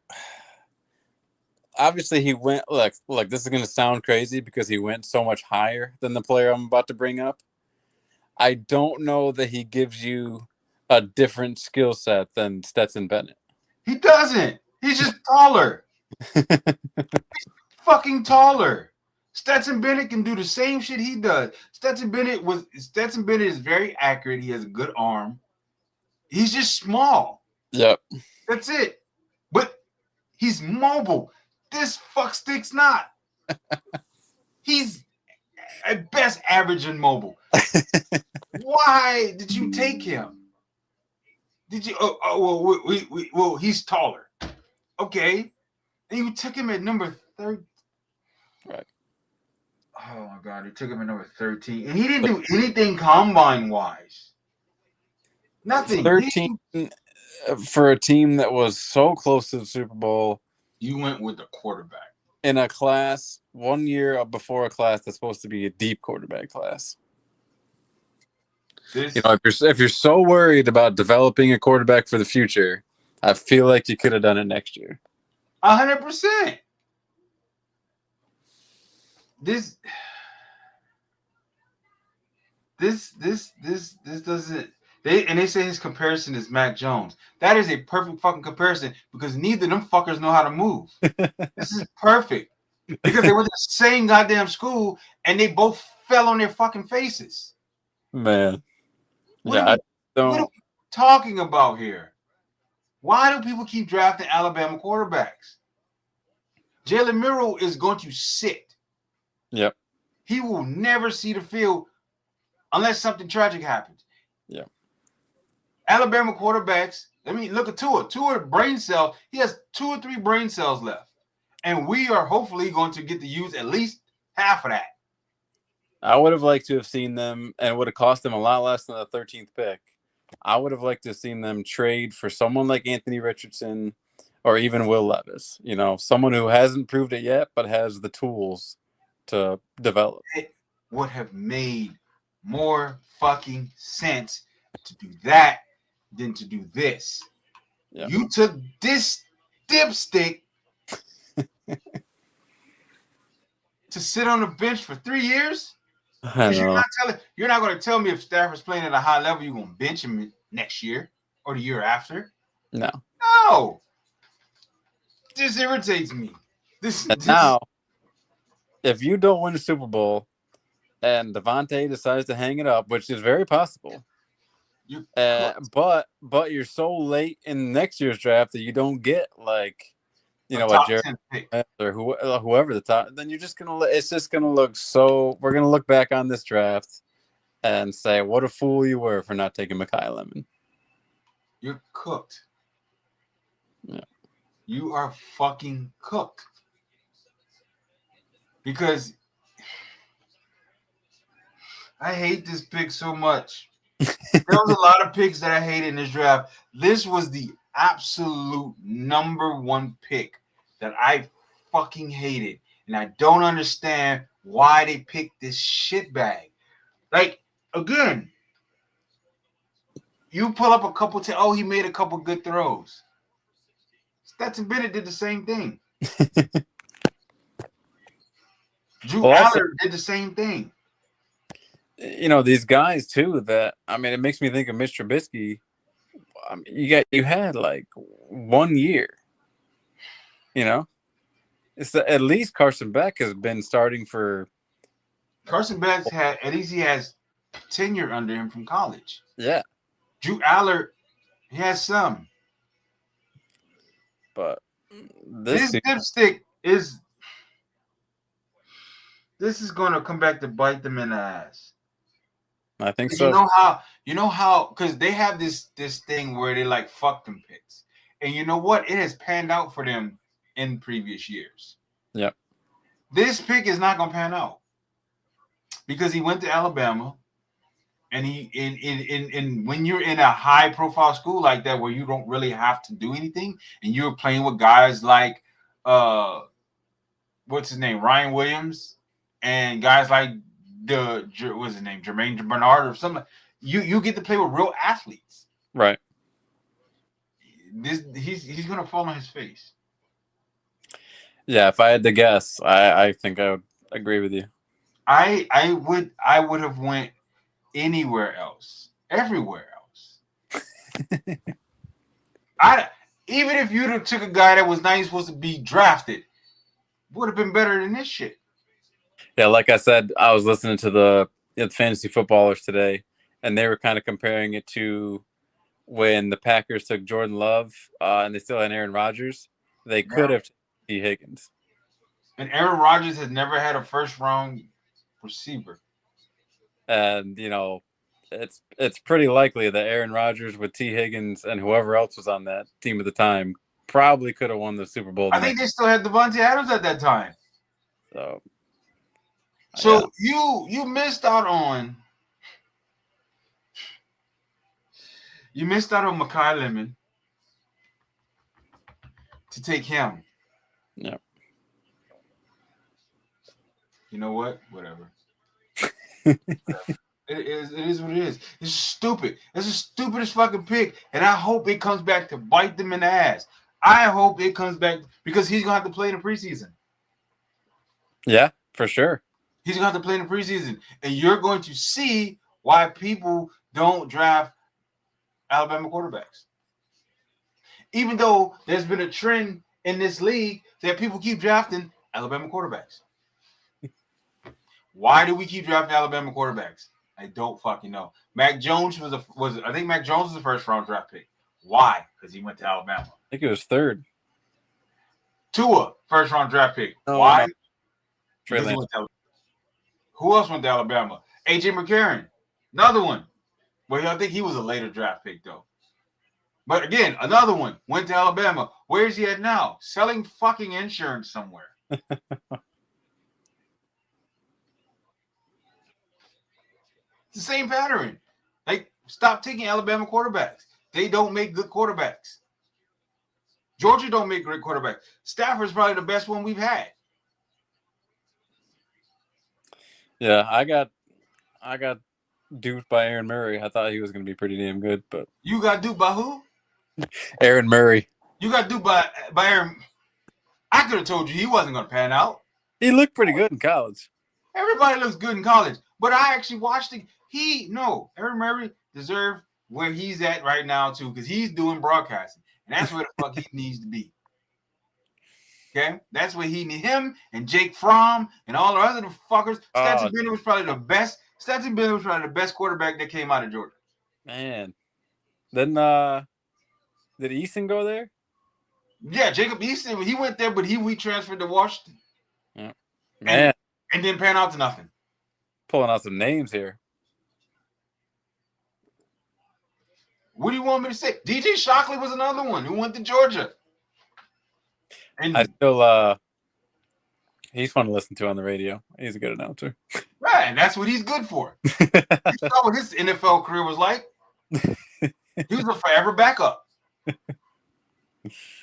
Obviously, he went look. This is going to sound crazy because he went so much higher than the player I'm about to bring up. I don't know that he gives you a different skill set than Stetson Bennett. He doesn't. He's just taller. He's fucking taller. Stetson Bennett can do the same shit he does. Stetson Bennett is very accurate. He has a good arm. He's just small. Yep. That's it. But he's mobile. This fuckstick's not. He's at best average and mobile. Why did you take him? Did you? Well, he's taller. Okay. And you took him at number 30. Right. Oh my God, he took him at number 13. And he didn't do anything combine-wise. Nothing. 13 for a team that was so close to the Super Bowl. You went with the quarterback. In a class 1 year before a class that's supposed to be a deep quarterback class. If you're so worried about developing a quarterback for the future, I feel like you could have done it next year. 100%. This doesn't. They say his comparison is Mac Jones. That is a perfect fucking comparison because neither of them fuckers know how to move. This is perfect because they were the same goddamn school and they both fell on their fucking faces. Man, What are we talking about here? Why do people keep drafting Alabama quarterbacks? Jalen Milroe is going to sit. Yep. He will never see the field unless something tragic happens. Yeah. Alabama quarterbacks, I mean, look at Tua. Tua brain cells, he has 2 or 3 brain cells left. And we are hopefully going to get to use at least half of that. I would have liked to have seen them, and it would have cost them a lot less than the 13th pick. I would have liked to have seen them trade for someone like Anthony Richardson or even Will Levis. You know, someone who hasn't proved it yet, but has the tools to develop. It would have made more fucking sense to do that than to do this. Yep. You took this dipstick to sit on the bench for 3 years? I know. You're not going to tell me if Stafford's playing at a high level, you're going to bench him next year or the year after. No. This irritates me. Now, if you don't win a Super Bowl and Devontae decides to hang it up, which is very possible, but you're so late in next year's draft that you don't get like, you know, a Jared or whoever the top, then you're just gonna. It's just gonna look so. We're gonna look back on this draft and say, "What a fool you were for not taking Mekhi Lemon." You're cooked. Yeah. You are fucking cooked. because I hate this pick so much. There was a lot of picks that I hated in this draft. This was the absolute number one pick that I fucking hated. And I don't understand why they picked this shitbag. Like, again, you pull up a couple he made a couple good throws. Stetson Bennett did the same thing. Drew Also, Aller did the same thing. these guys too. That it makes me think of Mitch Trubisky. You had like 1 year. It's at least Carson Beck has been starting for. Carson Beck at least he has tenure under him from college. Yeah. Drew Aller, he has some. But this dipstick is going to come back to bite them in the ass. I think so. You know how because they have this thing where they like fuck them picks. And you know what? It has panned out for them in previous years. Yep. This pick is not going to pan out because he went to Alabama. And when you're in a high profile school like that where you don't really have to do anything and you're playing with guys like what's his name, Ryan Williams, and guys like what's his name, Jermaine Bernard or something, you get to play with real athletes. Right. He's gonna fall on his face. Yeah, if I had to guess, I think I would agree with you. I would have went anywhere else, everywhere else. Even if you'd have took a guy that was not supposed to be drafted, would have been better than this shit. Yeah, like I said, I was listening to the fantasy footballers today, and they were kind of comparing it to when the Packers took Jordan Love and they still had Aaron Rodgers. They could have taken T. Higgins. And Aaron Rodgers has never had a first-round receiver. And, it's pretty likely that Aaron Rodgers with T. Higgins and whoever else was on that team at the time probably could have won the Super Bowl. I think they still had Devontae Adams at that time. So yeah. you missed out on Mekhi Lemon to take him. Yeah. You know what? Whatever. It is what it is. It's stupid. It's the stupidest fucking pick, and I hope it comes back to bite them in the ass. I hope it comes back because he's gonna have to play in the preseason. Yeah, for sure. He's gonna have to play in the preseason, and you're going to see why people don't draft Alabama quarterbacks. Even though there's been a trend in this league that people keep drafting Alabama quarterbacks. Why do we keep drafting Alabama quarterbacks? I don't fucking know. Mac Jones was I think Mac Jones was the first round draft pick. Why? Because he went to Alabama. I think it was third. Tua, first round draft pick. No, why? No. Who else went to Alabama? AJ McCarron, another one. Well, I think he was a later draft pick though. But again, another one went to Alabama. Where's he at now? Selling fucking insurance somewhere. It's the same pattern. Like, stop taking Alabama quarterbacks. They don't make good quarterbacks. Georgia don't make great quarterbacks. Stafford's probably the best one we've had. Yeah, I got duped by Aaron Murray. I thought he was going to be pretty damn good, but you got duped by who? Aaron Murray. You got duped by Aaron. I could have told you he wasn't going to pan out. He looked pretty good in college. Everybody looks good in college, but I actually watched it. Aaron Murray deserved where he's at right now too, because he's doing broadcasting, and that's where the fuck he needs to be. Okay, that's where he needs him and Jake Fromm and all the other fuckers. Stetson Bennett was probably the best. Stetson Bennett was probably the best quarterback that came out of Georgia. Man, then did Eason go there? Yeah, Jacob Eason. He went there, but we transferred to Washington. Yeah, man, and didn't pan out to nothing. Pulling out some names here. What do you want me to say? DJ Shockley was another one who went to Georgia. And I He's fun to listen to on the radio. He's a good announcer. Right, and that's what he's good for. You saw what his NFL career was like. He was a forever backup.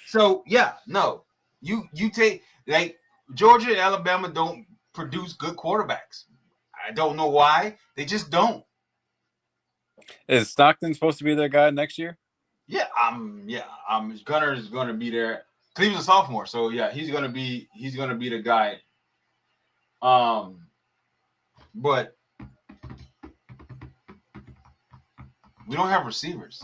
So yeah, no, you take like Georgia and Alabama don't produce good quarterbacks. I don't know why. They just don't. Is Stockton supposed to be their guy next year? Yeah, Gunner is going to be there. Cleveland's a sophomore, so yeah, he's going to be the guy. But we don't have receivers.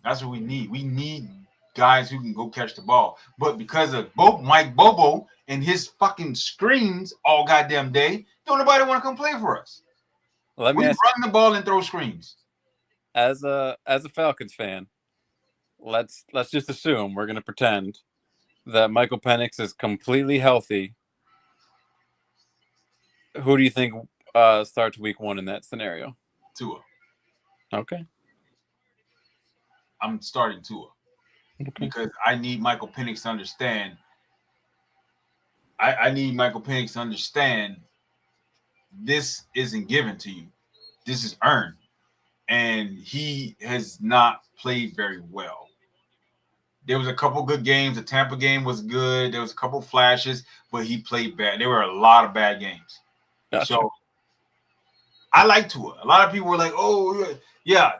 That's what we need. We need guys who can go catch the ball. But because of Mike Bobo and his fucking screens all goddamn day, don't nobody want to come play for us. Let me We ask run the ball and throw screens. as a Falcons fan, let's just assume we're going to pretend that Michael Penix is completely healthy. Who do you think starts week 1 in that scenario? Tua. Okay. I'm starting Tua. Okay. Because I need Michael Penix to understand. I need Michael Penix to understand this isn't given to you. This is earned. And he has not played very well. There was a couple good games. The Tampa game was good. There was a couple flashes, but he played bad. There were a lot of bad games. Gotcha. So I like Tua. A lot of people were like, oh, yeah,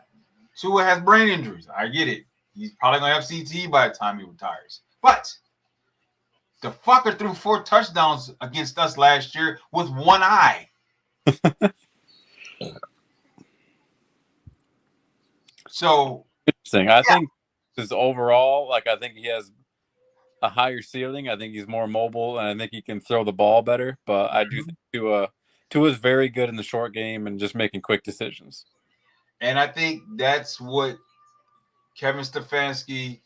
Tua has brain injuries. I get it. He's probably going to have CTE by the time he retires. But the fucker threw 4 touchdowns against us last year with one eye. So interesting. I think his overall, I think he has a higher ceiling. I think he's more mobile, and I think he can throw the ball better. But I do think Tua's very good in the short game and just making quick decisions. And I think that's what Kevin Stefanski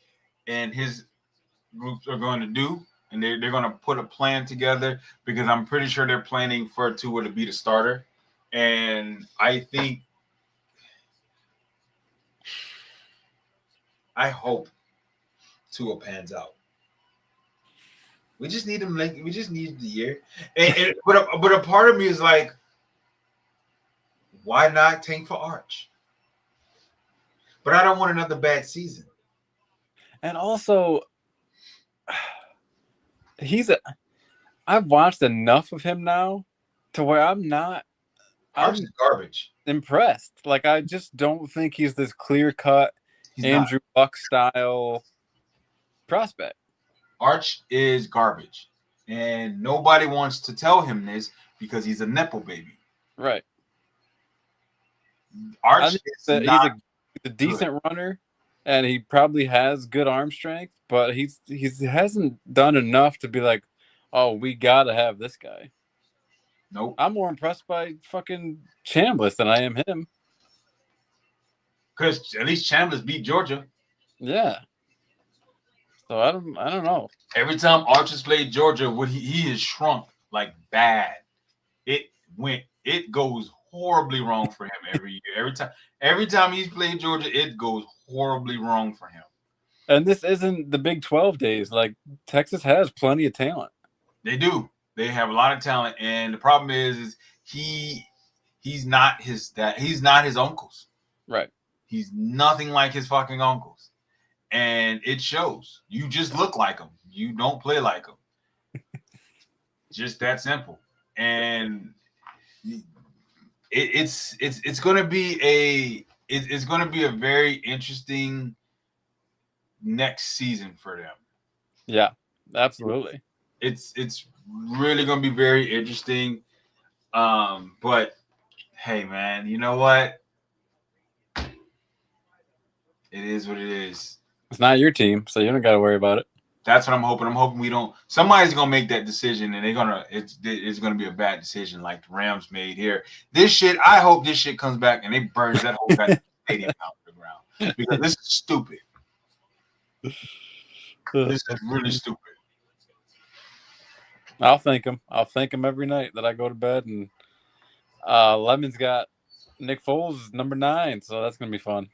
and his groups are going to do. And they're going to put a plan together because I'm pretty sure they're planning for Tua to be the starter. And I hope Tua pans out. We just need him. We just need the year. But a part of me is like, why not tank for Arch? But I don't want another bad season. And also, I've watched enough of him now to where I'm Arch is garbage. Impressed. I just don't think he's this clear-cut Andrew Luck style prospect. Arch is garbage, and nobody wants to tell him this because he's a Nepo baby. Right. Arch is he's a decent runner, and he probably has good arm strength, but he hasn't done enough to be like, oh, we gotta have this guy. Nope. I'm more impressed by fucking Chambliss than I am him. Because at least Chambliss beat Georgia. Yeah. So I don't know. Every time Arch has played Georgia, he has shrunk like bad. It goes horribly wrong for him every year. Every time he's played Georgia, it goes horribly wrong for him. And this isn't the Big 12 days. Texas has plenty of talent. They do. They have a lot of talent, and the problem is he's not his dad. He's not his uncles. Right. He's nothing like his fucking uncles. And it shows. You just look like him. You don't play like him. Just that simple. And it's going to be a very interesting next season for them. Yeah, absolutely. It's really going to be very interesting. But hey, man, you know what? It is what it is. It's not your team, so you don't got to worry about it. That's what I'm hoping. I'm hoping we don't. Somebody's gonna make that decision, and it's gonna be a bad decision, like the Rams made here. This shit. I hope this shit comes back and it burns that whole goddamn stadium out to the ground because this is stupid. This is really stupid. I'll thank him. I'll thank him every night that I go to bed. And Lemon's got Nick Foles number 9, so that's gonna be fun.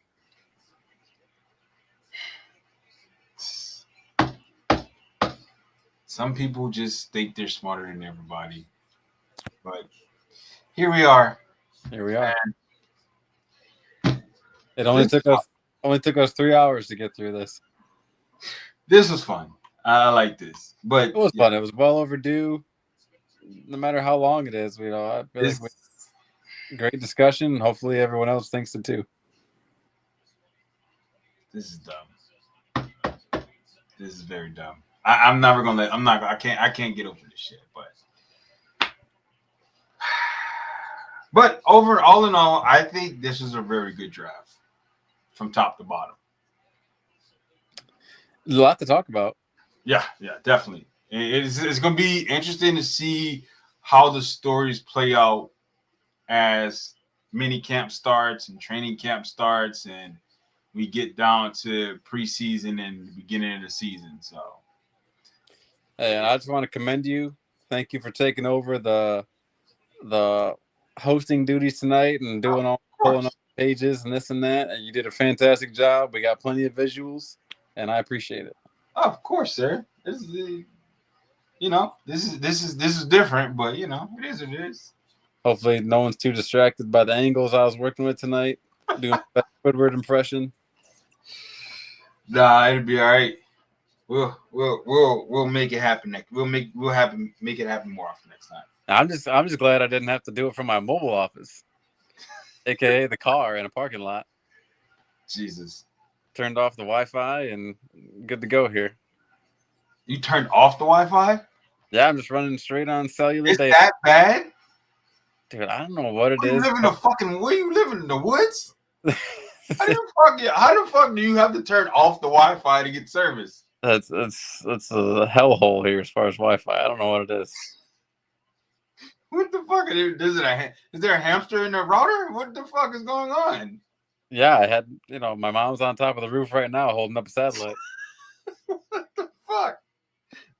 Some people just think they're smarter than everybody. But here we are. Here we are. And It only took us 3 hours to get through this. this was fun. I like this. But It was fun. It was well overdue. No matter how long it is, I feel like great discussion. Hopefully, everyone else thinks it too. this is dumb. This is very dumb. I'm never gonna let. I'm not. I can't get over this shit. But all in all, I think this is a very good draft from top to bottom. There's a lot to talk about. Yeah, definitely. It's going to be interesting to see how the stories play out as mini camp starts and training camp starts, and we get down to preseason and the beginning of the season. So, Hey, and I just want to commend you. Thank you for taking over the hosting duties tonight and doing pulling up pages and this and that. And you did a fantastic job. We got plenty of visuals, and I appreciate it. oh, of course, sir. This is this is different, but it is what it is. Hopefully, no one's too distracted by the angles I was working with tonight. Doing a Squidward impression. Nah, it'll be all right. We'll make it happen we'll make it happen more often next time. I'm just glad I didn't have to do it from my mobile office, aka the car in a parking lot. Jesus. Turned off the Wi-Fi and good to go here. You turned off the Wi-Fi? Yeah, I'm just running straight on cellular Is data. that bad? Dude, I don't know what it Where is. you living in the woods? How the fuck do you have to turn off the Wi-Fi to get service? That's a hellhole here as far as Wi-Fi. I don't know what it is. What the fuck? Is there a hamster in the router? What the fuck is going on? Yeah, I had my mom's on top of the roof right now holding up a satellite. What the fuck?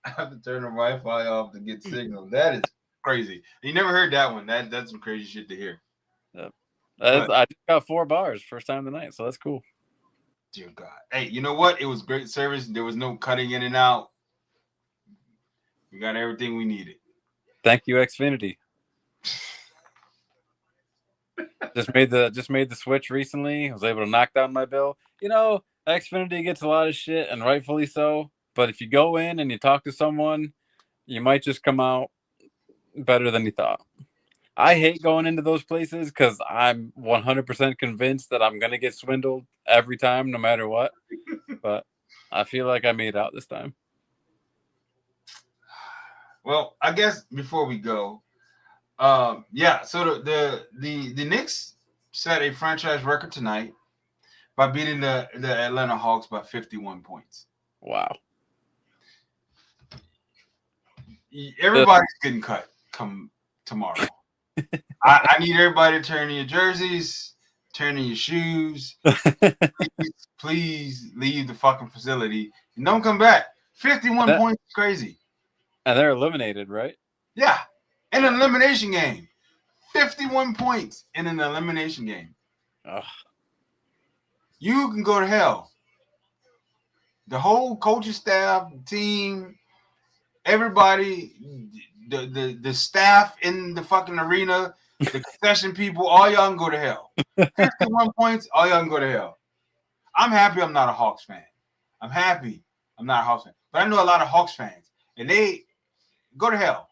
I have to turn the Wi-Fi off to get signal. That is crazy. You never heard that one. That's some crazy shit to hear. I just got 4 bars first time tonight, so that's cool. Dear God. Hey, you know what? It was great service. There was no cutting in and out. We got everything we needed. Thank you, Xfinity. Just made the switch recently. I was able to knock down my bill. Xfinity gets a lot of shit, and rightfully so. But if you go in and you talk to someone, you might just come out better than you thought. I hate going into those places because I'm 100% convinced that I'm going to get swindled every time, no matter what. But I feel like I made out this time. Well, I guess before we go, so the Knicks set a franchise record tonight by beating the Atlanta Hawks by 51 points. Wow. Everybody's getting cut come tomorrow. I need everybody to turn in your jerseys, turn in your shoes. Please leave the fucking facility and don't come back. 51 points is crazy. And they're eliminated, right? Yeah. In an elimination game. 51 points in an elimination game. Ugh. You can go to hell. The whole coaching staff, team, everybody, the staff in the fucking arena, the concession people, all y'all can go to hell. 51 points, all y'all can go to hell. I'm happy I'm not a Hawks fan. I'm happy I'm not a Hawks fan. But I know a lot of Hawks fans, and they go to hell.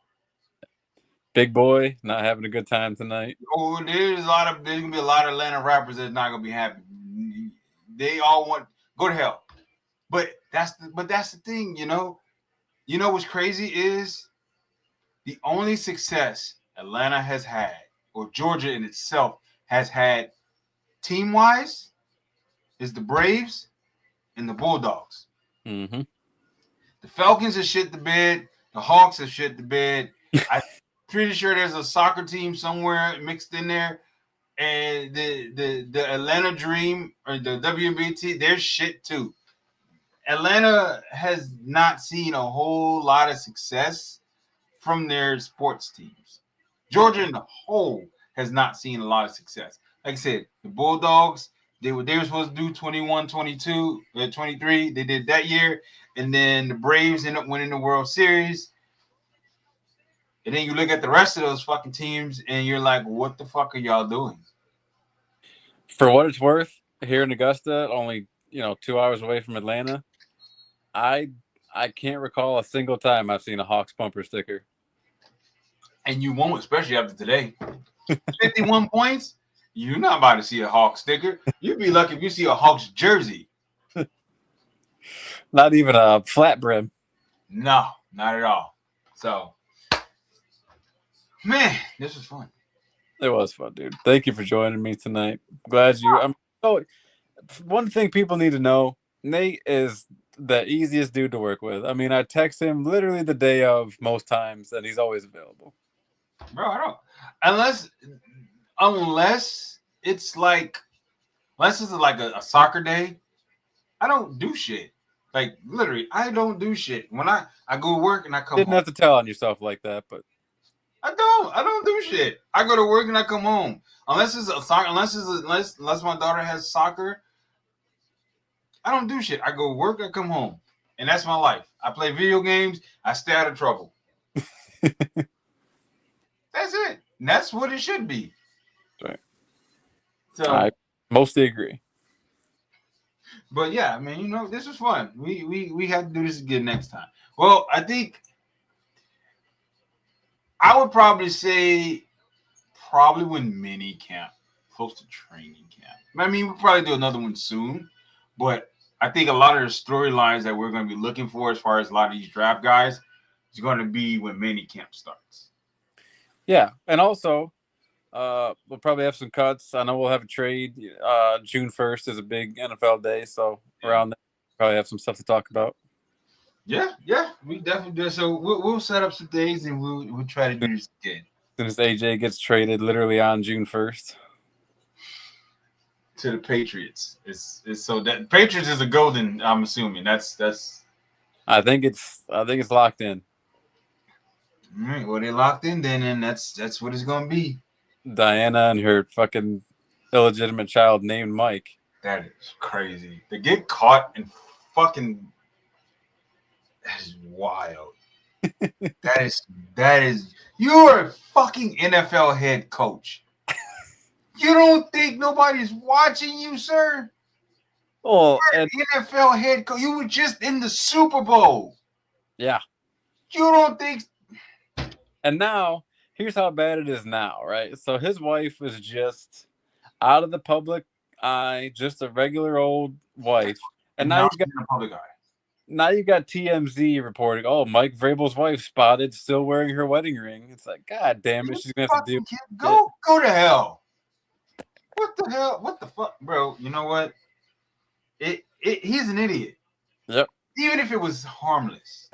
Big boy not having a good time tonight. Oh, there's gonna be a lot of Atlanta rappers that's not gonna be happy. They all want go to hell. But that's the thing, You know what's crazy is the only success Atlanta has had, or Georgia in itself has had team-wise, is the Braves and the Bulldogs. Mm-hmm. The Falcons have shit the bed. The Hawks have shit the bed. I'm pretty sure there's a soccer team somewhere mixed in there. And the Atlanta Dream or the WBT, they're shit too. Atlanta has not seen a whole lot of success from their sports teams. Georgia in the whole has not seen a lot of success. Like I said, the Bulldogs, They were supposed to do 21, 22, 23. They did that year, and then the Braves ended up winning the World Series. And then you look at the rest of those fucking teams, and you're like, what the fuck are y'all doing? For what it's worth, here in Augusta, only 2 hours away from Atlanta, I can't recall a single time I've seen a Hawks bumper sticker. And you won't, especially after today. 51 points. You're not about to see a Hawks sticker. You'd be lucky if you see a Hawks jersey. Not even a flat brim. No, not at all. So, man, this was fun. It was fun, dude. Thank you for joining me tonight. Glad you. One thing people need to know: Nate is the easiest dude to work with. I mean, I text him literally the day of most times, and he's always available. Bro, I don't. Unless it's like a soccer day, I don't do shit. Like literally, I don't do shit. When I go to work and I come Didn't home. have to tell on yourself like that, but I don't do shit. I go to work and I come home. Unless it's a soccer, unless my daughter has soccer, I don't do shit. I go to work, I come home, and that's my life. I play video games. I stay out of trouble. That's it. And that's what it should be. Right. So I mostly agree. But yeah, I mean, this was fun. We have to do this again next time. Well, I think I would probably say when mini camp, close to training camp. I mean, we'll probably do another one soon, but I think a lot of the storylines that we're going to be looking for as far as a lot of these draft guys is going to be when mini camp starts. Yeah, and also we'll probably have some cuts. I know we'll have a trade. June 1st is a big NFL day, so around there, we'll probably have some stuff to talk about. Yeah, we definitely do. So we'll set up some things and we'll try to do this again. As soon as AJ gets traded, literally on June 1st. To the Patriots. It's so that Patriots is a golden, I'm assuming. That's I think it's locked in. All right, well, they locked in then, and that's what it's gonna be. Diana and her fucking illegitimate child named Mike. That is crazy. To get caught and fucking that is wild. that is you're a fucking NFL head coach. You don't think nobody's watching you, sir? Oh, You're an NFL head coach. You were just in the Super Bowl. Yeah. You don't think? And now, here's how bad it is now, right? So his wife was just out of the public eye, just a regular old wife. And now you got the public eye. Now you got TMZ reporting, oh, Mike Vrabel's wife spotted still wearing her wedding ring. It's like, God damn it, she's gonna have to do go to hell. What the hell? What the fuck, bro? You know what? He's an idiot. Yep. Even if it was harmless,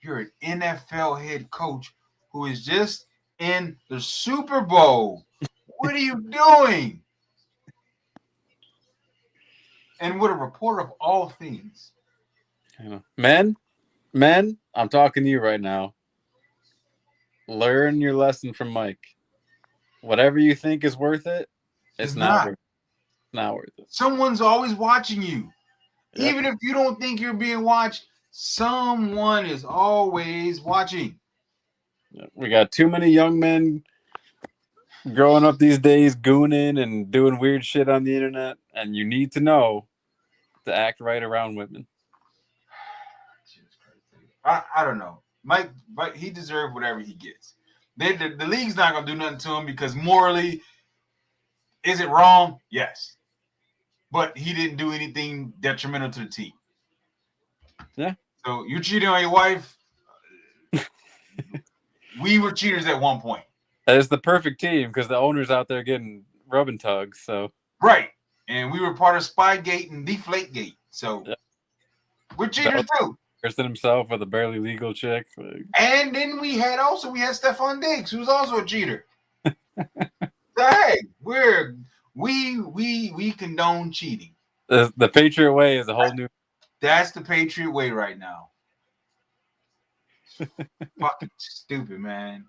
you're an NFL head coach who is just in the Super Bowl. What are you doing? And with a reporter of all things. Men, I'm talking to you right now. Learn your lesson from Mike. Whatever you think is worth it, it's not worth it. Someone's always watching you. Yep. Even if you don't think you're being watched, someone is always watching. We got too many young men growing up these days, gooning and doing weird shit on the internet, and you need to know to act right around women. I don't know. Mike, he deserves whatever he gets. The league's not going to do nothing to him because morally, is it wrong? Yes. But he didn't do anything detrimental to the team. Yeah. So you cheating on your wife. We were cheaters at one point. That is the perfect team because the owner's out there getting rub and tugs. So right. And we were part of Spygate and Deflategate. So we're cheaters too. Kristen himself with a barely legal chick. And then we had Stephon Diggs, who's also a cheater. So hey, we condone cheating. The Patriot way is a whole new. That's the Patriot way right now. Fucking stupid, man.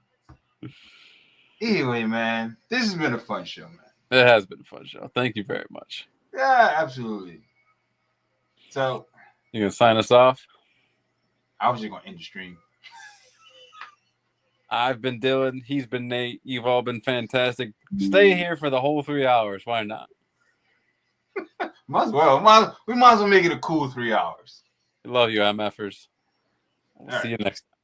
Anyway, man, this has been a fun show, man. It has been a fun show. Thank you very much. Yeah, absolutely. So You gonna sign us off? I was just gonna end the stream. I've been Dylan. He's been Nate. You've all been fantastic. Stay here for the whole 3 hours. Why not? Might as well. We might as well make it a cool 3 hours. Love you, MFers. We'll All see you next time.